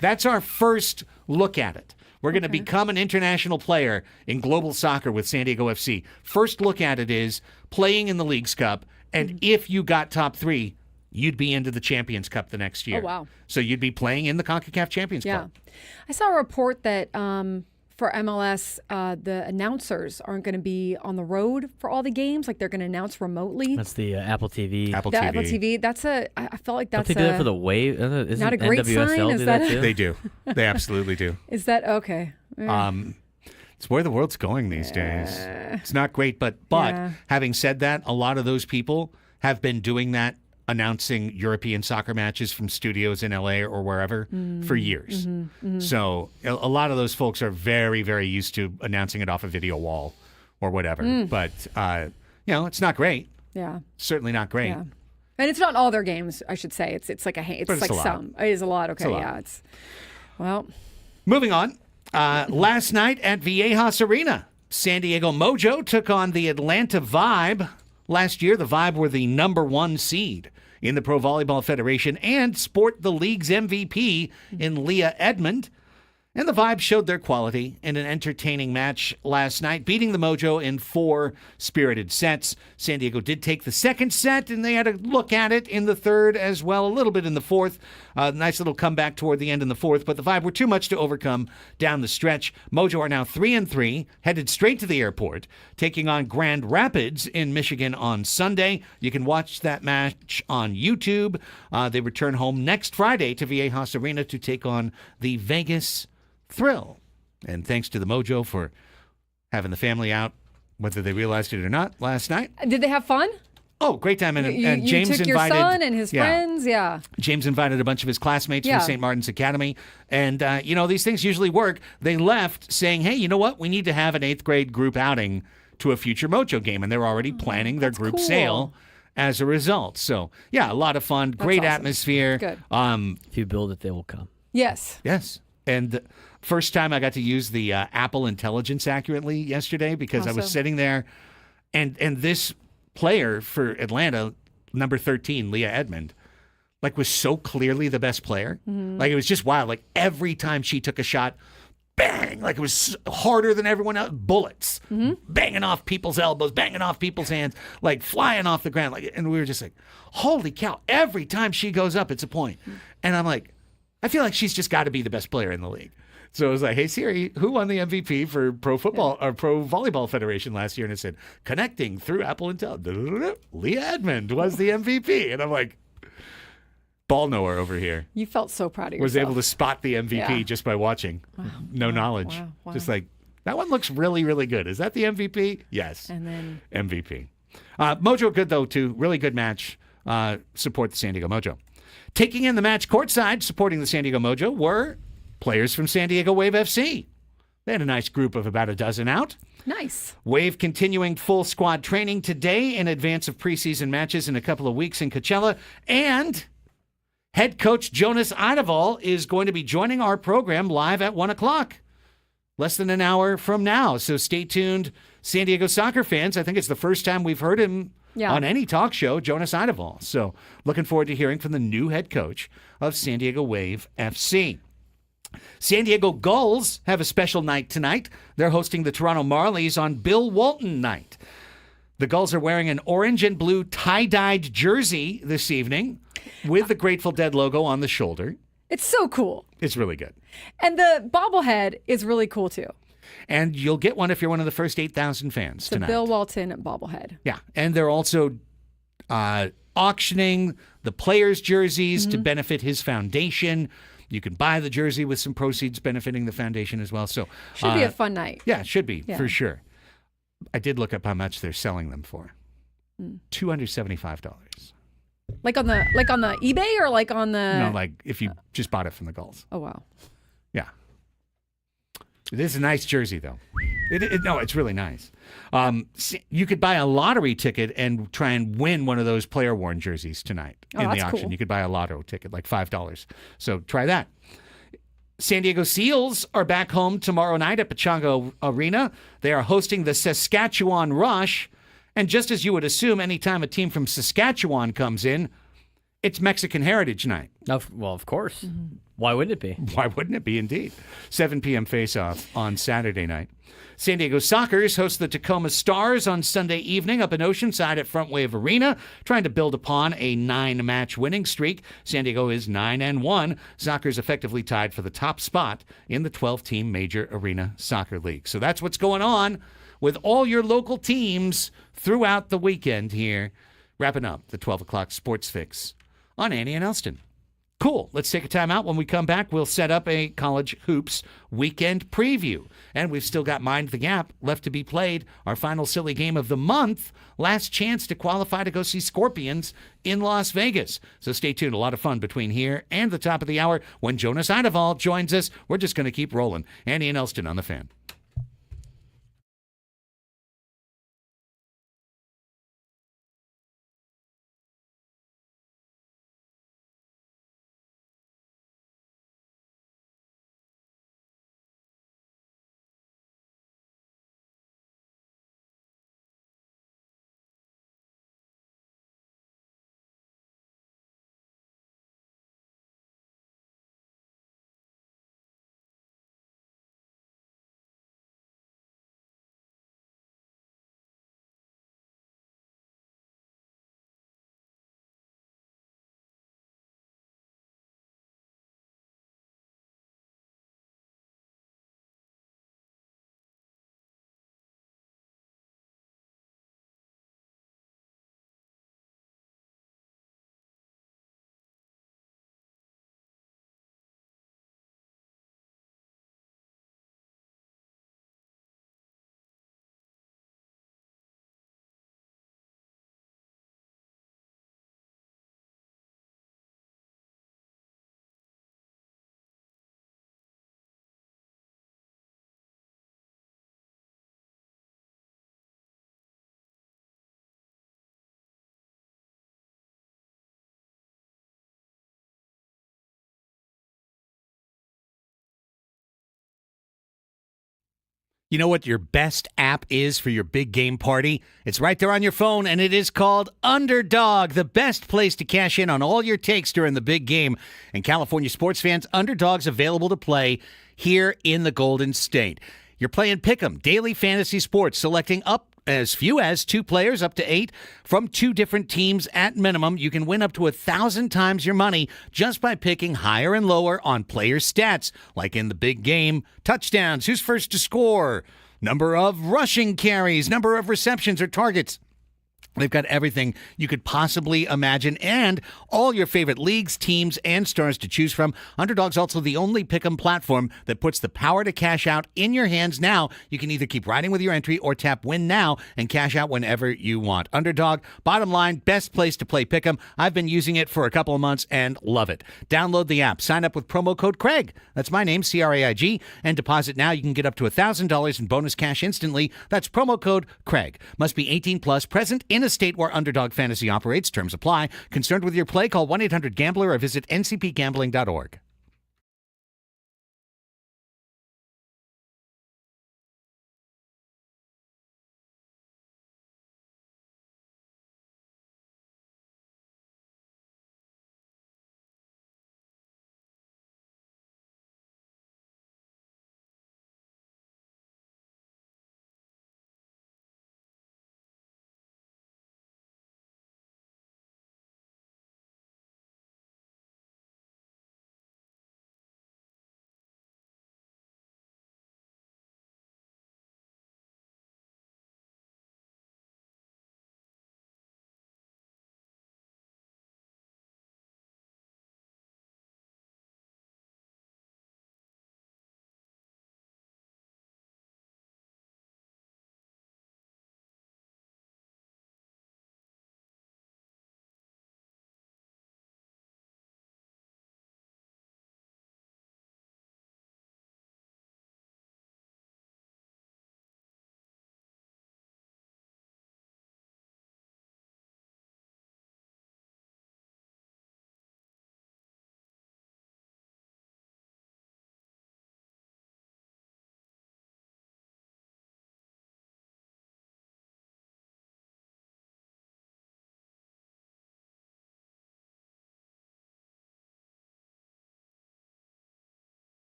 that's our first look at it. We're going to become an international player in global soccer with San Diego FC. First look at it is playing in the Leagues Cup, and if you got top 3, you'd be into the Champions Cup the next year. Oh, wow. So you'd be playing in the CONCACAF Champions Club. I saw a report that for MLS, the announcers aren't going to be on the road for all the games. Like, they're going to announce remotely. That's the Apple TV. Apple The TV. Apple TV. That's I felt like Don't that's they do that for the Wave? Isn't not a great NWSL sign? Is do that that too? They do. They absolutely do. Is that okay? Yeah. It's where the world's going these days. It's not great, but Yeah. having said that, a lot of those people have been doing that, announcing European soccer matches from studios in LA or wherever for years. So a lot of those folks are very, very used to announcing it off a video wall or whatever. But, it's not great. Yeah. Certainly not great. Yeah. And it's not all their games, I should say. It's like But it's like a lot. some. It is a lot. Okay. a lot. Yeah. Well. Moving on. Last night at Viejas Arena, San Diego Mojo took on the Atlanta Vibe. Last year, the Vibe were the number 1 seed in the Pro Volleyball Federation and sport the league's MVP in Leah Edmond. And the Vibe showed their quality in an entertaining match last night, beating the Mojo in 4 spirited sets. San Diego did take the second set, and they had a look at it in the third as well, a little bit in the fourth. Nice little comeback toward the end in the fourth, but the Vibe were too much to overcome down the stretch. Mojo are now 3-3, headed straight to the airport, taking on Grand Rapids in Michigan on Sunday. You can watch that match on YouTube. They return home next Friday to Viejas Arena to take on the Vegas Thrill. And thanks to the Mojo for having the family out, whether they realized it or not, last night. Did they have fun? Oh, great time. And You James took invited your son and his friends? Yeah. James invited a bunch of his classmates Yeah. from St. Martin's Academy. And, these things usually work. They left saying, hey, you know what? We need to have an 8th grade group outing to a future Mojo game. And they're already planning their group cool. sale as a result. So, yeah, a lot of fun. Great awesome. atmosphere. Good. If you build it, they will come. Yes. Yes. And the first time I got to use the Apple Intelligence accurately yesterday because I was Awesome. sitting there and this player for Atlanta, number 13, Leah Edmond, was so clearly the best player. It was just wild. Every time she took a shot, bang, it was harder than everyone else. Bullets, banging off people's elbows, banging off people's hands, flying off the ground. And we were just like, holy cow, every time she goes up, it's a point. And I'm like, I feel like she's just got to be the best player in the league. So I was like, hey, Siri, who won the MVP for Pro Football or Pro Volleyball Federation last year? And it said, connecting through Apple Intel. Leah Edmond was the MVP. And I'm like, ball knower over here. You felt so proud of yourself. Was able to spot the MVP Yeah. just by watching. No knowledge. Wow. Just that one looks really, really good. Is that the MVP? Yes. And then MVP. Mojo good, though, too. Really good match. Support the San Diego Mojo. Taking in the match courtside, supporting the San Diego Mojo, were players from San Diego Wave FC. They had a nice group of about a dozen out. nice. Wave continuing full squad training today in advance of preseason matches in a couple of weeks in Coachella. And head coach Jonas Eideval is going to be joining our program live at 1 o'clock. Less than an hour from now. So stay tuned, San Diego soccer fans. I think it's the first time we've heard him on any talk show, Jonas Eideval. So looking forward to hearing from the new head coach of San Diego Wave FC. San Diego Gulls have a special night tonight. They're hosting the Toronto Marlies on Bill Walton night. The Gulls are wearing an orange and blue tie-dyed jersey this evening with the Grateful Dead logo on the shoulder. It's so cool. It's really good. And the bobblehead is really cool too. And you'll get one if you're one of the first 8,000 fans The tonight. Bill Walton bobblehead. Yeah, and they're also auctioning the players' jerseys to benefit his foundation. You can buy the jersey with some proceeds benefiting the foundation as well. So Should be a fun night. Yeah, it should be, Yeah. for sure. I did look up how much they're selling them for. $275. Like on the eBay or like on the No, if you just bought it from the Gulls. Oh wow. Yeah. It is a nice jersey, though. No, it's really nice. You could buy a lottery ticket and try and win one of those player-worn jerseys tonight in the that's auction. cool. You could buy a lotto ticket, like $5. So try that. San Diego Seals are back home tomorrow night at Pechanga Arena. They are hosting the Saskatchewan Rush. And just as you would assume, anytime a team from Saskatchewan comes in, it's Mexican Heritage Night. Well, of course. Why wouldn't it be? Why wouldn't it be, indeed? 7 p.m. face-off on Saturday night. San Diego Sockers host the Tacoma Stars on Sunday evening up in Oceanside at Front Wave Arena, trying to build upon a 9-match winning streak. San Diego is 9-1. Sockers effectively tied for the top spot in the 12-team Major Arena Soccer League. So that's what's going on with all your local teams throughout the weekend here. Wrapping up the 12 o'clock Sports Fix on Annie and Elsten. Cool. Let's take a time out. When we come back, we'll set up a college hoops weekend preview. And we've still got Mind the Gap left to be played. Our final silly game of the month. Last chance to qualify to go see Scorpions in Las Vegas. So stay tuned. A lot of fun between here and the top of the hour when Jonas Eideval joins us. We're just going to keep rolling. Annie and Elsten on the Fan. You know what your best app is for your big game party? It's right there on your phone, and it is called Underdog, the best place to cash in on all your takes during the big game. And California sports fans, Underdog's available to play here in the Golden State. You're playing Pick'em, daily fantasy sports, selecting up as few as 2 players, up to 8, from 2 different teams at minimum. You can win up to 1,000 times your money just by picking higher and lower on player stats, like in the big game, touchdowns, who's first to score, number of rushing carries, number of receptions or targets. They've got everything you could possibly imagine and all your favorite leagues, teams, and stars to choose from. Underdog's also the only pick'em platform that puts the power to cash out in your hands now. You can either keep riding with your entry or tap win now and cash out whenever you want. Underdog, bottom line, best place to play pick'em. I've been using it for a couple of months and love it. Download the app, sign up with promo code Craig. That's my name, CRAIG, and deposit now. You can get up to $1,000 in bonus cash instantly. That's promo code Craig. Must be 18 plus, present in a state where Underdog Fantasy operates. Terms apply. Concerned with your play? Call 1-800-GAMBLER or visit ncpgambling.org.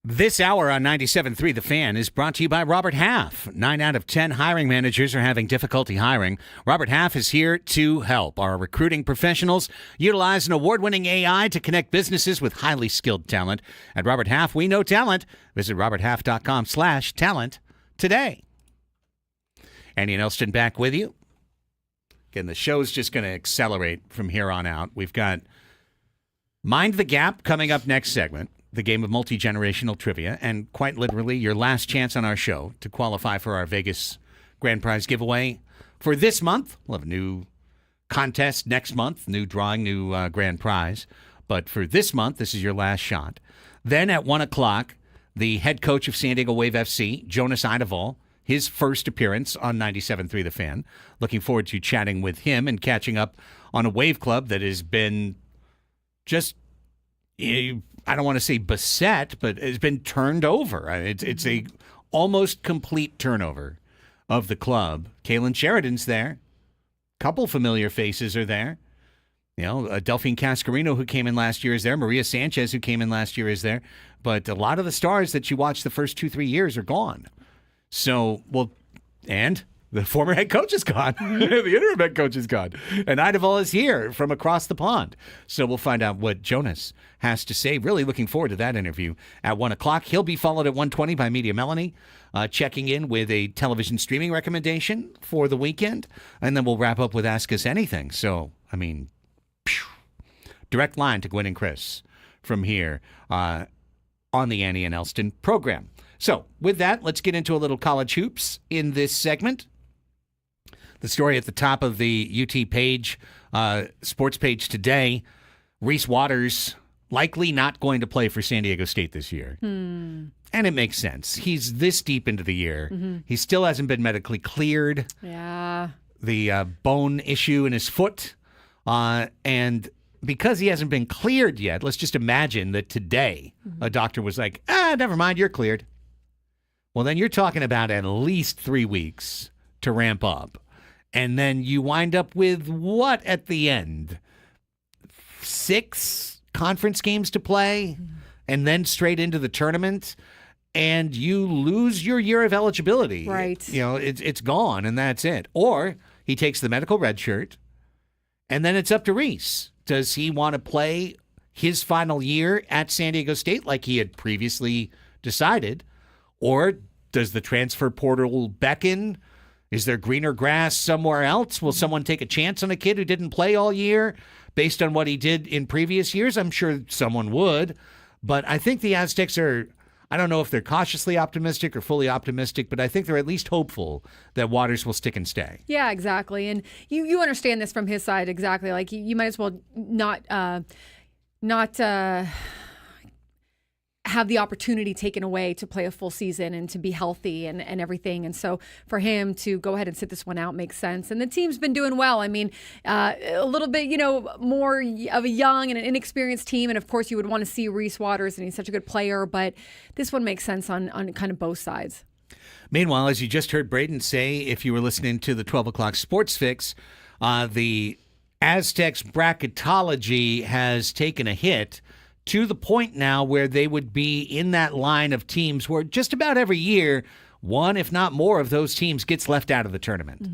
This hour on 97.3 The Fan is brought to you by Robert Half. 9 out of 10 hiring managers are having difficulty hiring. Robert Half is here to help. Our recruiting professionals utilize an award-winning AI to connect businesses with highly skilled talent. At Robert Half, we know talent. Visit roberthalf.com/talent today. Andy and Elsten back with you. Again, the show's just going to accelerate from here on out. We've got Mind the Gap coming up next segment. the game of multi-generational trivia, and quite literally your last chance on our show to qualify for our Vegas Grand Prize giveaway for this month. We'll have a new contest next month, new drawing, new Grand Prize. But for this month, this is your last shot. Then at 1 o'clock, the head coach of San Diego Wave FC, Jonas Eidevall, his first appearance on 97.3 The Fan. Looking forward to chatting with him and catching up on a Wave Club that has been just, I don't want to say beset, but it's been turned over. It's a almost complete turnover of the club. Kalen Sheridan's there. Couple familiar faces are there. You know, Delphine Cascarino, who came in last year, is there. Maria Sanchez, who came in last year, is there. But a lot of the stars that you watched the first 2-3 years are gone. So, and the former head coach is gone. The interim head coach is gone. And Eidevall is here from across the pond. So we'll find out what Jonas has to say. Really looking forward to that interview at 1 o'clock. He'll be followed at 1:20 by Media Melanie, checking in with a television streaming recommendation for the weekend. And then we'll wrap up with Ask Us Anything. So, I mean, direct line to Gwen and Chris from here on the Annie and Elsten program. So, with that, let's get into a little college hoops in this segment. The story at the top of the UT page, sports page today, Reese Waters likely not going to play for San Diego State this year. And it makes sense. He's this deep into the year. He still hasn't been medically cleared. Yeah. The bone issue in his foot. And because he hasn't been cleared yet, let's just imagine that today a doctor was like, never mind, you're cleared. Well, then you're talking about at least 3 weeks to ramp up. And then you wind up with what at the end? 6 conference games to play and then straight into the tournament. And you lose your year of eligibility. Right. You know, it's gone and that's it. Or he takes the medical red shirt and then it's up to Reese. Does he want to play his final year at San Diego State like he had previously decided? Or does the transfer portal beckon? Is there greener grass somewhere else? Will someone take a chance on a kid who didn't play all year based on what he did in previous years? I'm sure someone would. But I think the Aztecs are, I don't know if they're cautiously optimistic or fully optimistic, but I think they're at least hopeful that Waters will stick and stay. Yeah, exactly. And you understand this from his side exactly. Like you might as well not have the opportunity taken away to play a full season and to be healthy and everything. And so for him to go ahead and sit this one out makes sense. And the team's been doing well. I mean, a little bit, more of a young and an inexperienced team. And of course you would want to see Reese Waters, and he's such a good player, but this one makes sense on kind of both sides. Meanwhile, as you just heard Braden say, if you were listening to the 12 o'clock Sports Fix, the Aztecs bracketology has taken a hit to the point now where they would be in that line of teams where just about every year, one, if not more, of those teams gets left out of the tournament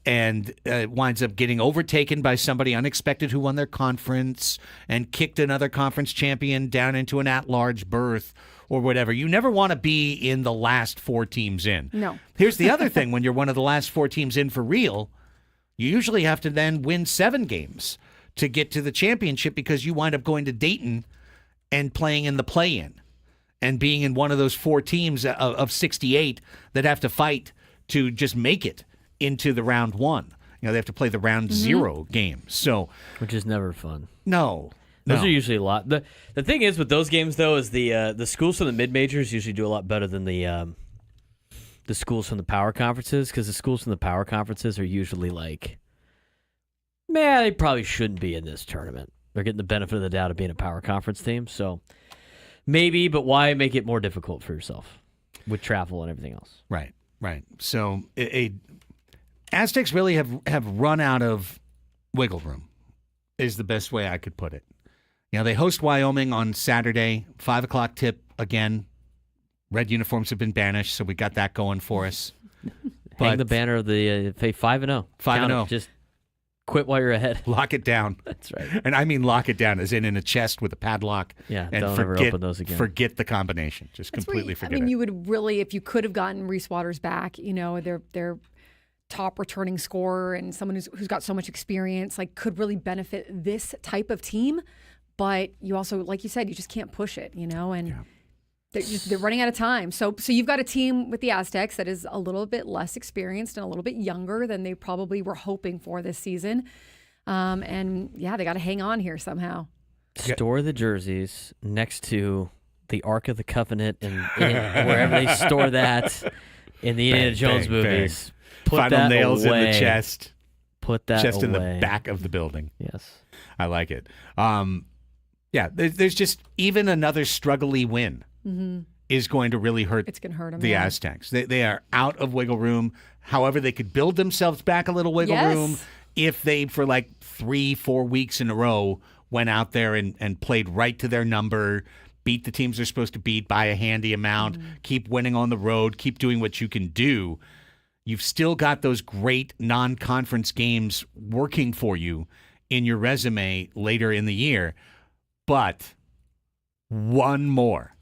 and winds up getting overtaken by somebody unexpected who won their conference and kicked another conference champion down into an at-large berth or whatever. You never want to be in the last 4 teams in. No. Here's the other thing. When you're one of the last 4 teams in for real, you usually have to then win 7 games to get to the championship because you wind up going to Dayton and playing in the play-in and being in one of those 4 teams of 68 that have to fight to just make it into the round 1. They have to play the round 0 game. So, which is never fun. No. Those are usually a lot. The thing is with those games, though, is the schools from the mid-majors usually do a lot better than the schools from the power conferences, because the schools from the power conferences are usually like, man, they probably shouldn't be in this tournament. They're getting the benefit of the doubt of being a power conference team. So maybe, but why make it more difficult for yourself with travel and everything else? Right. So Aztecs really have run out of wiggle room is the best way I could put it. They host Wyoming on Saturday, 5 o'clock tip again. Red uniforms have been banished, so we got that going for us. Hang the banner of the 5-0. 5-0. Just quit while you're ahead. Lock it down. That's right. And I mean lock it down as in a chest with a padlock. Yeah, and don't ever open those again. Forget the combination. Just completely forget it. You would really, if you could have gotten Reese Waters back, their top returning scorer and someone who's got so much experience, like could really benefit this type of team. but you also, like you said, you just can't push it, and they're running out of time. So you've got a team with the Aztecs that is a little bit less experienced and a little bit younger than they probably were hoping for this season. And they got to hang on here somehow. Store the jerseys next to the Ark of the Covenant and wherever they store that in the Indiana Jones movies. Put Final that nails away. in the chest. Put that chest away. in the back of the building. Yes. I like it. There's just even another struggly win is going to really hurt. It's going to hurt them. The Aztecs. They are out of wiggle room. However, they could build themselves back a little wiggle room if they, for like 3-4 weeks in a row, went out there and played right to their number, beat the teams they're supposed to beat by a handy amount, keep winning on the road, keep doing what you can do. You've still got those great non-conference games working for you in your resume later in the year. But one more,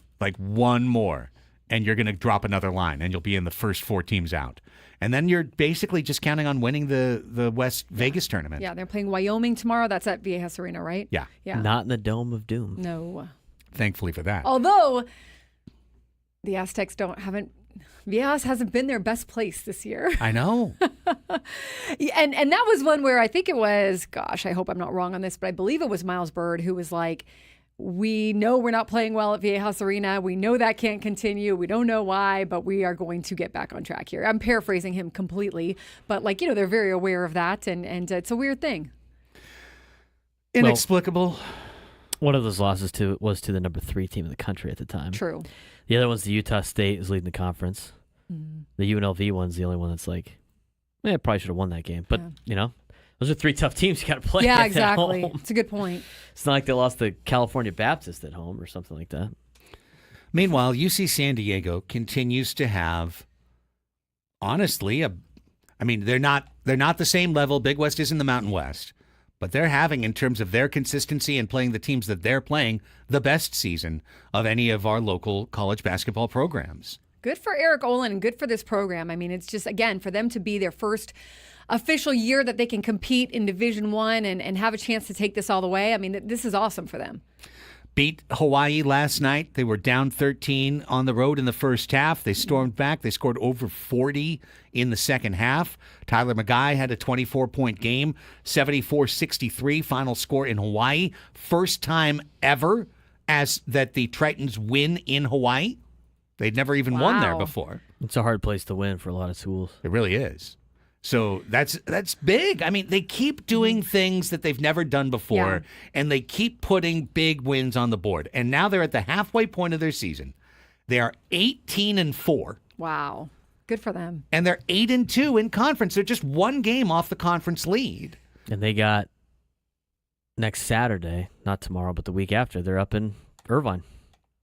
and you're going to drop another line, and you'll be in the first 4 teams out. And then you're basically just counting on winning the West Vegas tournament. Yeah, they're playing Wyoming tomorrow. That's at Viejas Arena, right? Yeah. Not in the Dome of Doom. No. Thankfully for that. Although the Aztecs Viejas hasn't been their best place this year. I know. And that was one where I think it was, gosh, I hope I'm not wrong on this, but I believe it was Miles Bird who was like, we know we're not playing well at Viejas Arena. We know that can't continue. We don't know why, but we are going to get back on track here. I'm paraphrasing him completely, but they're very aware of that, and it's a weird thing. Inexplicable. One of those losses was to the number 3 team in the country at the time. True. The other one's the Utah State is leading the conference. The UNLV one's the only one that's like, probably should have won that game. But, those are 3 tough teams you got to play Yeah, at exactly. home. It's a good point. It's not like they lost to California Baptist at home or something like that. Meanwhile, UC San Diego continues to have, honestly, they're not the same level. Big West isn't the Mountain West, but they're having, in terms of their consistency and playing the teams that they're playing, the best season of any of our local college basketball programs. Good for Eric Olin and good for this program. It's just, again, for them to be their first official year that they can compete in Division I and have a chance to take this all the way. This is awesome for them. Beat Hawaii last night. They were down 13 on the road in the first half. They stormed back. They scored over 40 in the second half. Tyler McGuy had a 24-point game, 74-63 final score in Hawaii. First time ever as that the Tritons win in Hawaii. They'd never even won there before. It's a hard place to win for a lot of schools. It really is. So that's big. They keep doing things that they've never done before, and they keep putting big wins on the board. And now they're at the halfway point of their season. They are 18-4. Wow. Good for them. And they're 8-2 in conference. They're just one game off the conference lead. And they got next Saturday, not tomorrow, but the week after, they're up in Irvine.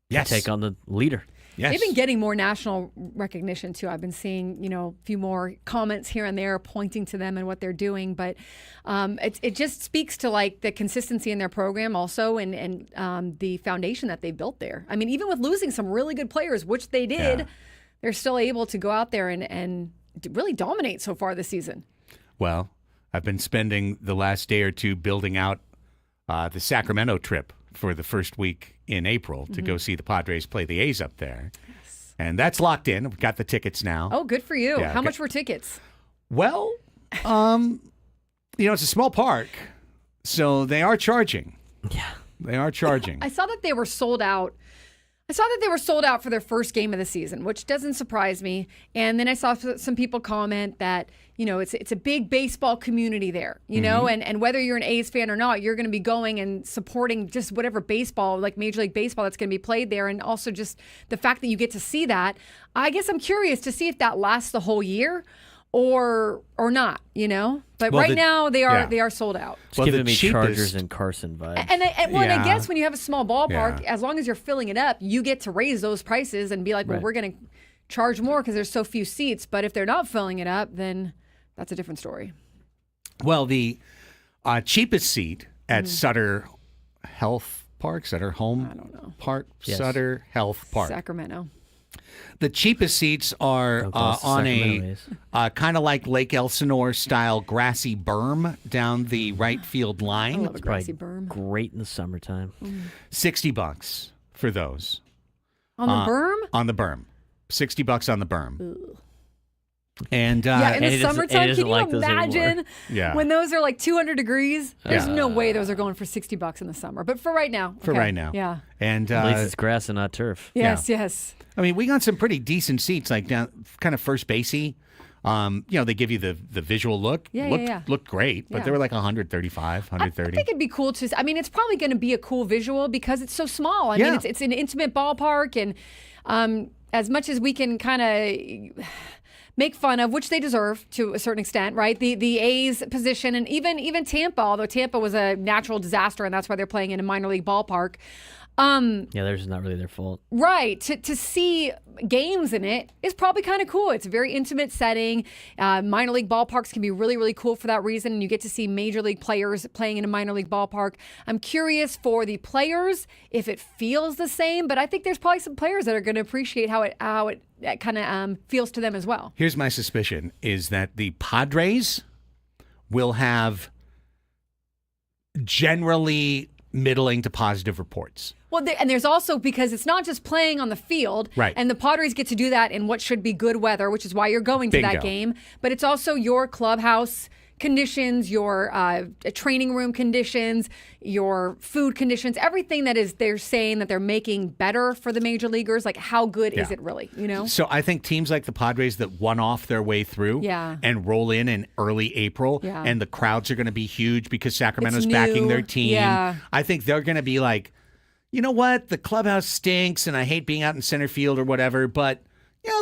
Yes. To take on the leader. Yes. They've been getting more national recognition, too. I've been seeing, a few more comments here and there pointing to them and what they're doing. But it just speaks to, the consistency in their program also and the foundation that they built there. Even with losing some really good players, which they did, they're still able to go out there and really dominate so far this season. Well, I've been spending the last day or two building out the Sacramento trip for the first week in April to go see the Padres play the A's up there. Yes. And that's locked in. We've got the tickets now. Oh, good for you. Yeah, How much were tickets? Well, it's a small park, so they are charging. Yeah. They are charging. I saw that they were sold out. For their first game of the season, which doesn't surprise me. And then I saw some people comment that, it's a big baseball community there, and whether you're an A's fan or not, you're going to be going and supporting just whatever baseball, like Major League Baseball, that's going to be played there. And also just the fact that you get to see that. I guess I'm curious to see if that lasts the whole year or not, But now they are sold out. It's giving me Chargers and Carson vibes. And I guess when you have a small ballpark, as long as you're filling it up, you get to raise those prices and be like, well, we're going to charge more because there's so few seats. But if they're not filling it up, then that's a different story. Well, the cheapest seat at Sutter Health Park, Sutter Home I don't know. Park, Yes. Sutter Health Park. Sacramento. The cheapest seats are Don't cost the on Sacramento a A's. kind of like Lake Elsinore style grassy berm down the right field I line. love a grassy Probably berm. great in the summertime. $60 for those On the berm? on the berm. $60 on the berm. And Yeah, in And the he doesn't- summertime, and he can doesn't you like those anymore. imagine Yeah. when those are like 200 degrees? There's Yeah. no way those are going for $60 in the summer. But for right now. for okay. right now. Yeah. And At least it's grass and not turf. Yes, yes. I mean, we got some pretty decent seats, like down kind of first basey. They give you the visual look. Yeah, looked, yeah. looked great, but Yeah. they were like 135, I 130. think it'd be cool to. I mean, it's probably going to be a cool visual because it's so small. I Yeah. mean, it's an intimate ballpark, and as much as we can kind of make fun of, which they deserve to a certain extent, right? The A's position, and even Tampa, although Tampa was a natural disaster, and that's why they're playing in a minor league ballpark. Yeah, theirs is not really their fault. Right. To see games in it is probably kind of cool. It's a very intimate setting. Minor league ballparks can be really, really cool for that reason. And you get to see major league players playing in a minor league ballpark. I'm curious for the players if it feels the same, but I think there's probably some players that are going to appreciate how it kind of feels to them as well. Here's my suspicion is that the Padres will have generally middling to positive reports. Well, and there's also, because it's not just playing on the field, Right. and the Padres get to do that in what should be good weather, which is why you're going to that Bingo. game, but it's also your clubhouse conditions, your training room conditions, your food conditions, everything that is they're saying that they're making better for the major leaguers. Like, how good is Yeah. it really, you know? So I think teams like the Padres that one off their way through Yeah. and roll in early April, Yeah. and the crowds are going to be huge because Sacramento's It's backing new. their team. Yeah. I think they're going to be like, you know what? The clubhouse stinks and I hate being out in center field or whatever, but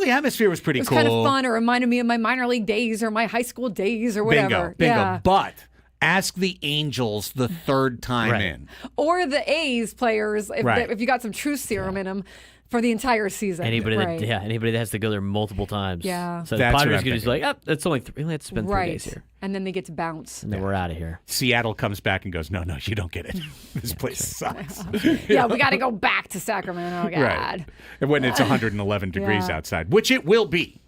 the atmosphere was pretty It was cool. kind of fun. It reminded me of my minor league days or my high school days or whatever. Bingo. Yeah. But ask the Angels the third time Right. in. Or the A's players, if, Right. if you got some truth serum in them for the entire season. Anybody right. anybody that has to go there multiple times. Yeah. So That's the what Padres I'm could just be like, it's only we only have to spend 3 Right. days here. And then they get to bounce. And then we're out of here. Seattle comes back and goes, no, you don't get it. This place sucks. Yeah, we got to go back to Sacramento. Oh, God. Right. And when it's 111 degrees Yeah. outside, which it will be.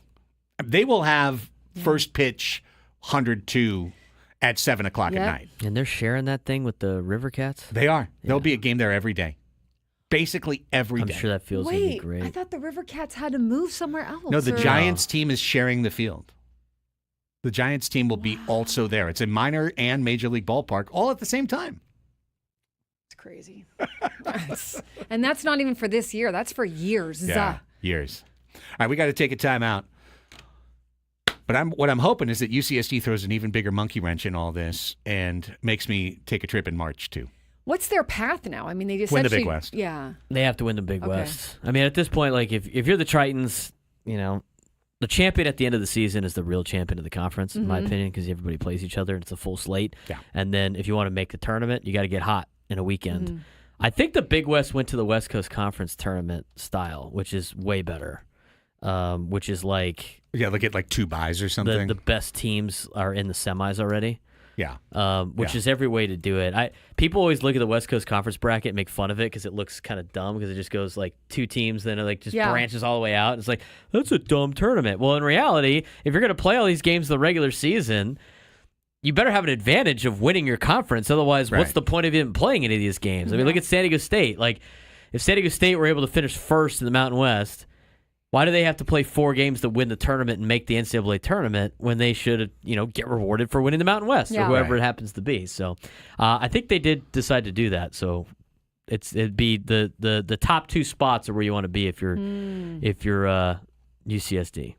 They will have first pitch 102 at 7 o'clock Yep. at night. And they're sharing that thing with the River Cats. They are. There'll be a game there every day. Basically every I'm day. sure that feels gonna be Wait, great. I thought the River Cats had to move somewhere else. No, the or- Giants team is sharing the field. The Giants team will be also there. It's a minor and major league ballpark all at the same time. It's crazy. And that's not even for this year. That's for years. Years. All right, we got to take a time out. But what I'm hoping is that UCSD throws an even bigger monkey wrench in all this and makes me take a trip in March too. What's their path now? I mean, they just Win the Big West. Yeah. They have to win the Big Okay. West. I mean, at this point, like if you're the Tritons, the champion at the end of the season is the real champion of the conference, in my opinion, because everybody plays each other and it's a full slate. Yeah. And then if you want to make the tournament, you got to get hot in a weekend. I think the Big West went to the West Coast Conference tournament style, which is way better. Which is like Yeah, they'll get like 2 buys or something. the best teams are in the semis already. Yeah. Which Yeah. is every way to do it. People always look at the West Coast Conference bracket and make fun of it because it looks kind of dumb because it just goes like 2 teams, then it like just Yeah. branches all the way out. It's like, that's a dumb tournament. Well, in reality, if you're going to play all these games in the regular season, you better have an advantage of winning your conference. Otherwise, what's Right. the point of even playing any of these games? I mean, look at San Diego State. Like, if San Diego State were able to finish first in the Mountain West, why do they have to play 4 games to win the tournament and make the NCAA tournament when they should, get rewarded for winning the Mountain West Yeah. or whoever Right. it happens to be? So, I think they did decide to do that. So, it'd be the top 2 spots are where you want to be if you're UCSD.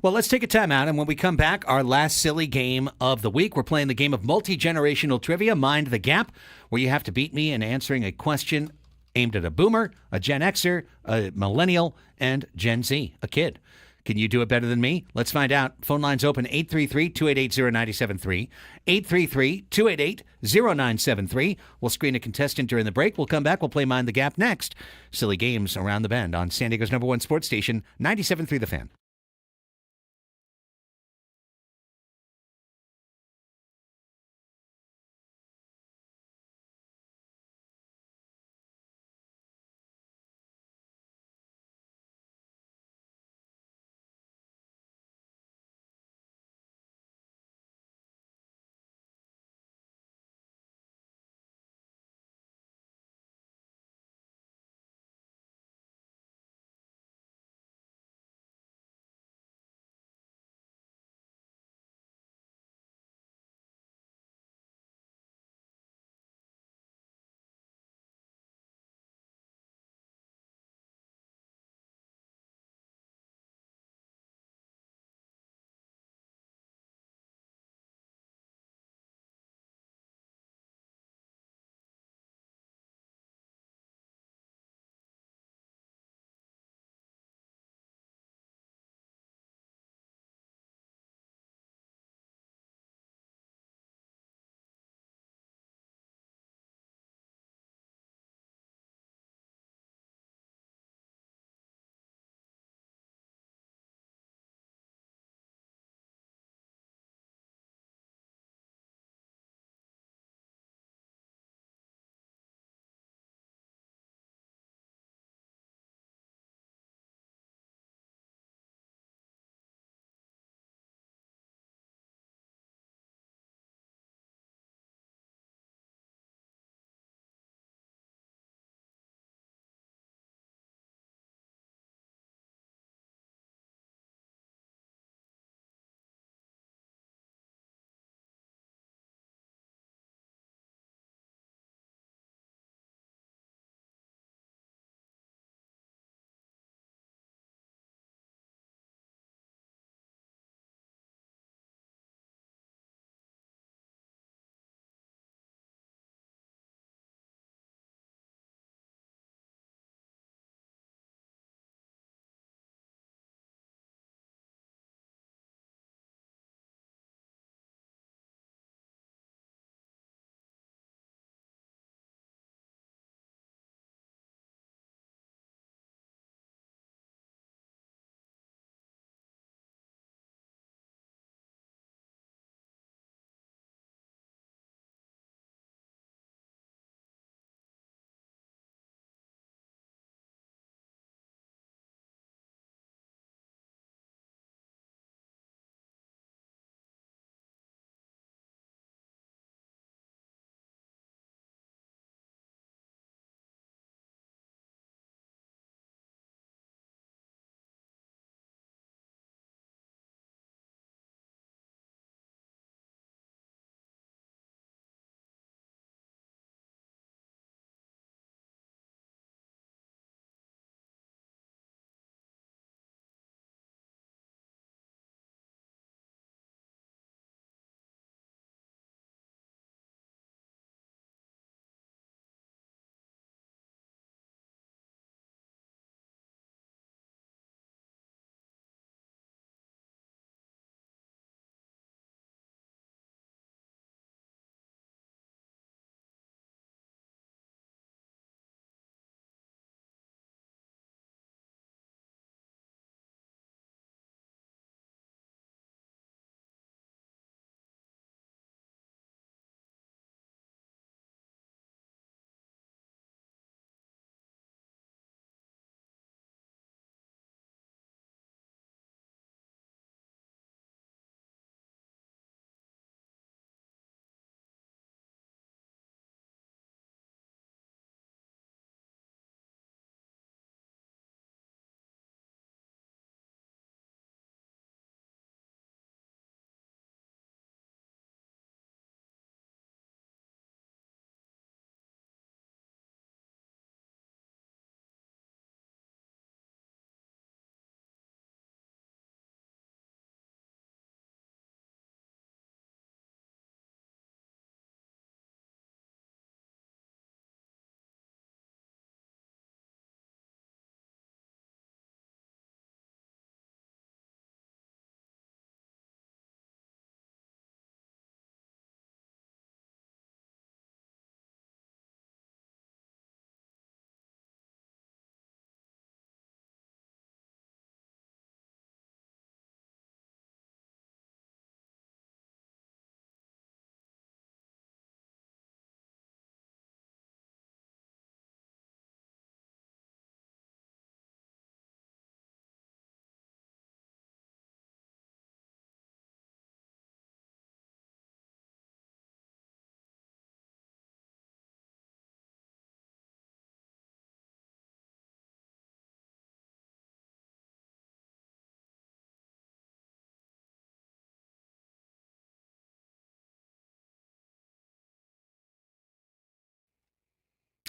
Well, let's take a time out, and when we come back, our last silly game of the week. We're playing the game of multi-generational trivia, Mind the Gap, where you have to beat me in answering a question aimed at a boomer, a Gen Xer, a millennial, and Gen Z, a kid. Can you do it better than me? Let's find out. Phone lines open 833-288-0973, 833-288-0973. We'll screen a contestant during the break. We'll come back. We'll play Mind the Gap next. Silly games around the bend on San Diego's #1 sports station, 97.3 The Fan.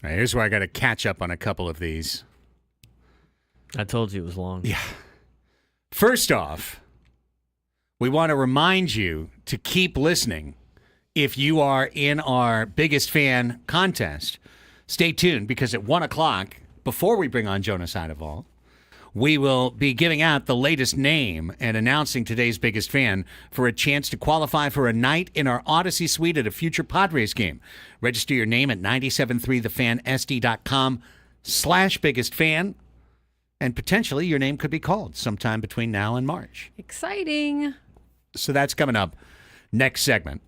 All right, here's where I got to catch up on a couple of these. I told you it was long. Yeah. First off, we want to remind you to keep listening. If you are in our biggest fan contest, stay tuned because at 1 o'clock, before we bring on Jonas Idoval, we will be giving out the latest name and announcing today's biggest fan for a chance to qualify for a night in our Odyssey suite at a future Padres game. Register your name at 973thefansd.com/biggest fan, and potentially your name could be called sometime between now and March. Exciting. So that's coming up next segment.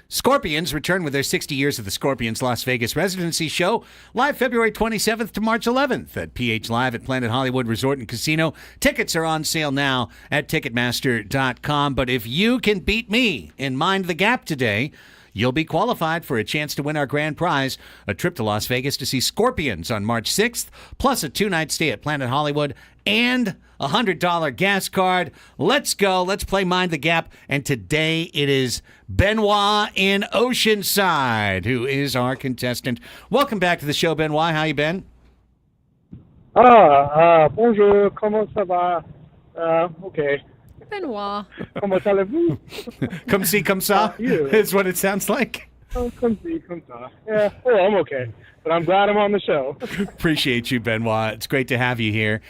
Scorpions return with their 60 Years of the Scorpions Las Vegas residency show live February 27th to March 11th at PH Live at Planet Hollywood Resort and Casino. Tickets are on sale now at Ticketmaster.com. But if you can beat me in Mind the Gap today, you'll be qualified for a chance to win our grand prize, a trip to Las Vegas to see Scorpions on March 6th, plus a 2-night stay at Planet Hollywood and a $100 gas card. Let's go. Let's play Mind the Gap. And today it is Benoit in Oceanside, who is our contestant. Welcome back to the show, Benoit. How you been? Bonjour, comment ça va? Okay. Benoit. Comment allez-vous? Come see, come saw, you? is what it sounds like. Oh, come see, come saw. Yeah, I'm okay. But I'm glad I'm on the show. Appreciate you, Benoit. It's great to have you here.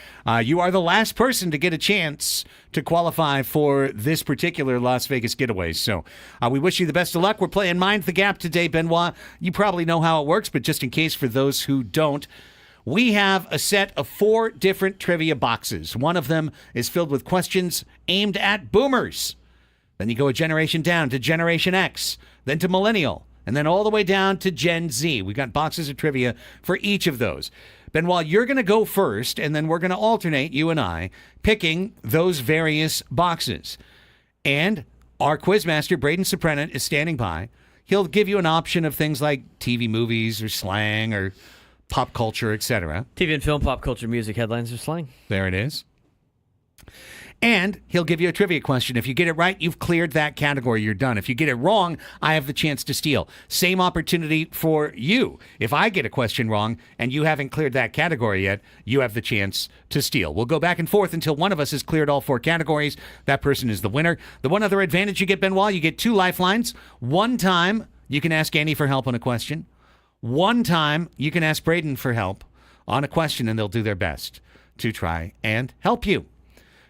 You are the last person to get a chance to qualify for this particular Las Vegas getaway. So we wish you the best of luck. We're playing Mind the Gap today, Benoit. You probably know how it works, but just in case for those who don't, we have a set of 4 different trivia boxes. One of them is filled with questions aimed at boomers. Then you go a generation down to Generation X, then to Millennial, and then all the way down to Gen Z. We got boxes of trivia for each of those. Benoit, you're going to go first, and then we're going to alternate, you and I, picking those various boxes. And our quizmaster, Braden Soprenet, is standing by. He'll give you an option of things like TV movies or slang or pop culture, etc. TV and film, pop culture, music, headlines, or slang. There it is. And he'll give you a trivia question. If you get it right, you've cleared that category. You're done. If you get it wrong, I have the chance to steal. Same opportunity for you. If I get a question wrong and you haven't cleared that category yet, you have the chance to steal. We'll go back and forth until one of us has cleared all 4 categories. That person is the winner. The one other advantage you get, Benoit, you get 2 lifelines. One time, you can ask Annie for help on a question. One time, you can ask Braden for help on a question, and they'll do their best to try and help you.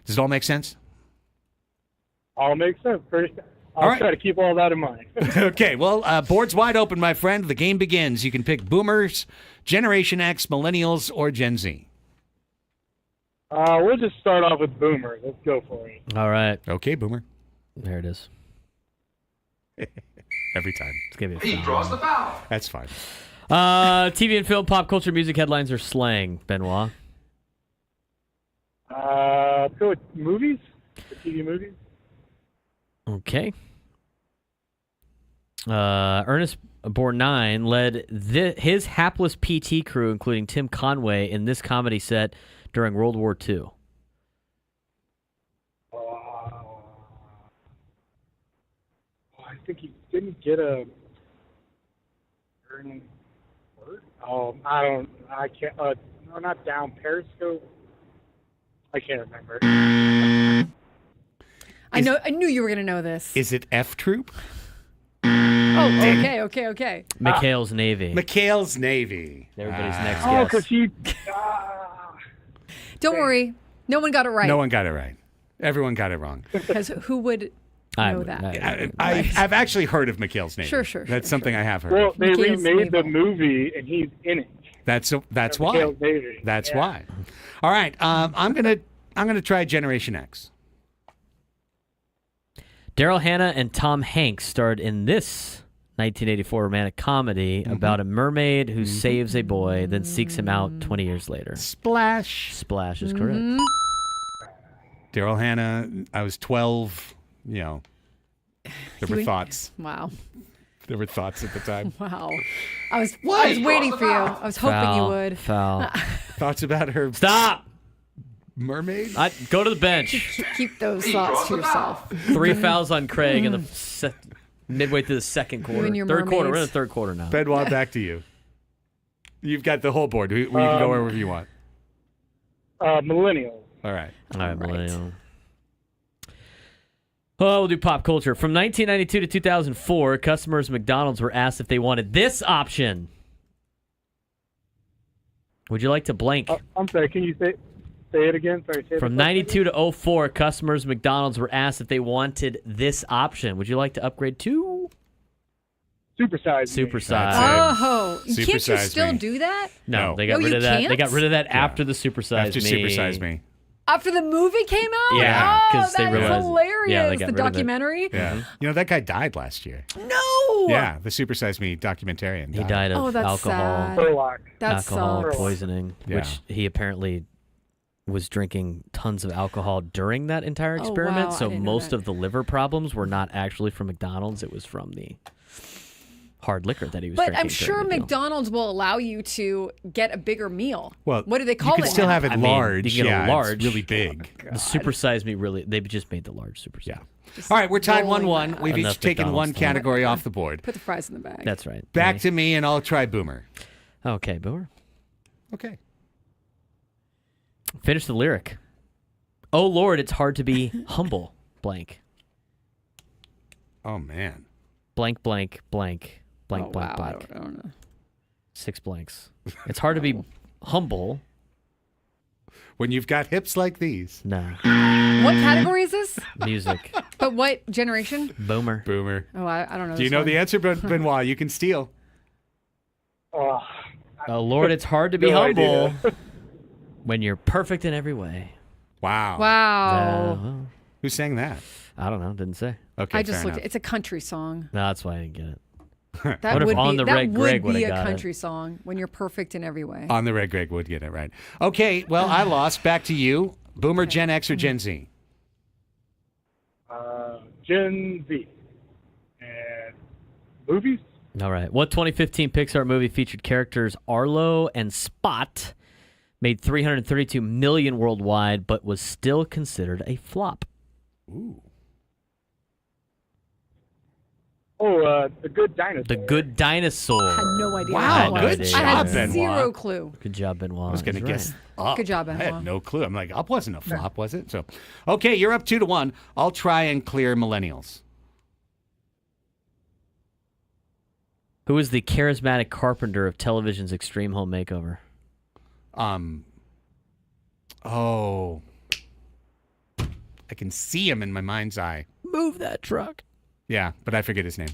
Does it all make sense? All makes sense. I'll try to keep all that in mind. Okay, well, board's wide open, my friend. The game begins. You can pick boomers, Generation X, millennials, or Gen Z. We'll just start off with boomer. Let's go for it. All right. Okay, boomer. There it is. Every time. It's gonna be He draws the foul. That's fine. TV and film, pop culture, music, headlines, or slang, Benoit. Let's go with movies. The TV movies. Okay. Ernest Borgnine led his hapless PT crew, including Tim Conway, in this comedy set during World War II. I think he didn't get a burning word. I can't. No, not down. Periscope. I can't remember. I knew you were going to know this. Is it F Troop? Oh, okay. McHale's Navy. McHale's Navy. Everybody's next Oh, guess. because he. Don't worry. No one got it right. No one got it right. Everyone got it wrong. Because who would know that? I've actually heard of McHale's Navy. Sure. That's something I have heard. Well, of. they McHale's remade the Naval. movie, and he's in it. That's why. McHale's Navy. That's Yeah. why. All right. I'm gonna try Generation X. Daryl Hannah and Tom Hanks starred in this 1984 romantic comedy about a mermaid who saves a boy, then seeks him out 20 years later. Splash. Splash is correct. Daryl Hannah. I was 12. You know, there were thoughts. Wow. There were thoughts at the time. Wow. I was waiting for you. I was hoping you would. Foul. Thoughts about her Stop! mermaid? Go to the bench. Keep those thoughts to yourself. 3 fouls on Craig in the midway through the second quarter. and your Third quarter. We're in mermaids. the third quarter now. Benoit, back to you. You've got the whole board. We can go wherever you want. Millennials. All right. All right, millennial. Oh, we'll do pop culture. From 1992 to 2004, customers of McDonald's were asked if they wanted this option. Would you like to blank? I'm sorry. Can you say it again? Sorry. Say From 92 to 04, customers of McDonald's were asked if they wanted this option. Would you like to upgrade to? Supersize. Supersize. Oh, can't you Supersize still me. do that? No, they got Oh, rid you of that. They can't? got rid of that after the Supersize After Me. Supersize Me. After the movie came out? Yeah, Oh, 'cause they that is realized- hilarious. yeah, they got the rid of it. documentary? Yeah. You know, that guy died last year. No! Yeah, the Supersize Me documentarian. He died of Oh, that's alcohol, sad. Furlock. That alcohol sucks. poisoning, Yeah. which he apparently was drinking tons of alcohol during that entire Oh, experiment. wow, I So didn't know most that. of the liver problems were not actually from McDonald's; it was from the hard liquor that he was But drinking. I'm sure during the deal. McDonald's will allow you to get a bigger meal. Well, what do they call you it? can still now? have it I mean, large. you can get a yeah, large. It's really big. The Supersize Me really, they just made the large Supersize. Yeah. All right, we're tied rolling 1-1. back. We've Enough each taken McDonald's one talk. category off the board. Put the fries in the bag. That's right. Back Me. to me, and I'll try Boomer. Okay, Boomer. Okay. Finish the lyric. Oh Lord, it's hard to be humble. Blank. Oh, man. Blank, blank, blank, blank, Oh, blank, wow, I blank. don't know. 6 blanks. It's hard to be humble. When you've got hips like these. No. What category is this? Music. But what generation? Boomer. Boomer. Oh, I don't know. Do you this know one. the answer, Benoit? You can steal. Oh, Oh Lord, it's hard to be No humble idea. when you're perfect in every way. Wow. Wow. Well, Who sang that? I don't know. Didn't say. Okay, I just fair looked. enough. It's a country song. No, that's why I didn't get it. That What if would On be the that Red would Greg be would've a got it? country song when you're perfect in every way. On the Red Greg would get it right. Okay, well, I lost. Back to you. Boomer, Gen X, or Gen Z? Gen Z. And movies? All right. What 2015 Pixar movie featured characters Arlo and Spot, made $332 million worldwide, but was still considered a flop? Ooh. Oh, The Good Dinosaur. The Good Dinosaur. I had no idea. Wow, what that good was. job, I had Benoit. zero clue. Good job, Benoit. I was going to He's guess right. up. Good job, I Benoit. had no clue. I'm like, up wasn't a flop, was it? So, okay, you're up 2-1. I'll try and clear millennials. Who is the charismatic carpenter of television's Extreme Home Makeover? Oh. I can see him in my mind's eye. Move that truck. Yeah, but I forget his name.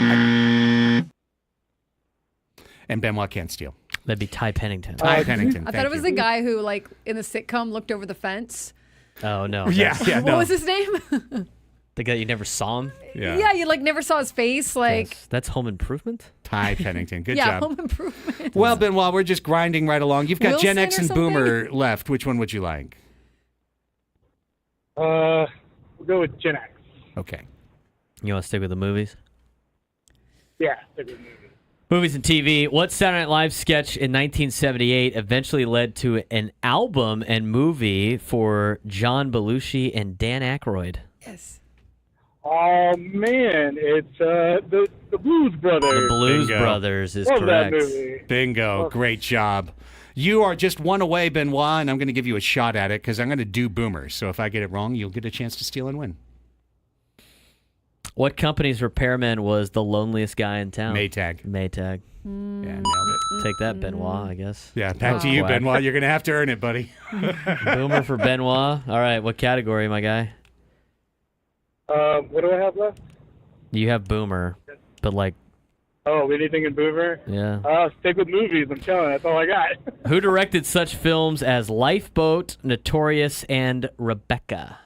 And Benoit can't steal. That'd be Ty Pennington. Ty Pennington. I thought it was the guy who, like, in the sitcom, looked over the fence. Oh, no. Yeah, that's yeah, What no. was his name? The guy you never saw him? Yeah, you like never saw his face. Like, That's Home Improvement? Ty Pennington. Good yeah, job. Home Improvement. Well, Benoit, we're just grinding right along. You've got Wilson Gen X or and something? Boomer left. Which one would you like? We'll go with Gen X. Okay. You want to stick with the movies? Yeah, the good movie. Movies and TV. What Saturday Night Live sketch in 1978 eventually led to an album and movie for John Belushi and Dan Aykroyd? Yes. Oh man, it's the Blues Brothers. The Blues Bingo. Brothers is Love that correct. movie. Bingo. Great job. You are just one away, Benoit, and I'm going to give you a shot at it because I'm going to do Boomer. So if I get it wrong, you'll get a chance to steal and win. What company's repairman was the loneliest guy in town? Maytag. Maytag. Yeah, nailed it. Take that, Benoit, I guess. Yeah, back to you, Quack. Benoit. You're going to have to earn it, buddy. Boomer for Benoit. All right, what category, my guy? What do I have left? You have Boomer, but like, Oh, anything in Boomer? yeah. Stick with movies. I'm telling you, that's all I got. Who directed such films as Lifeboat, Notorious, and Rebecca?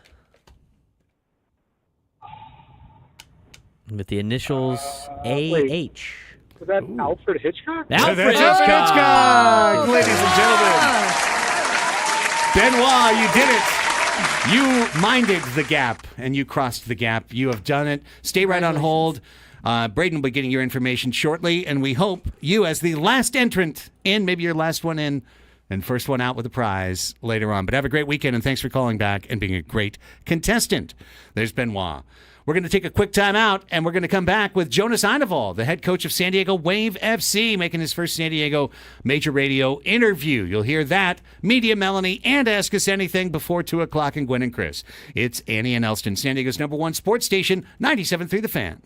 With the initials A.H. Was that Alfred Hitchcock? Alfred That's Hitchcock. Hitchcock, ladies and gentlemen. Benoit, you did it. You minded the gap, and you crossed the gap. You have done it. Stay right on hold. Braden will be getting your information shortly, and we hope you, as the last entrant in, maybe your last one in, And first one out with the prize later on. But have a great weekend, and thanks for calling back and being a great contestant. There's Benoit. We're going to take a quick time out, and we're going to come back with Jonas Einaval, the head coach of San Diego Wave FC, making his first San Diego Major Radio interview. You'll hear that, Media Melanie, and Ask Us Anything before 2 o'clock in Gwen and Chris. It's Annie and Elsten, San Diego's #1 sports station, 97.3 The Fan.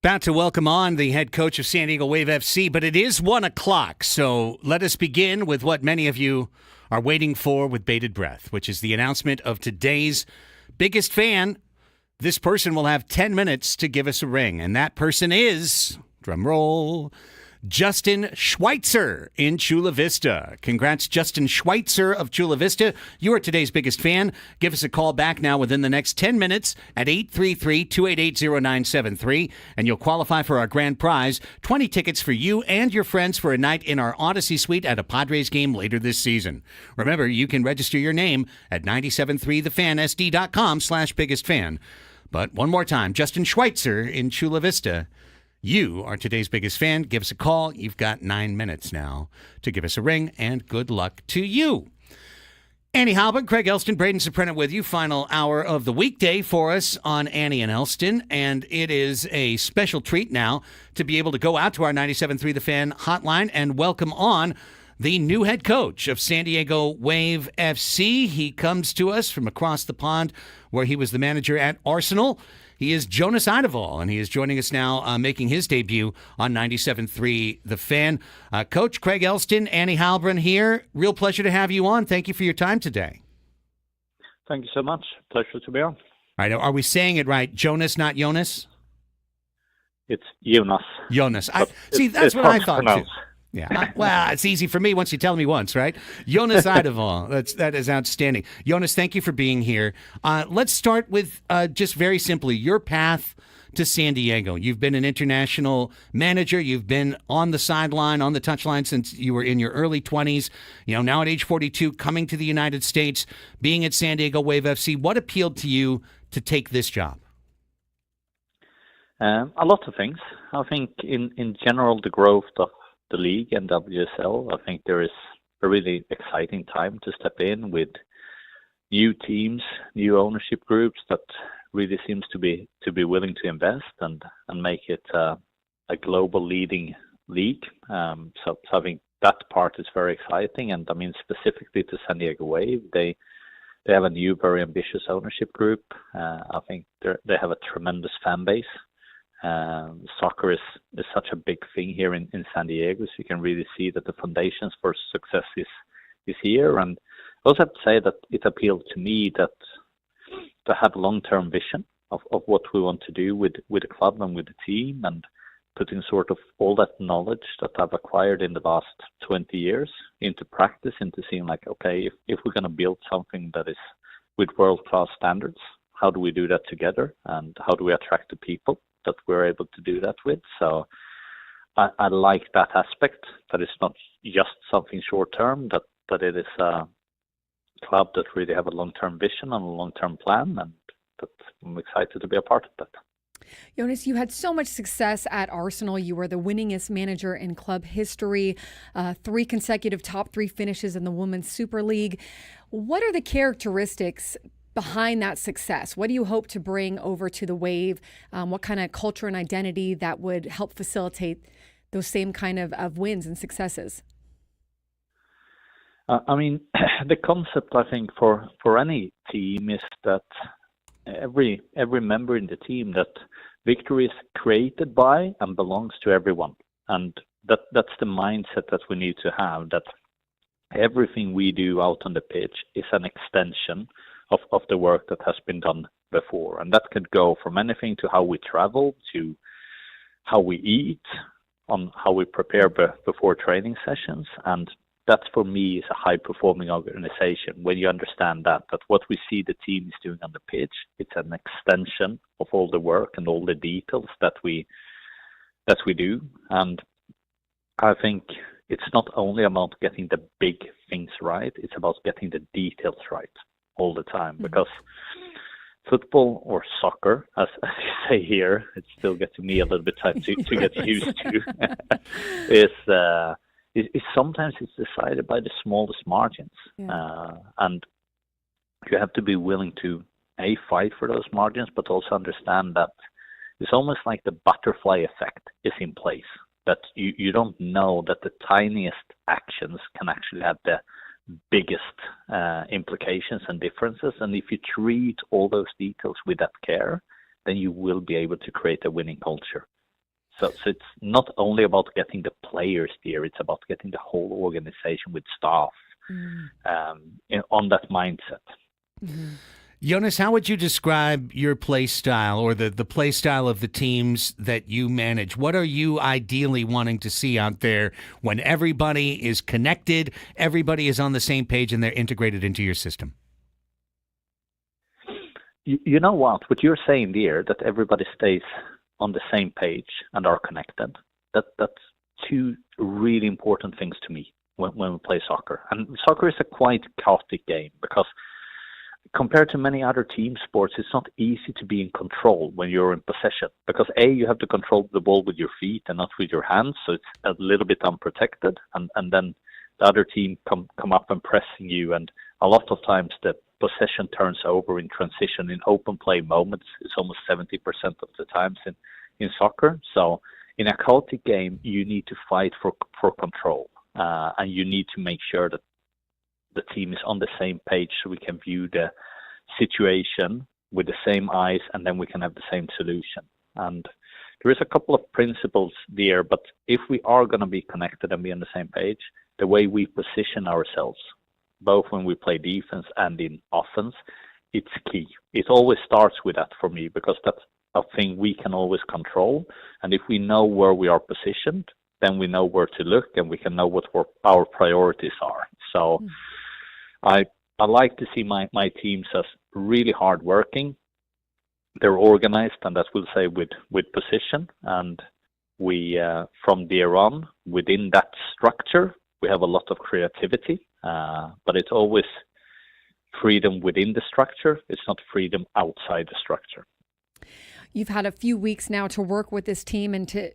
About to welcome on the head coach of San Diego Wave FC, but it is 1 o'clock, so let us begin with what many of you are waiting for with bated breath, which is the announcement of today's biggest fan. This person will have 10 minutes to give us a ring, and that person is, drum roll, Justin Schweitzer in Chula Vista. Congrats, Justin Schweitzer of Chula Vista. You are today's biggest fan. Give us a call back now within the next 10 minutes at 833-288-0973, and you'll qualify for our grand prize, 20 tickets for you and your friends for a night in our Odyssey Suite at a Padres game later this season. Remember, you can register your name at 973thefansd.com/biggest-fan. But one more time, Justin Schweitzer in Chula Vista. You are today's biggest fan. Give us a call. You've got 9 minutes now to give us a ring, and good luck to you. Annie Halbert, Craig Elsten, Braden Soprano with you. Final hour of the weekday for us on Annie and Elsten, and it is a special treat now to be able to go out to our 97.3 The Fan hotline and welcome on the new head coach of San Diego Wave FC. He comes to us from across the pond where he was the manager at Arsenal. He is Jonas Eidevall, and he is joining us now, making his debut on 97.3 The Fan. Coach Craig Elsten, Annie Halbron here. Real pleasure to have you on. Thank you for your time today. Thank you so much. Pleasure to be on. All right, are we saying it right? Jonas, not Jonas? It's Jonas. Jonas. See, that's what I thought, too. Yeah. Well, it's easy for me once you tell me once, right? Jonas Eidevall. That is outstanding. Jonas, thank you for being here. Let's start with just very simply your path to San Diego. You've been an international manager. You've been on the sideline, on the touchline since you were in your early 20s. You know, now at age 42, coming to the United States, being at San Diego Wave FC. What appealed to you to take this job? A lot of things. I think in general, the growth of the league and WSL, I think there is a really exciting time to step in with new teams, new ownership groups that really seems to be willing to invest and make it a global leading league. So I think that part is very exciting. And I mean, specifically to San Diego Wave, they have a new, very ambitious ownership group. I think they have a tremendous fan base. Soccer is such a big thing here in San Diego, so you can really see that the foundations for success is here. And I also have to say that it appealed to me that to have a long-term vision of what we want to do with the club and with the team, and putting sort of all that knowledge that I've acquired in the last 20 years into practice, into seeing like, okay, if we're going to build something that is with world-class standards, how do we do that together, and how do we attract the people that we're able to do that with? So I like that aspect, that it's not just something short-term, that it is a club that really have a long-term vision and a long-term plan, and that I'm excited to be a part of that. Jonas, you had so much success at Arsenal. You were the winningest manager in club history, 3 consecutive top 3 finishes in the Women's Super League. What are the characteristics behind that success? What do you hope to bring over to the Wave? What kind of culture and identity that would help facilitate those same kind of wins and successes? I mean, the concept, I think, for any team is that every member in the team, that victory is created by and belongs to everyone. And that's the mindset that we need to have, that everything we do out on the pitch is an extension of the work that has been done before. And that could go from anything to how we travel, to how we eat, on how we prepare before training sessions. And that, for me, is a high-performing organization, when you understand that what we see the team is doing on the pitch, it's an extension of all the work and all the details that we do. And I think it's not only about getting the big things right, it's about getting the details right all the time. Mm-hmm. Because football, or soccer, as you say here, it still gets me a little bit time to get used to, is sometimes it's decided by the smallest margins. Yeah. And you have to be willing to fight for those margins, but also understand that it's almost like the butterfly effect is in place, that you don't know that the tiniest actions can actually have the biggest implications and differences. And if you treat all those details with that care, then you will be able to create a winning culture. So it's not only about getting the players there; it's about getting the whole organization with staff on that mindset. Mm-hmm. Jonas, how would you describe your play style or the play style of the teams that you manage? What are you ideally wanting to see out there when everybody is connected, everybody is on the same page, and they're integrated into your system? You know what you're saying there, that everybody stays on the same page and are connected. That's two really important things to me when we play soccer. And soccer is a quite chaotic game because compared to many other team sports, it's not easy to be in control when you're in possession because you have to control the ball with your feet and not with your hands, so it's a little bit unprotected, and then the other team come up and pressing you, and a lot of times the possession turns over in transition in open play moments. It's almost 70% of the times in soccer. So in a chaotic game, you need to fight for control, and you need to make sure that the team is on the same page so we can view the situation with the same eyes, and then we can have the same solution. And there is a couple of principles there, but if we are going to be connected and be on the same page, the way we position ourselves, both when we play defense and in offense, it's key. It always starts with that for me because that's a thing we can always control. And if we know where we are positioned, then we know where to look and we can know what our priorities are. So I like to see my teams as really hardworking. They're organized, and that will say with position. And we, from there on, within that structure, we have a lot of creativity, but it's always freedom within the structure. It's not freedom outside the structure. You've had a few weeks now to work with this team and to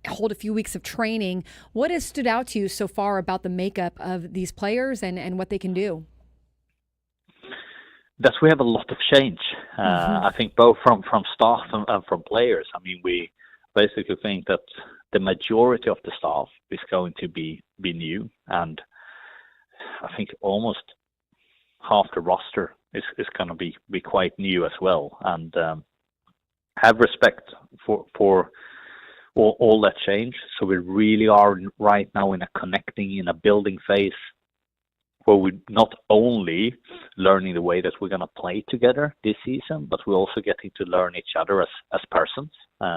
hold a few weeks of training. What has stood out to you so far about the makeup of these players and what they can do? That we have a lot of change. I think both from staff and from players. I mean, we basically think that the majority of the staff is going to be new, and I think almost half the roster is going to be quite new as well. And have respect for all that change. So we really are right now in a connecting, in a building phase, where we're not only learning the way that we're going to play together this season, but we're also getting to learn each other as persons,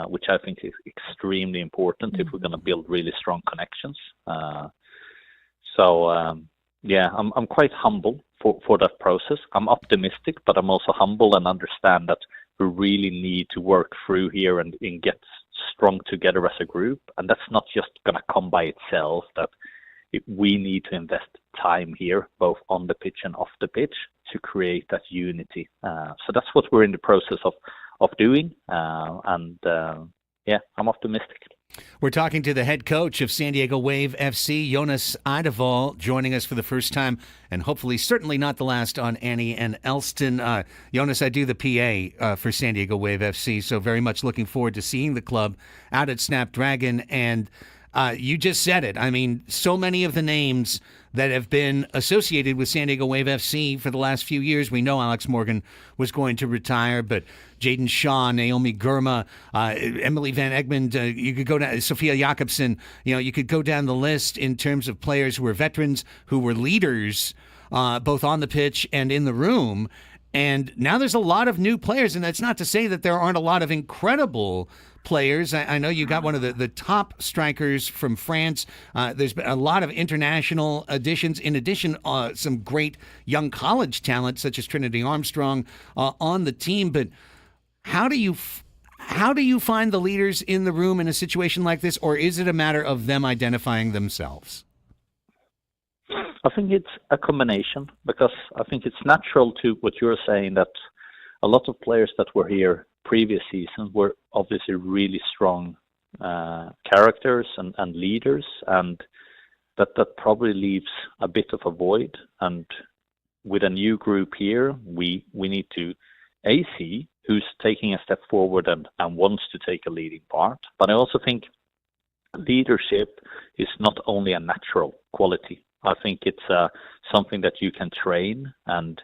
which I think is extremely important if we're going to build really strong connections. I'm quite humble for that process. I'm optimistic, but I'm also humble and understand that we really need to work through here and get strong together as a group. And that's not just going to come by itself, that we need to invest time here, both on the pitch and off the pitch, to create that unity. So that's what we're in the process of doing. I'm optimistic. We're talking to the head coach of San Diego Wave FC, Jonas Eidevall, joining us for the first time, and hopefully certainly not the last on Annie and Elsten. Jonas, I do the PA for San Diego Wave FC, so very much looking forward to seeing the club out at Snapdragon. And you just said it. I mean, so many of the names that have been associated with San Diego Wave FC for the last few years. We know Alex Morgan was going to retire, but Jaden Shaw, Naomi Gurma, Emily Van Egmond, you could go down, Sophia Jakobsen, you could go down the list in terms of players who were veterans, who were leaders, both on the pitch and in the room. And now there's a lot of new players, and that's not to say that there aren't a lot of incredible players. I know you got one of the top strikers from France. There's been a lot of international additions. In addition, some great young college talent such as Trinity Armstrong on the team. But how do you find the leaders in the room in a situation like this, or is it a matter of them identifying themselves? I think it's a combination, because I think it's natural to what you're saying, that a lot of players that were here previous season were obviously really strong characters and leaders, and that probably leaves a bit of a void. And with a new group here, we need to see who's taking a step forward and wants to take a leading part. But I also think leadership is not only a natural quality. I think it's something that you can train, and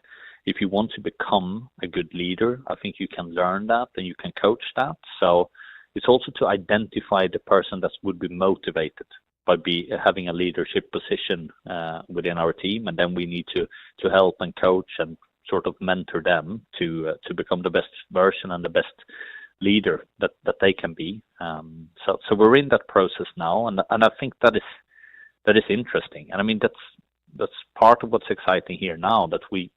if you want to become a good leader, I think you can learn that and you can coach that. So it's also to identify the person that would be motivated by having a leadership position within our team, and then we need to help and coach and sort of mentor them to become the best version and the best leader that they can be. So we're in that process now, and I think that is interesting. And I mean that's part of what's exciting here now, that we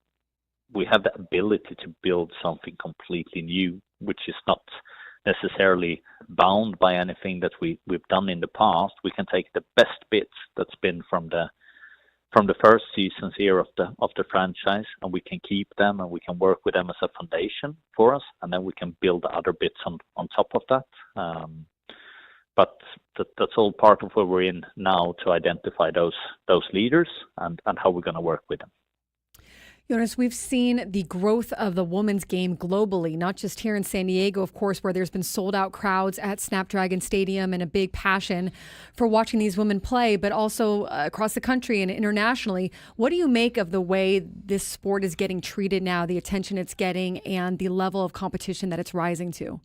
have the ability to build something completely new, which is not necessarily bound by anything that we've done in the past. We can take the best bits that's been from the first seasons here of the franchise, and we can keep them, and we can work with them as a foundation for us, and then we can build other bits on top of that. But that's all part of where we're in now, to identify those leaders and how we're going to work with them. Jonas, we've seen the growth of the women's game globally, not just here in San Diego, of course, where there's been sold out crowds at Snapdragon Stadium and a big passion for watching these women play, but also across the country and internationally. What do you make of the way this sport is getting treated now, the attention it's getting, and the level of competition that it's rising to?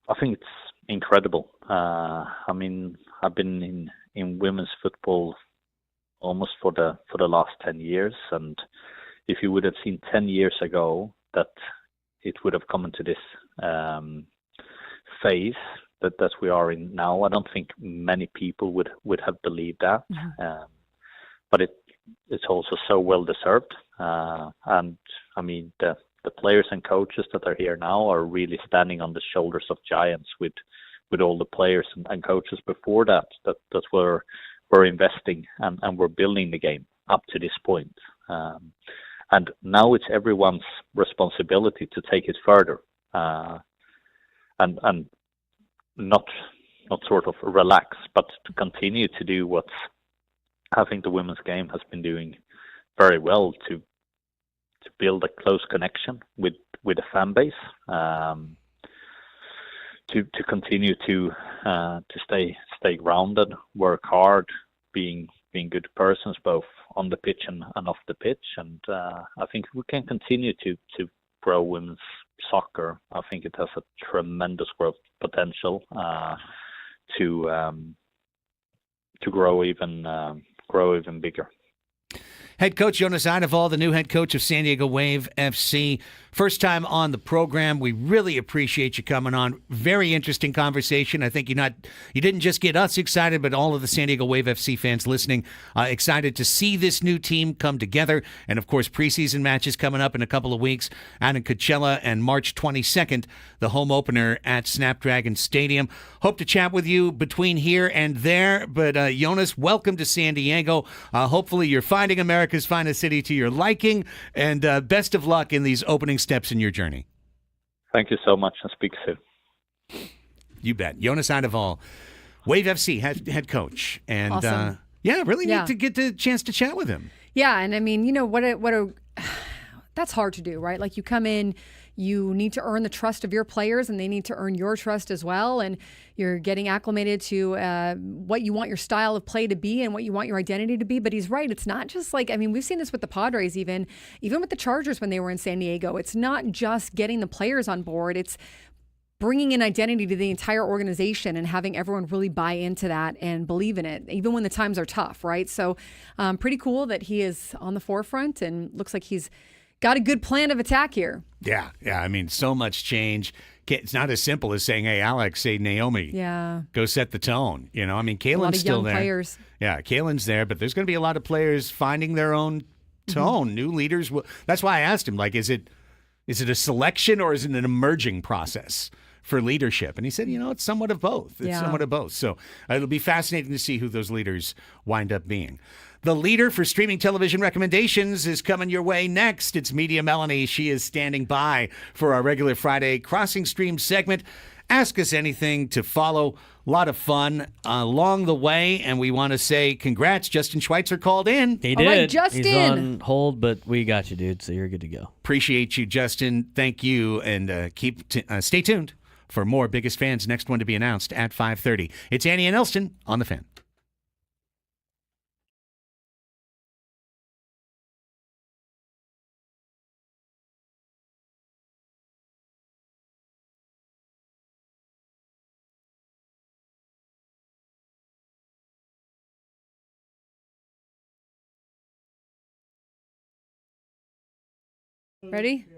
I think it's incredible. I mean, I've been in women's football almost for the last 10 years. And if you would have seen 10 years ago that it would have come into this phase that we are in now, I don't think many people would have believed that. Mm-hmm. But it's also so well deserved. And I mean, the players and coaches that are here now are really standing on the shoulders of giants with all the players and coaches before that were investing and we're building the game up to this point. And now it's everyone's responsibility to take it further and not sort of relax, but to continue to do what I think the women's game has been doing very well, to build a close connection with the fan base, to continue to stay grounded, work hard, being good persons both on the pitch and off the pitch. And I think we can continue to grow women's soccer. I think it has a tremendous growth potential to grow even bigger. Head coach Jonas Eidevall, the new head coach of San Diego Wave FC. First time on the program. We really appreciate you coming on. Very interesting conversation. I think you didn't just get us excited, but all of the San Diego Wave FC fans listening excited to see this new team come together. And of course, preseason matches coming up in a couple of weeks out in Coachella, and March 22nd, the home opener at Snapdragon Stadium. Hope to chat with you between here and there. But Jonas, welcome to San Diego. Hopefully you're finding America's finest city to your liking, and best of luck in these opening steps in your journey. Thank you so much, and speak soon. You bet. Jonas Eidevall, Wave FC head coach. And awesome. Really neat to get the chance to chat with him. Yeah, and I mean, that's hard to do, right? Like, you come in, you need to earn the trust of your players, and they need to earn your trust as well. And you're getting acclimated to what you want your style of play to be and what you want your identity to be. But he's right. It's not just like, I mean, we've seen this with the Padres, even with the Chargers when they were in San Diego. It's not just getting the players on board. It's bringing an identity to the entire organization and having everyone really buy into that and believe in it, even when the times are tough, right? So pretty cool that he is on the forefront, and looks like he's got a good plan of attack here. Yeah. I mean, so much change. It's not as simple as saying, hey, Alex, say Naomi. Yeah. Go set the tone. You know, I mean, Kaylin's a lot of still young there. Players. Yeah, Kaylin's there, but there's going to be a lot of players finding their own tone. Mm-hmm. New leaders. That's why I asked him, like, is it a selection or is it an emerging process for leadership? And he said, it's somewhat of both. It's somewhat of both. So it'll be fascinating to see who those leaders wind up being. The leader for streaming television recommendations is coming your way next. It's Media Melanie. She is standing by for our regular Friday Crossing Stream segment. Ask us anything to follow. A lot of fun along the way. And we want to say congrats. Justin Schweitzer called in. He did. All right, Justin. He's on hold, but we got you, dude. So you're good to go. Appreciate you, Justin. Thank you. And stay tuned for more Biggest Fans. Next one to be announced at 5:30. It's Annie and Elsten on The Fan. Ready?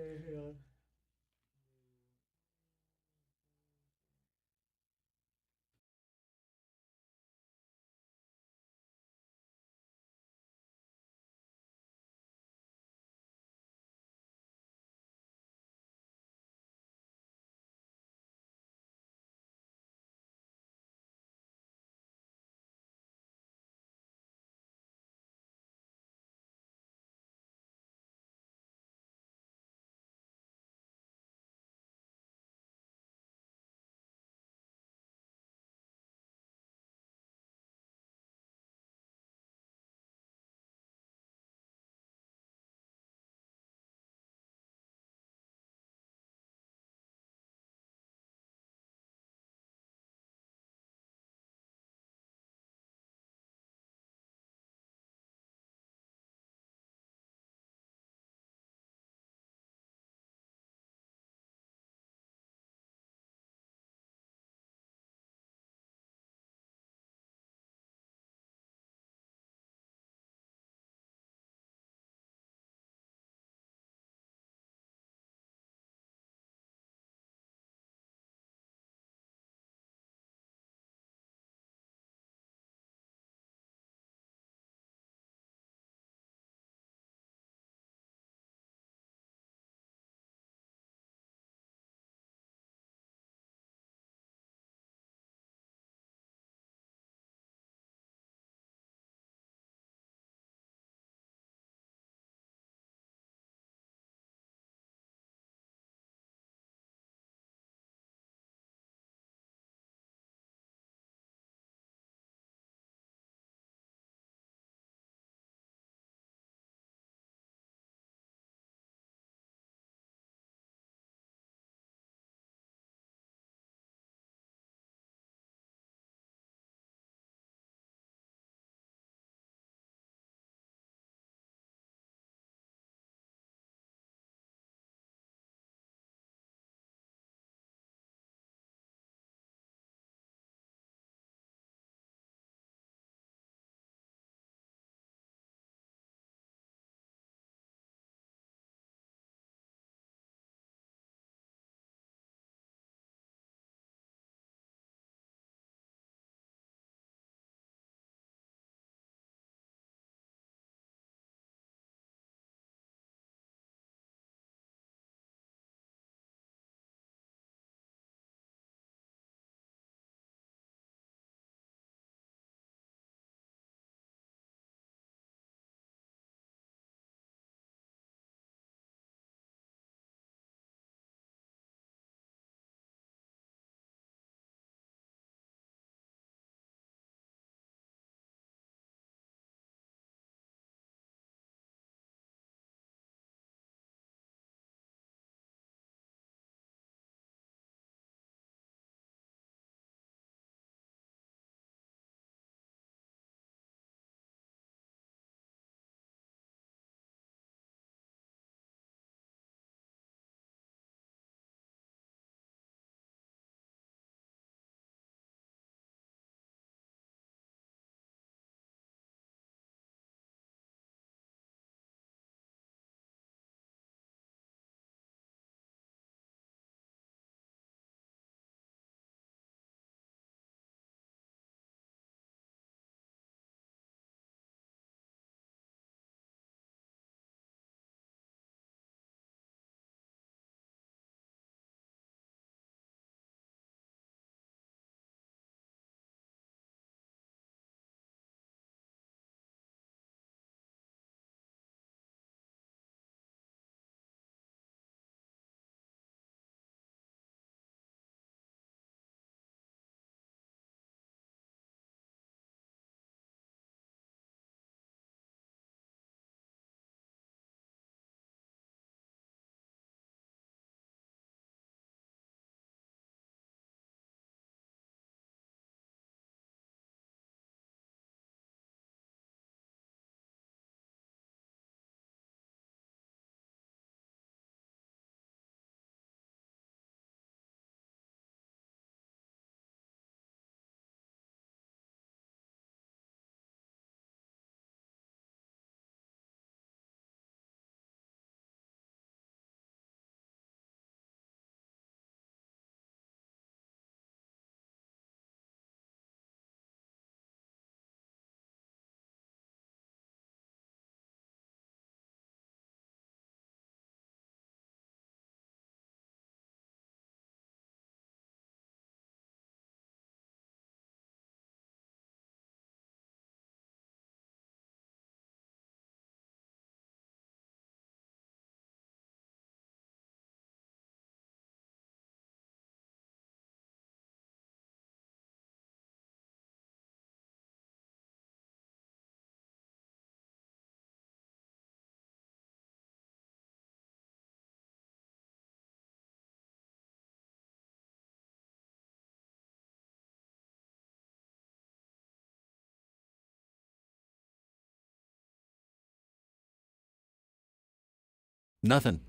Nothing.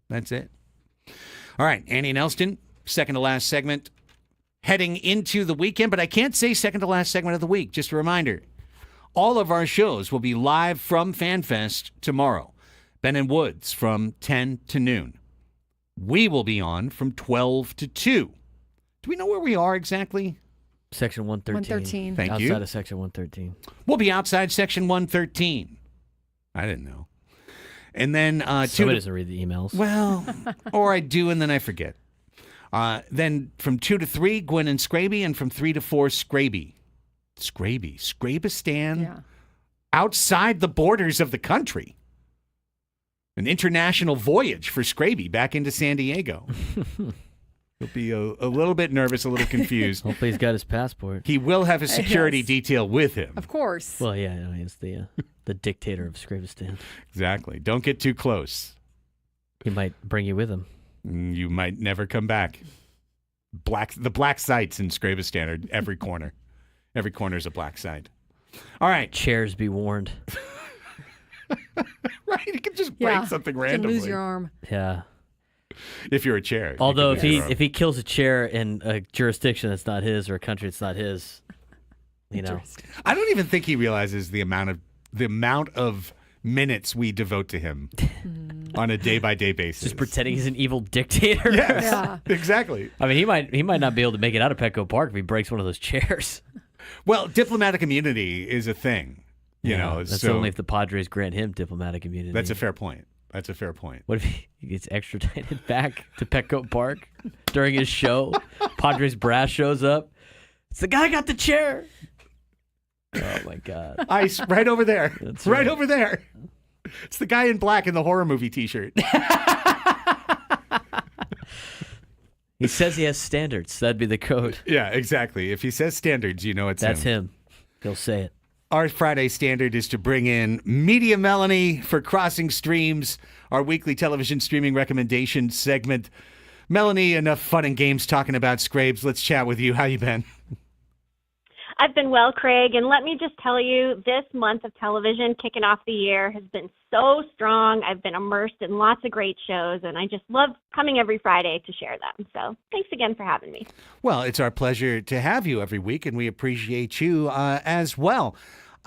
That's it. All right, Annie and Elsten, second to last segment, heading into the weekend, but I can't say second to last segment of the week. Just a reminder, all of our shows will be live from FanFest tomorrow. Ben and Woods from 10 to noon. We will be on from 12 to 2. Do we know where we are exactly? Section 113. 113. Thank you. Outside of Section 113. We'll be outside Section 113. I didn't know. And then Somebody doesn't read the emails. Well, or I do and then I forget. Then from 2 to 3, Gwen and Scraby, and from 3 to 4, Scraby. Scrabistan, Yeah. outside the borders of the country. An international voyage for Scraby back into San Diego. He'll be a little bit nervous, a little confused. Hopefully he's got his passport. He will have a security Yes. detail with him. Of course. Well, yeah, no, he's the dictator of Scravistan. Exactly. Don't get too close. He might bring you with him. You might never come back. The black sites in Scrabistan are every corner. Every corner is a black site. All right. Chairs be warned. Right. You can just break something You randomly. can lose your arm. Yeah. If you're a chair. you Although can lose your arm. if he kills a chair in a jurisdiction that's not his or a country that's not his, you know. I don't even think he realizes the amount of minutes we devote to him on a day-by-day basis. Just pretending he's an evil dictator. Yes, Yeah. exactly. I mean, he might not be able to make it out of Petco Park if he breaks one of those chairs. Well, diplomatic immunity is a thing, you know. That's so only if the Padres grant him diplomatic immunity. that's a fair point. That's a fair point. What if he gets extradited back to Petco Park during his show? Padres brass shows up. It's the guy got the chair. Oh my God! Ice right over there. That's right right. over there. It's the guy in black in the horror movie T-shirt. He says he has standards. That'd be the code. Yeah, exactly. If he says standards, you know it's That's him. He'll say it. Our Friday standard is to bring in Media Melanie for Crossing Streams, our weekly television streaming recommendation segment. Melanie, enough fun and games talking about Scrabes. Let's chat with you. How you been? I've been well, Craig, and let me just tell you, this month of television kicking off the year has been so strong. I've been immersed in lots of great shows, and I just love coming every Friday to share them. So thanks again for having me. Well, it's our pleasure to have you every week, and we appreciate you as well.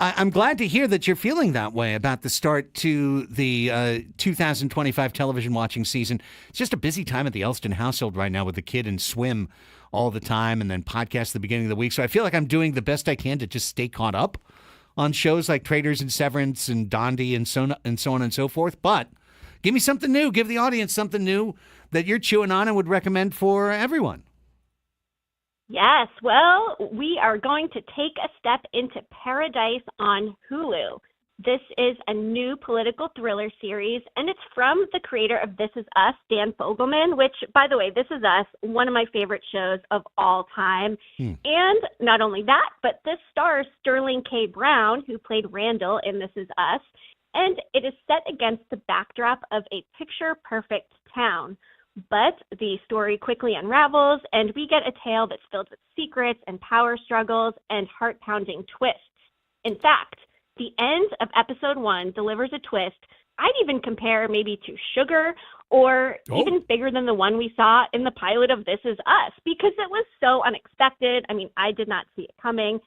I'm glad to hear that you're feeling that way about the start to the 2025 television watching season. It's just a busy time at the Elsten household right now with the kid and swim all the time and then podcast at the beginning of the week. So I feel like I'm doing the best I can to just stay caught up on shows like Traders and Severance and Dondi and so on and so forth. But give me something new. Give the audience something new that you're chewing on and would recommend for everyone. Yes, well, we are going to take a step into Paradise on Hulu. This is a new political thriller series, and it's from the creator of This Is Us, Dan Fogelman, which, by the way, This Is Us, one of my favorite shows of all time. And not only that, but this stars Sterling K. Brown, who played Randall in This Is Us, and it is set against the backdrop of a picture-perfect town. But the story quickly unravels, and we get a tale that's filled with secrets and power struggles and heart-pounding twists. In fact, the end of episode 1 delivers a twist I'd even compare maybe to Sugar or even bigger than the one we saw in the pilot of This Is Us, because it was so unexpected. I mean, I did not see it coming.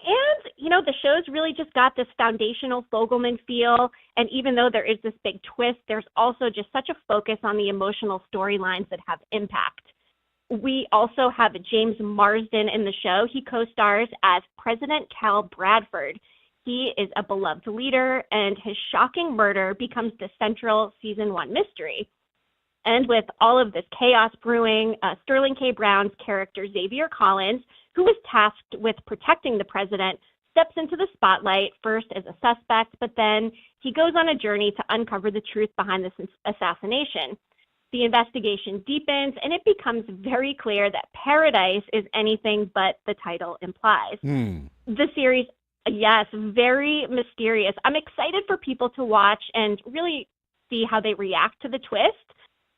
And, you know, the show's really just got this foundational Fogelman feel. And even though there is this big twist, there's also just such a focus on the emotional storylines that have impact. We also have James Marsden in the show. He co-stars as President Cal Bradford. He is a beloved leader, and his shocking murder becomes the central season 1 mystery. And with all of this chaos brewing, Sterling K. Brown's character, Xavier Collins, who was tasked with protecting the president, steps into the spotlight, first as a suspect, but then he goes on a journey to uncover the truth behind this assassination. The investigation deepens, and it becomes very clear that Paradise is anything but the title implies. The series, yes, very mysterious. I'm excited for people to watch and really see how they react to the twist.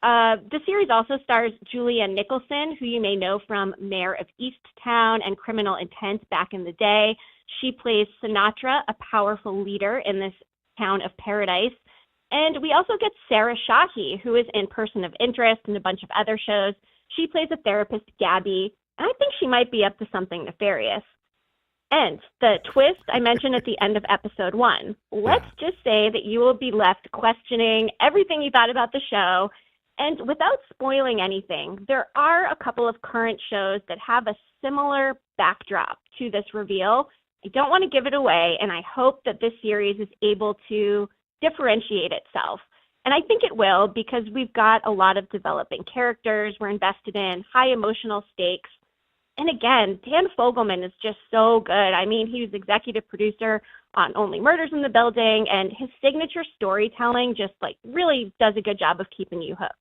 The series also stars Julia Nicholson, who you may know from Mayor of Easttown and Criminal Intent back in the day. She plays Sinatra, a powerful leader in this town of Paradise. And we also get Sarah Shahi, who is in Person of Interest and a bunch of other shows. She plays a therapist, Gabby, and I think she might be up to something nefarious. And the twist I mentioned at the end of episode 1. Let's just say that you will be left questioning everything you thought about the show. And without spoiling anything, there are a couple of current shows that have a similar backdrop to this reveal. I don't want to give it away, and I hope that this series is able to differentiate itself. And I think it will, because we've got a lot of developing characters we're invested in, high emotional stakes. And again, Dan Fogelman is just so good. I mean, he was executive producer on Only Murders in the Building, and his signature storytelling just really does a good job of keeping you hooked.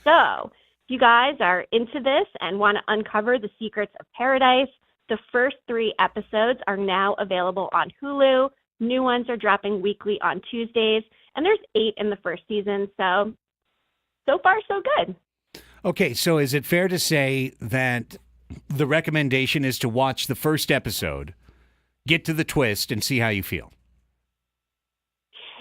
So if you guys are into this and want to uncover the secrets of Paradise, the first 3 episodes are now available on Hulu. New ones are dropping weekly on Tuesdays, and there's 8 in the first season. So far, so good. Okay, so is it fair to say that the recommendation is to watch the first episode, get to the twist, and see how you feel?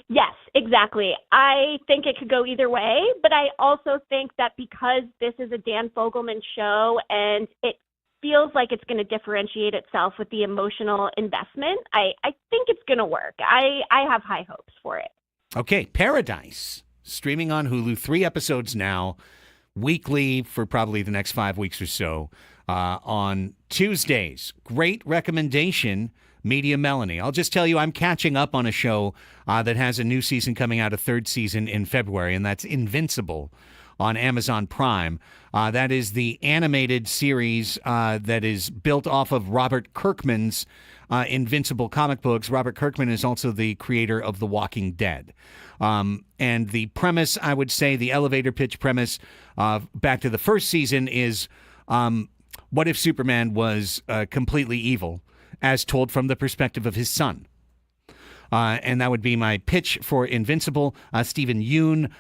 Yes, exactly. I think it could go either way, but I also think that because this is a Dan Fogelman show and it feels like it's going to differentiate itself with the emotional investment, I think it's going to work. I have high hopes for it. Okay, Paradise, streaming on Hulu, 3 episodes now, weekly for probably the next 5 weeks or so, on Tuesdays. Great recommendation, Media Melanie. I'll just tell you, I'm catching up on a show that has a new season coming out, a 3rd season in February, and that's Invincible on Amazon Prime. That is the animated series that is built off of Robert Kirkman's Invincible comic books. Robert Kirkman is also the creator of The Walking Dead. And the premise, I would say, the elevator pitch premise back to the first season is, what if Superman was completely evil, as told from the perspective of his son? And that would be my pitch for Invincible. Stephen Yoon,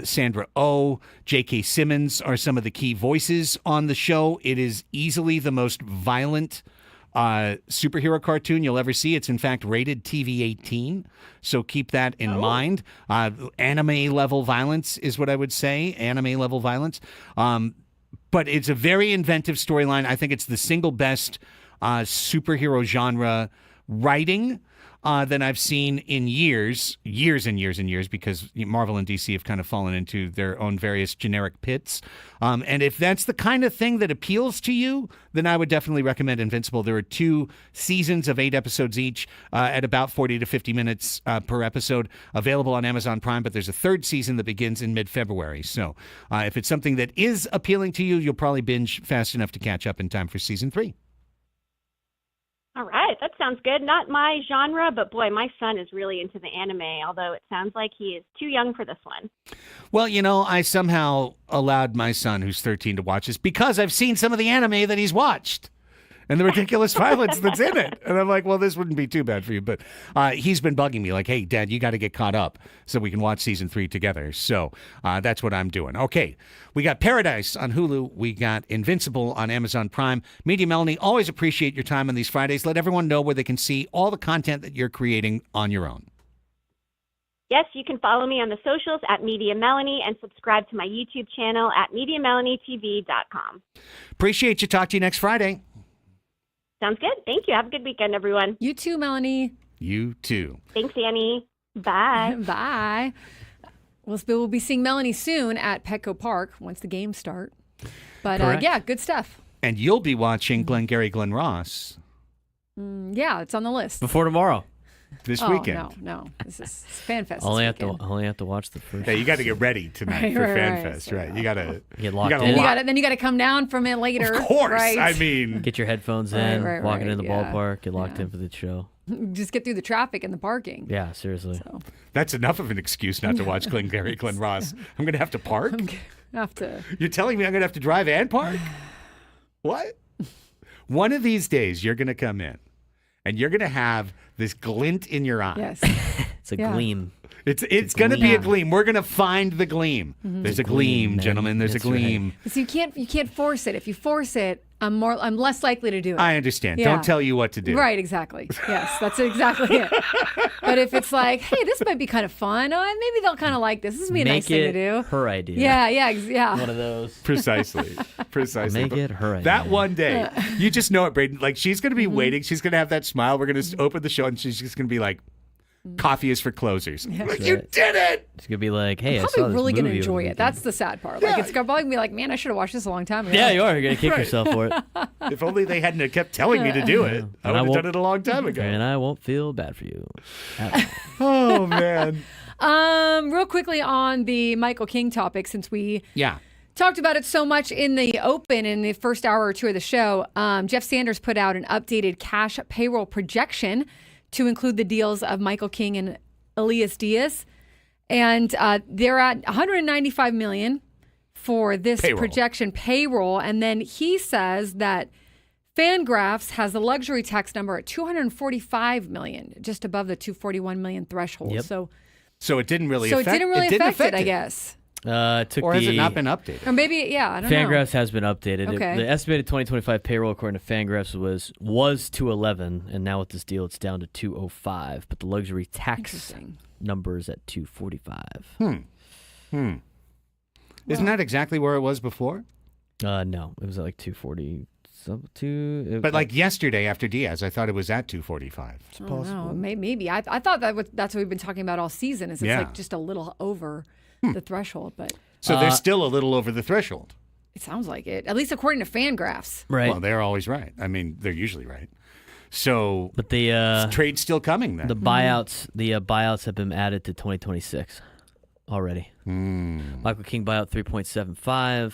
Sandra Oh, J.K. Simmons are some of the key voices on the show. It is easily the most violent superhero cartoon you'll ever see. It's, in fact, rated TV-18, so keep that in mind. Anime-level violence is what I would say, anime-level violence. But it's a very inventive storyline. I think it's the single best superhero genre writing than I've seen in years and years, because Marvel and DC have kind of fallen into their own various generic pits. And if that's the kind of thing that appeals to you, then I would definitely recommend Invincible. There are 2 seasons of 8 episodes each at about 40 to 50 minutes per episode, available on Amazon Prime, but there's a 3rd season that begins in mid-February. So if it's something that is appealing to you, you'll probably binge fast enough to catch up in time for season 3. All right, that sounds good. Not my genre, but boy, my son is really into the anime, although it sounds like he is too young for this one. Well, I somehow allowed my son, who's 13, to watch this because I've seen some of the anime that he's watched and the ridiculous violence that's in it. And I'm like, well, this wouldn't be too bad for you. But he's been bugging me like, hey, Dad, you got to get caught up so we can watch season 3 together. So that's what I'm doing. Okay, we got Paradise on Hulu. We got Invincible on Amazon Prime. Media Melanie, always appreciate your time on these Fridays. Let everyone know where they can see all the content that you're creating on your own. Yes, you can follow me on the socials at Media Melanie and subscribe to my YouTube channel at MediaMelanieTV.com. Appreciate you. Talk to you next Friday. Sounds good. Thank you. Have a good weekend, everyone. You too, Melanie. You too. Thanks, Annie. Bye. Bye. We'll be seeing Melanie soon at Petco Park once the games start. But yeah, good stuff. And you'll be watching Glengarry Glen Ross. Yeah, it's on the list. Before tomorrow. This weekend. No. This is FanFest. Only have to watch the first. Yeah, you got to get ready tonight for FanFest, right? You got to get locked in. Then you got to come down from it later. Of course. Right? I mean, get your headphones in, walking in the ballpark, get locked in for the show. Just get through the traffic and the parking. Yeah, seriously. So. That's enough of an excuse not to watch Glengarry Glen Ross. I'm going to have to park? You're telling me I'm going to have to drive and park? What? One of these days, you're going to come in, and you're going to have this glint in your eye. Yes. It's a gleam. It's going to be a gleam. We're going to find the gleam. There's a gleam, gentlemen. There's a gleam. Right. So you can't force it. If you force it, I'm less likely to do it. I understand. Yeah. Don't tell you what to do. Right, exactly. Yes, that's exactly it. But if it's like, hey, this might be kind of fun. Maybe they'll kind of like this. This would be a nice thing to do. Her idea. Yeah. One of those. Precisely. Make it her idea. That one day, you just know it, Braden. Like, she's going to be waiting. She's going to have that smile. We're going to open the show, and she's just going to be like, coffee is for closers. Like, you did it! It's going to be like, hey, I'm I saw probably this really movie going to over enjoy the it. That's the sad part. Like, it's probably going to be like, man, I should have watched this a long time ago. Yeah, you are. You're going to kick yourself for it. If only they hadn't have kept telling me to do it. I would have done it a long time ago. And I won't feel bad for you. Oh, man. Real quickly on the Michael King topic, since we talked about it so much in the open in the first hour or two of the show, Jeff Sanders put out an updated cash payroll projection to include the deals of Michael King and Elias Diaz. And they're at $195 million for this projection payroll. And then he says that Fangraphs has the luxury tax number at $245 million, just above the $241 million threshold. Yep. So it didn't really affect it, I guess. Has it not been updated? Or maybe, I don't know. Fangraphs has been updated. Okay. The estimated 2025 payroll, according to Fangraphs, was 211, and now with this deal, it's down to 205. But the luxury tax number is at 245. Isn't that exactly where it was before? No, it was at like 240. But like yesterday after Diaz, I thought it was at 245. It's possible. Maybe. I thought that's what we've been talking about all season. Is it's like just a little over the threshold, but so they're still a little over the threshold. It sounds like it, at least according to Fangraphs. Right. Well, they're always right. I mean, they're usually right. So, but the trade's still coming then. The buyouts have been added to 2026 already. Michael King buyout 3.75.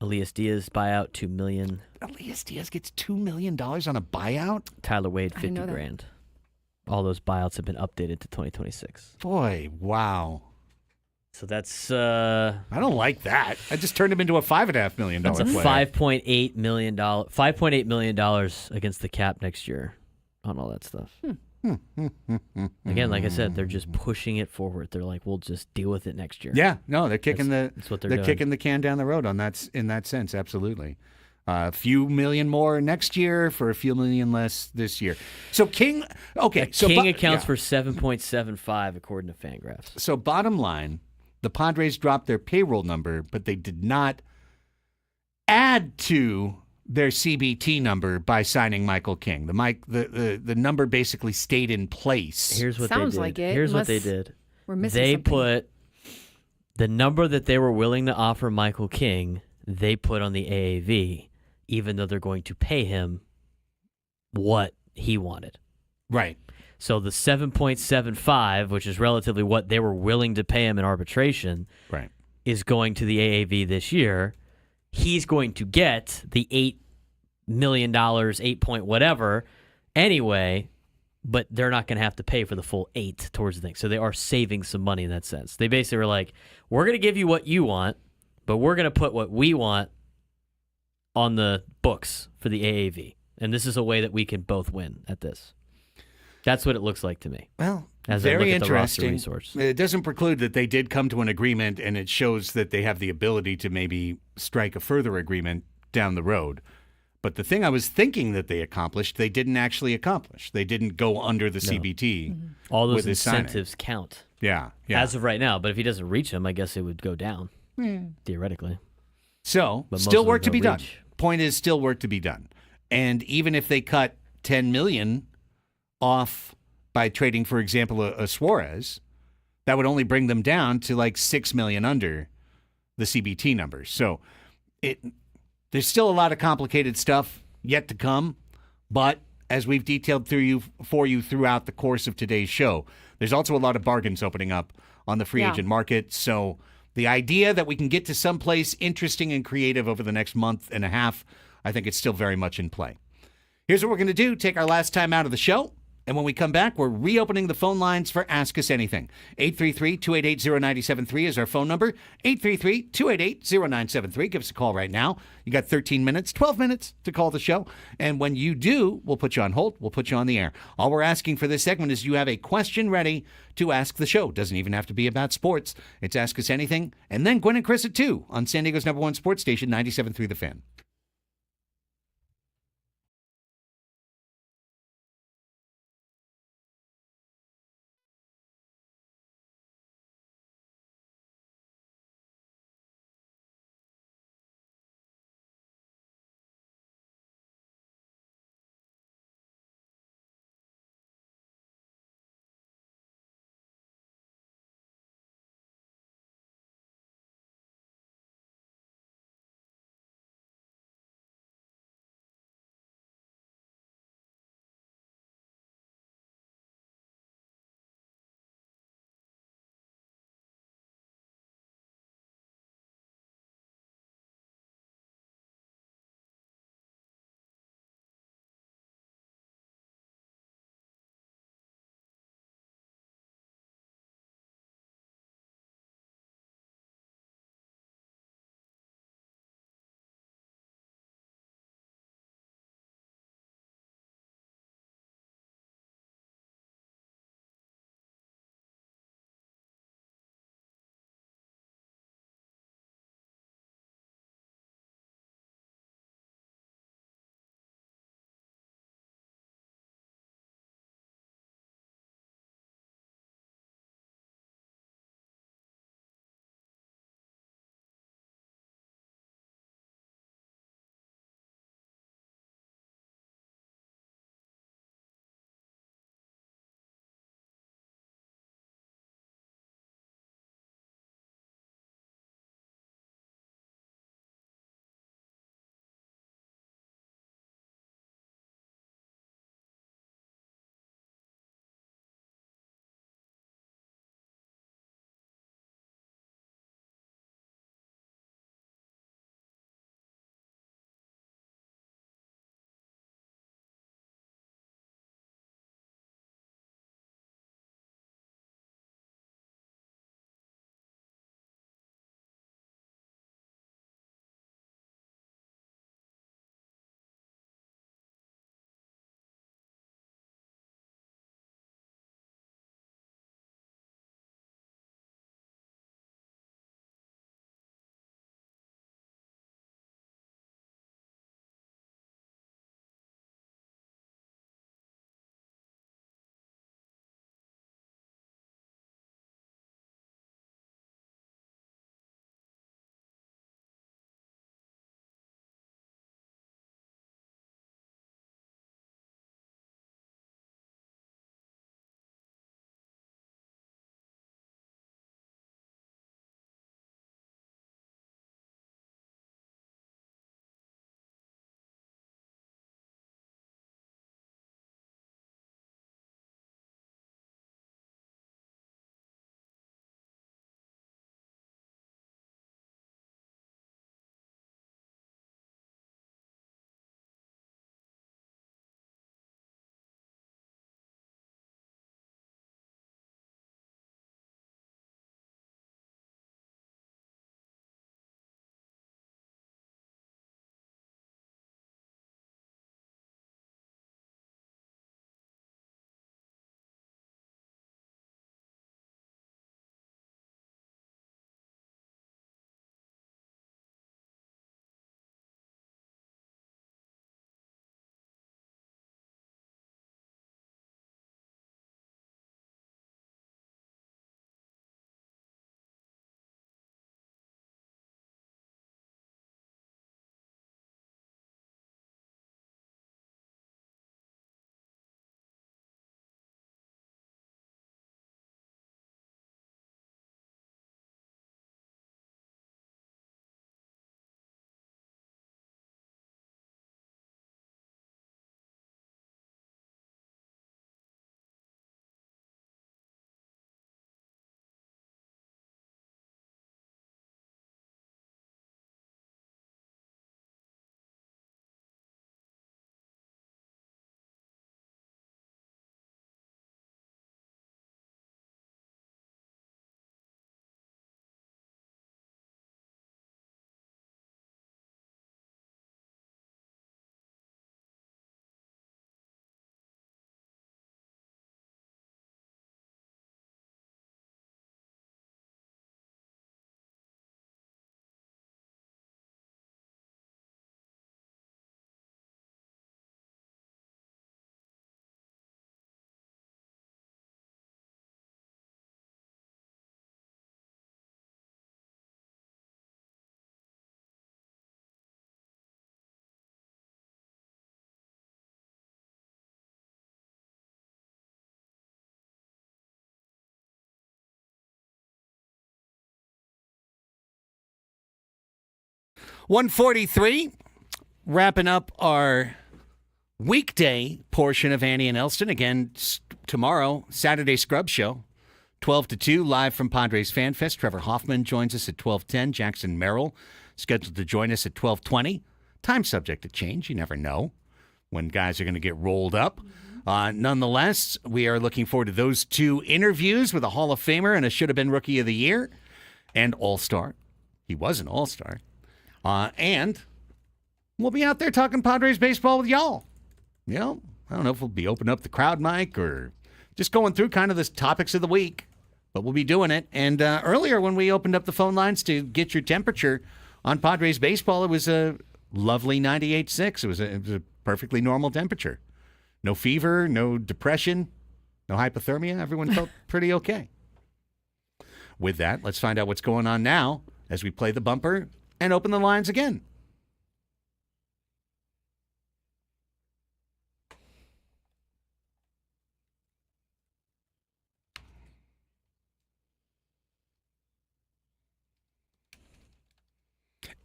Elias Diaz buyout $2 million. Elias Diaz gets $2 million on a buyout. Tyler Wade $50,000. All those buyouts have been updated to 2026. Boy, wow. So that's I don't like that. I just turned him into a $5.5 million player. That's a $5.8 million against the cap next year on all that stuff. Again, like I said, they're just pushing it forward. They're like, we'll just deal with it next year. Yeah, no, they're kicking that's what they're doing. kicking the can down the road in that sense. Absolutely. A few million more next year for a few million less this year. So King, King accounts for 7.75 according to Fangraphs. So bottom line, the Padres dropped their payroll number, but they did not add to their CBT number by signing Michael King. The number basically stayed in place. Here's what Sounds they did. like it. Here's what they did. We're missing they something. put the number that they were willing to offer Michael King, they put on the AAV, even though they're going to pay him what he wanted. Right. So the 7.75, which is relatively what they were willing to pay him in arbitration, right, is going to the AAV this year. He's going to get the $8 million, 8 point whatever anyway, but they're not going to have to pay for the full 8 towards the thing. So they are saving some money in that sense. They basically were like, we're going to give you what you want, but we're going to put what we want on the books for the AAV. And this is a way that we can both win at this. That's what it looks like to me. Well, as very I look at the roster interesting. resource. It doesn't preclude that they did come to an agreement, and it shows that they have the ability to maybe strike a further agreement down the road. But the thing I was thinking that they accomplished, they didn't actually accomplish. They didn't go under the CBT. All those with his signing. incentives count. Yeah. As of right now. But if he doesn't reach them, I guess it would go down, theoretically. So, But most still of work them to be don't done. reach. Point is, still work to be done. And even if they cut $10 million off by trading, for example, a Suarez, that would only bring them down to like $6 million under the CBT numbers. So there's still a lot of complicated stuff yet to come, but as we've detailed for you throughout the course of today's show, there's also a lot of bargains opening up on the free agent market. So the idea that we can get to someplace interesting and creative over the next month and a half, I think it's still very much in play. Here's what we're going to do. Take our last time out of the show. And when we come back, we're reopening the phone lines for Ask Us Anything. 833-288-0973 is our phone number. 833-288-0973. Give us a call right now. You got 13 minutes, 12 minutes to call the show. And when you do, we'll put you on hold. We'll put you on the air. All we're asking for this segment is you have a question ready to ask the show. Doesn't even have to be about sports. It's Ask Us Anything. And then Gwen and Chris at 2 on San Diego's #1 sports station, 97.3 The Fan. 1:43, wrapping up our weekday portion of Annie and Elsten. Again, tomorrow, Saturday Scrub Show, 12 to 2, live from Padres Fan Fest. Trevor Hoffman joins us at 12:10. Jackson Merrill scheduled to join us at 12:20. Time subject to change. You never know when guys are going to get rolled up. Nonetheless, we are looking forward to those two interviews with a Hall of Famer and a should-have-been Rookie of the Year and All-Star. He was an All-Star. And we'll be out there talking Padres baseball with y'all. You know, I don't know if we'll be opening up the crowd mic or just going through kind of the topics of the week, but we'll be doing it. And earlier when we opened up the phone lines to get your temperature on Padres baseball, it was a lovely 98.6. It was a perfectly normal temperature. No fever, no depression, no hypothermia. Everyone felt pretty okay. With that, let's find out what's going on now as we play the bumper and open the lines again.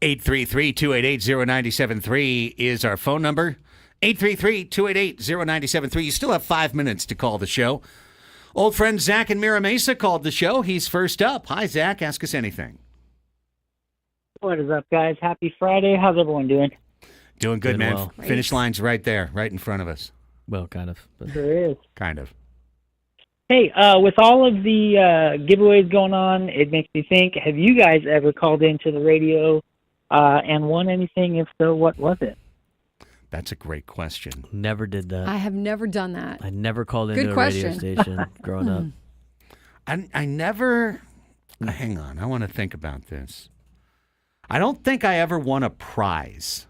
(833-288-0973) is our phone number. 833-288-0973. You still have 5 minutes to call the show. Old friend Zach in Mira Mesa called the show. He's first up. Hi, Zach. Ask us anything. What is up, guys? Happy Friday. How's everyone doing? Doing good, Doing man. well. Finish line's right there, right in front of us. Well, kind of. But There is. Kind of. Hey, with all of the giveaways going on, it makes me think, have you guys ever called into the radio and won anything? If so, what was it? That's a great question. never did that. I have never done that. I never called Good into a radio question. station growing up. I never... Hang on. I want to think about this. I don't think I ever won a prize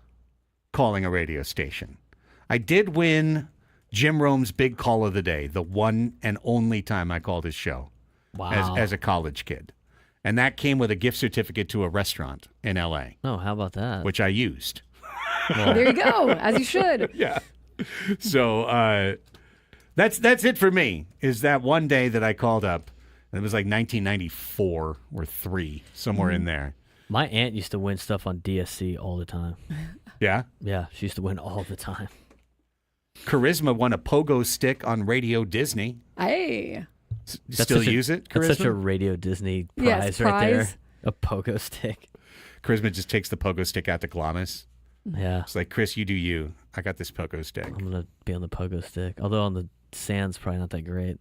calling a radio station. I did win Jim Rome's Big Call of the Day, the one and only time I called his show Wow. as a college kid. And that came with a gift certificate to a restaurant in L.A., Oh, how about that? which I used. There you go, as you should. Yeah. So that's it for me, is that one day that I called up. And it was like 1994 or 3, somewhere in there. My aunt used to win stuff on DSC all the time. Yeah? Yeah, she used to win all the time. Charisma won a pogo stick on Radio Disney. Hey. Still use it, Charisma? That's such a Radio Disney prize Yes, right there. prize. A pogo stick. Charisma just takes the pogo stick out to Glamis. Yeah. It's like, Chris, you do you. I got this pogo stick. I'm going to be on the pogo stick. Although on the sand's probably not that great.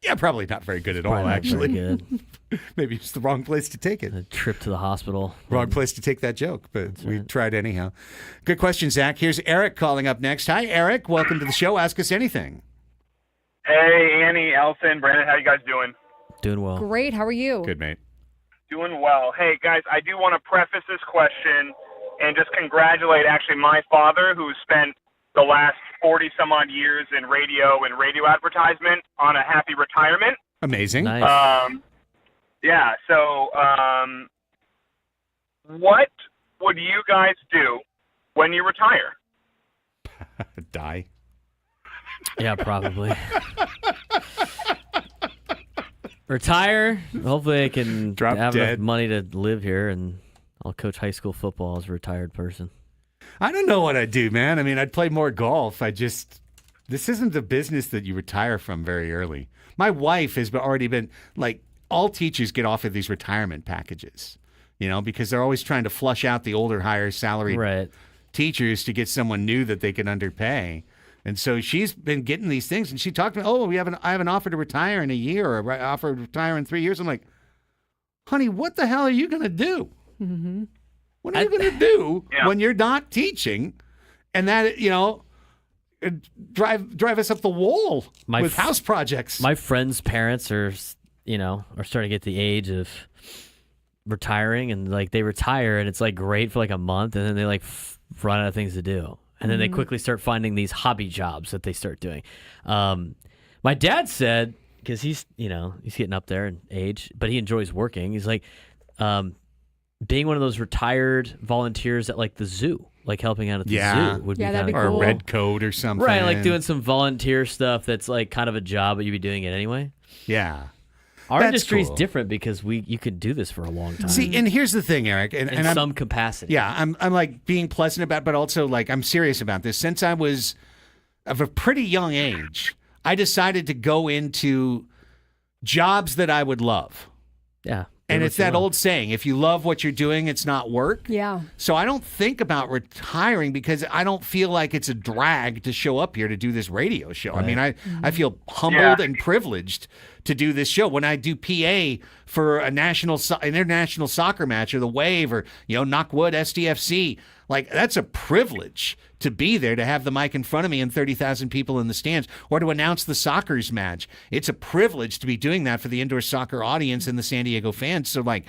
Yeah, probably not very good at all, Probably not actually. very good. Maybe it's the wrong place to take it. A trip to the hospital. Wrong place to take that joke, but we tried anyhow. Good question, Zach. Here's Eric calling up next. Hi, Eric. Welcome to the show. Ask us anything. Hey, Annie, Elsten, Brandon, how you guys doing? Doing well. Great. How are you? Good, mate. Doing well. Hey, guys, I do want to preface this question and just congratulate actually my father, who spent the last 40-some-odd years in radio and radio advertisement, on a happy retirement. Amazing. Nice. Yeah, so what would you guys do when you retire? Die. Yeah, probably. Retire. Hopefully I can Drop have dead. enough money to live here, and I'll coach high school football as a retired person. I don't know what I'd do, man. I mean, I'd play more golf. This isn't a business that you retire from very early. My wife has already been, like, all teachers get offered these retirement packages, because they're always trying to flush out the older, higher salaried teachers to get someone new that they can underpay. And so she's been getting these things, and she talked to me, I have an offer to retire in a year, or an offer to retire in 3 years. I'm like, honey, what the hell are you going to do? Mm-hmm. What are you going to do when you're not teaching, and that, drive us up the wall with house projects? My friends' parents are starting to get the age of retiring, and like they retire, and it's like great for like a month, and then they like run out of things to do. And then they quickly start finding these hobby jobs that they start doing. My dad said, because he's getting up there in age, but he enjoys working. He's like, being one of those retired volunteers at like the zoo, like helping out at the zoo would be kind of cool. Or a red coat or something. Right, like doing some volunteer stuff that's like kind of a job, but you'd be doing it anyway. Yeah. Our That's industry is cool. different because you could do this for a long time. See, and here's the thing, Eric, and in I'm, some capacity. yeah, I'm like being pleasant about, but also like I'm serious about this. Since I was of a pretty young age, I decided to go into jobs that I would love. Yeah. And it's that old saying, if you love what you're doing, it's not work. Yeah. So I don't think about retiring because I don't feel like it's a drag to show up here to do this radio show. I mean, I feel humbled and privileged to do this show. When I do PA for a international soccer match or the Wave or, knock wood, SDFC, like that's a privilege to be there, to have the mic in front of me and 30,000 people in the stands, or to announce the soccer's match. It's a privilege to be doing that for the indoor soccer audience and the San Diego fans. So, like,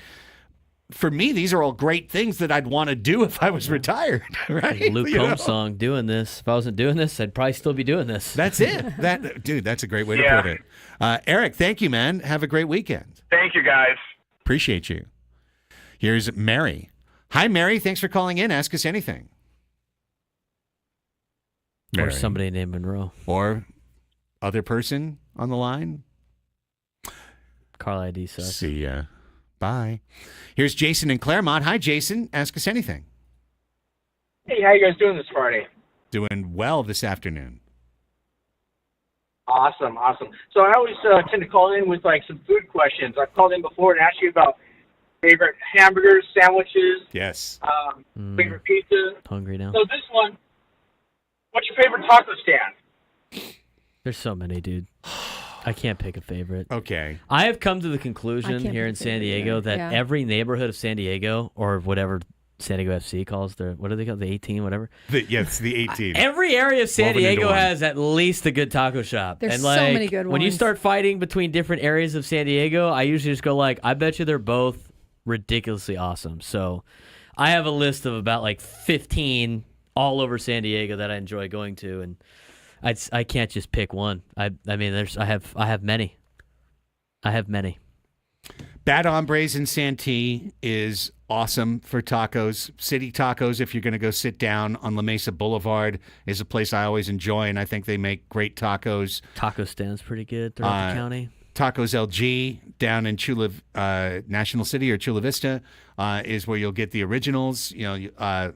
for me, these are all great things that I'd want to do if I was retired, right? Like Luke Combs' song, doing this. If I wasn't doing this, I'd probably still be doing this. That's it. Dude, that's a great way to put it. Eric, thank you, man. Have a great weekend. Thank you, guys. Appreciate you. Here's Mary. Hi, Mary. Thanks for calling in. Ask us anything. Or somebody named Monroe. Or other person on the line. Carl ID sucks. See ya. Bye. Here's Jason in Claremont. Hi, Jason. Ask us anything. Hey, how you guys doing this Friday? Doing well this afternoon. Awesome. So I always tend to call in with like some food questions. I've called in before and asked you about favorite hamburgers, sandwiches. Yes. Favorite pizza. Hungry now. So this one, what's your favorite taco stand? There's so many, dude. I can't pick a favorite. Okay. I have come to the conclusion here in San Diego that every neighborhood of San Diego, or whatever San Diego FC calls their, what do they call the 18, whatever? Yes, the 18. Every area of San Woven into Diego one. has at least a good taco shop. There's and so like, many good when you ones. start fighting between different areas of San Diego, I usually just go like, I bet you they're both ridiculously awesome. So I have a list of about like 15 all over San Diego that I enjoy going to, and I can't just pick one. I mean, I have many. Bad Hombres in Santee is awesome for tacos. City Tacos, if you're going to go sit down on La Mesa Boulevard, is a place I always enjoy, and I think they make great tacos. Taco stand's pretty good throughout the county. Tacos LG down in National City or Chula Vista is where you'll get the originals. Las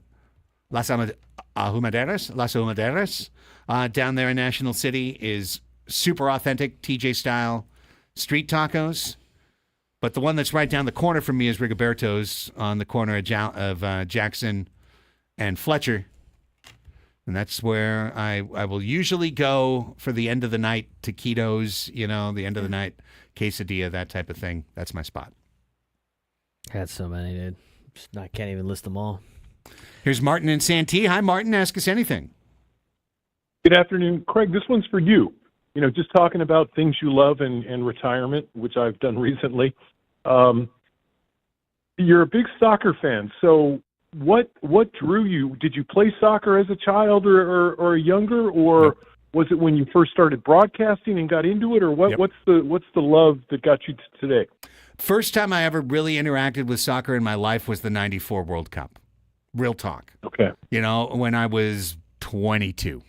Ahumaderas down there in National City is super authentic TJ style street tacos. But the one that's right down the corner from me is Rigoberto's on the corner of Jackson and Fletcher. And that's where I will usually go for the end of the night taquitos, the end of the night quesadilla, that type of thing. That's my spot. I got so many, dude. I can't even list them all. Here's Martin in Santee. Hi, Martin. Ask us anything. Good afternoon. Craig, this one's for you. Just talking about things you love and retirement, which I've done recently. You're a big soccer fan. So what drew you? Did you play soccer as a child or younger, or Nope. was it when you first started broadcasting and got into it, or what? Yep. What's the love that got you to today? First time I ever really interacted with soccer in my life was the 94 World Cup. Real talk. Okay. When I was 22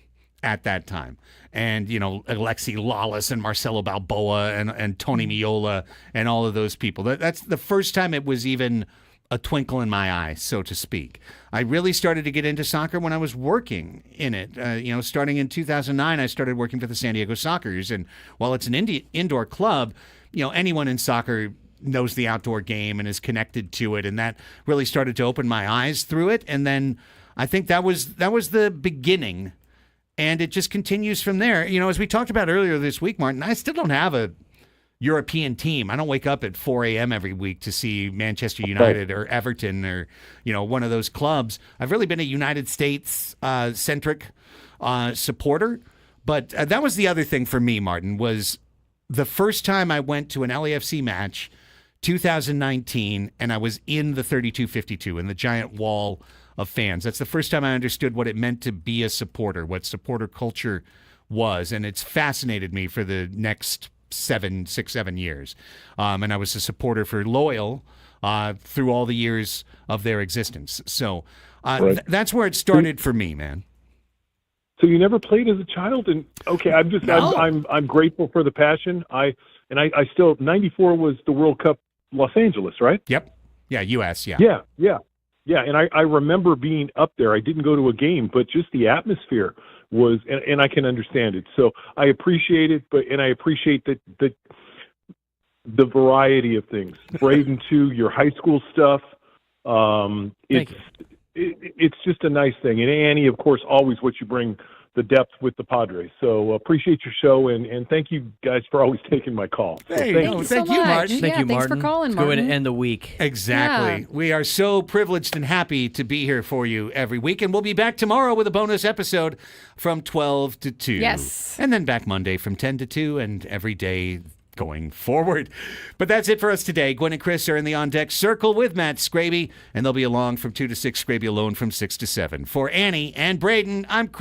at that time. And, Alexi Lawless and Marcelo Balboa and Tony Miola and all of those people. That's the first time it was even a twinkle in my eye, so to speak. I really started to get into soccer when I was working in it. Starting in 2009, I started working for the San Diego Sockers. And while it's an indoor club, anyone in soccer knows the outdoor game and is connected to it. And that really started to open my eyes through it. And then I think that was the beginning. And it just continues from there. As we talked about earlier this week, Martin, I still don't have a European team. I don't wake up at 4 a.m. every week to see Manchester United or Everton or, one of those clubs. I've really been a United States centric supporter. But that was the other thing for me, Martin, was the first time I went to an LAFC match, 2019, and I was in the 3252, in the giant wall of fans. That's the first time I understood what it meant to be a supporter, what supporter culture was, and it's fascinated me for the next 7 years. And I was a supporter for Loyal through all the years of their existence. So Right. that's where it started for me, man. So you never played as a child? And okay, No. I'm grateful for the passion. I still 94 was the World Cup Los Angeles, right? Yep. Yeah, U.S., yeah. Yeah. And I remember being up there. I didn't go to a game, but just the atmosphere was, and I can understand it. So I appreciate it, and I appreciate the variety of things. Braden too, your high school stuff. It's just a nice thing. And Annie, of course, always what you bring the depth with the Padres. So appreciate your show, and thank you guys for always taking my call. So Hey, thank no, you. thank so you, much. Martin. Thank you, thanks Martin. for calling, It's a good way to Martin. end the week. Exactly. Yeah. We are so privileged and happy to be here for you every week. And we'll be back tomorrow with a bonus episode from 12 to 2. Yes. And then back Monday from 10 to 2 and every day going forward. But that's it for us today. Gwen and Chris are in the On Deck Circle with Matt Scraby, and they'll be along from 2 to 6, Scraby alone from 6 to 7. For Annie and Braden, I'm Chris.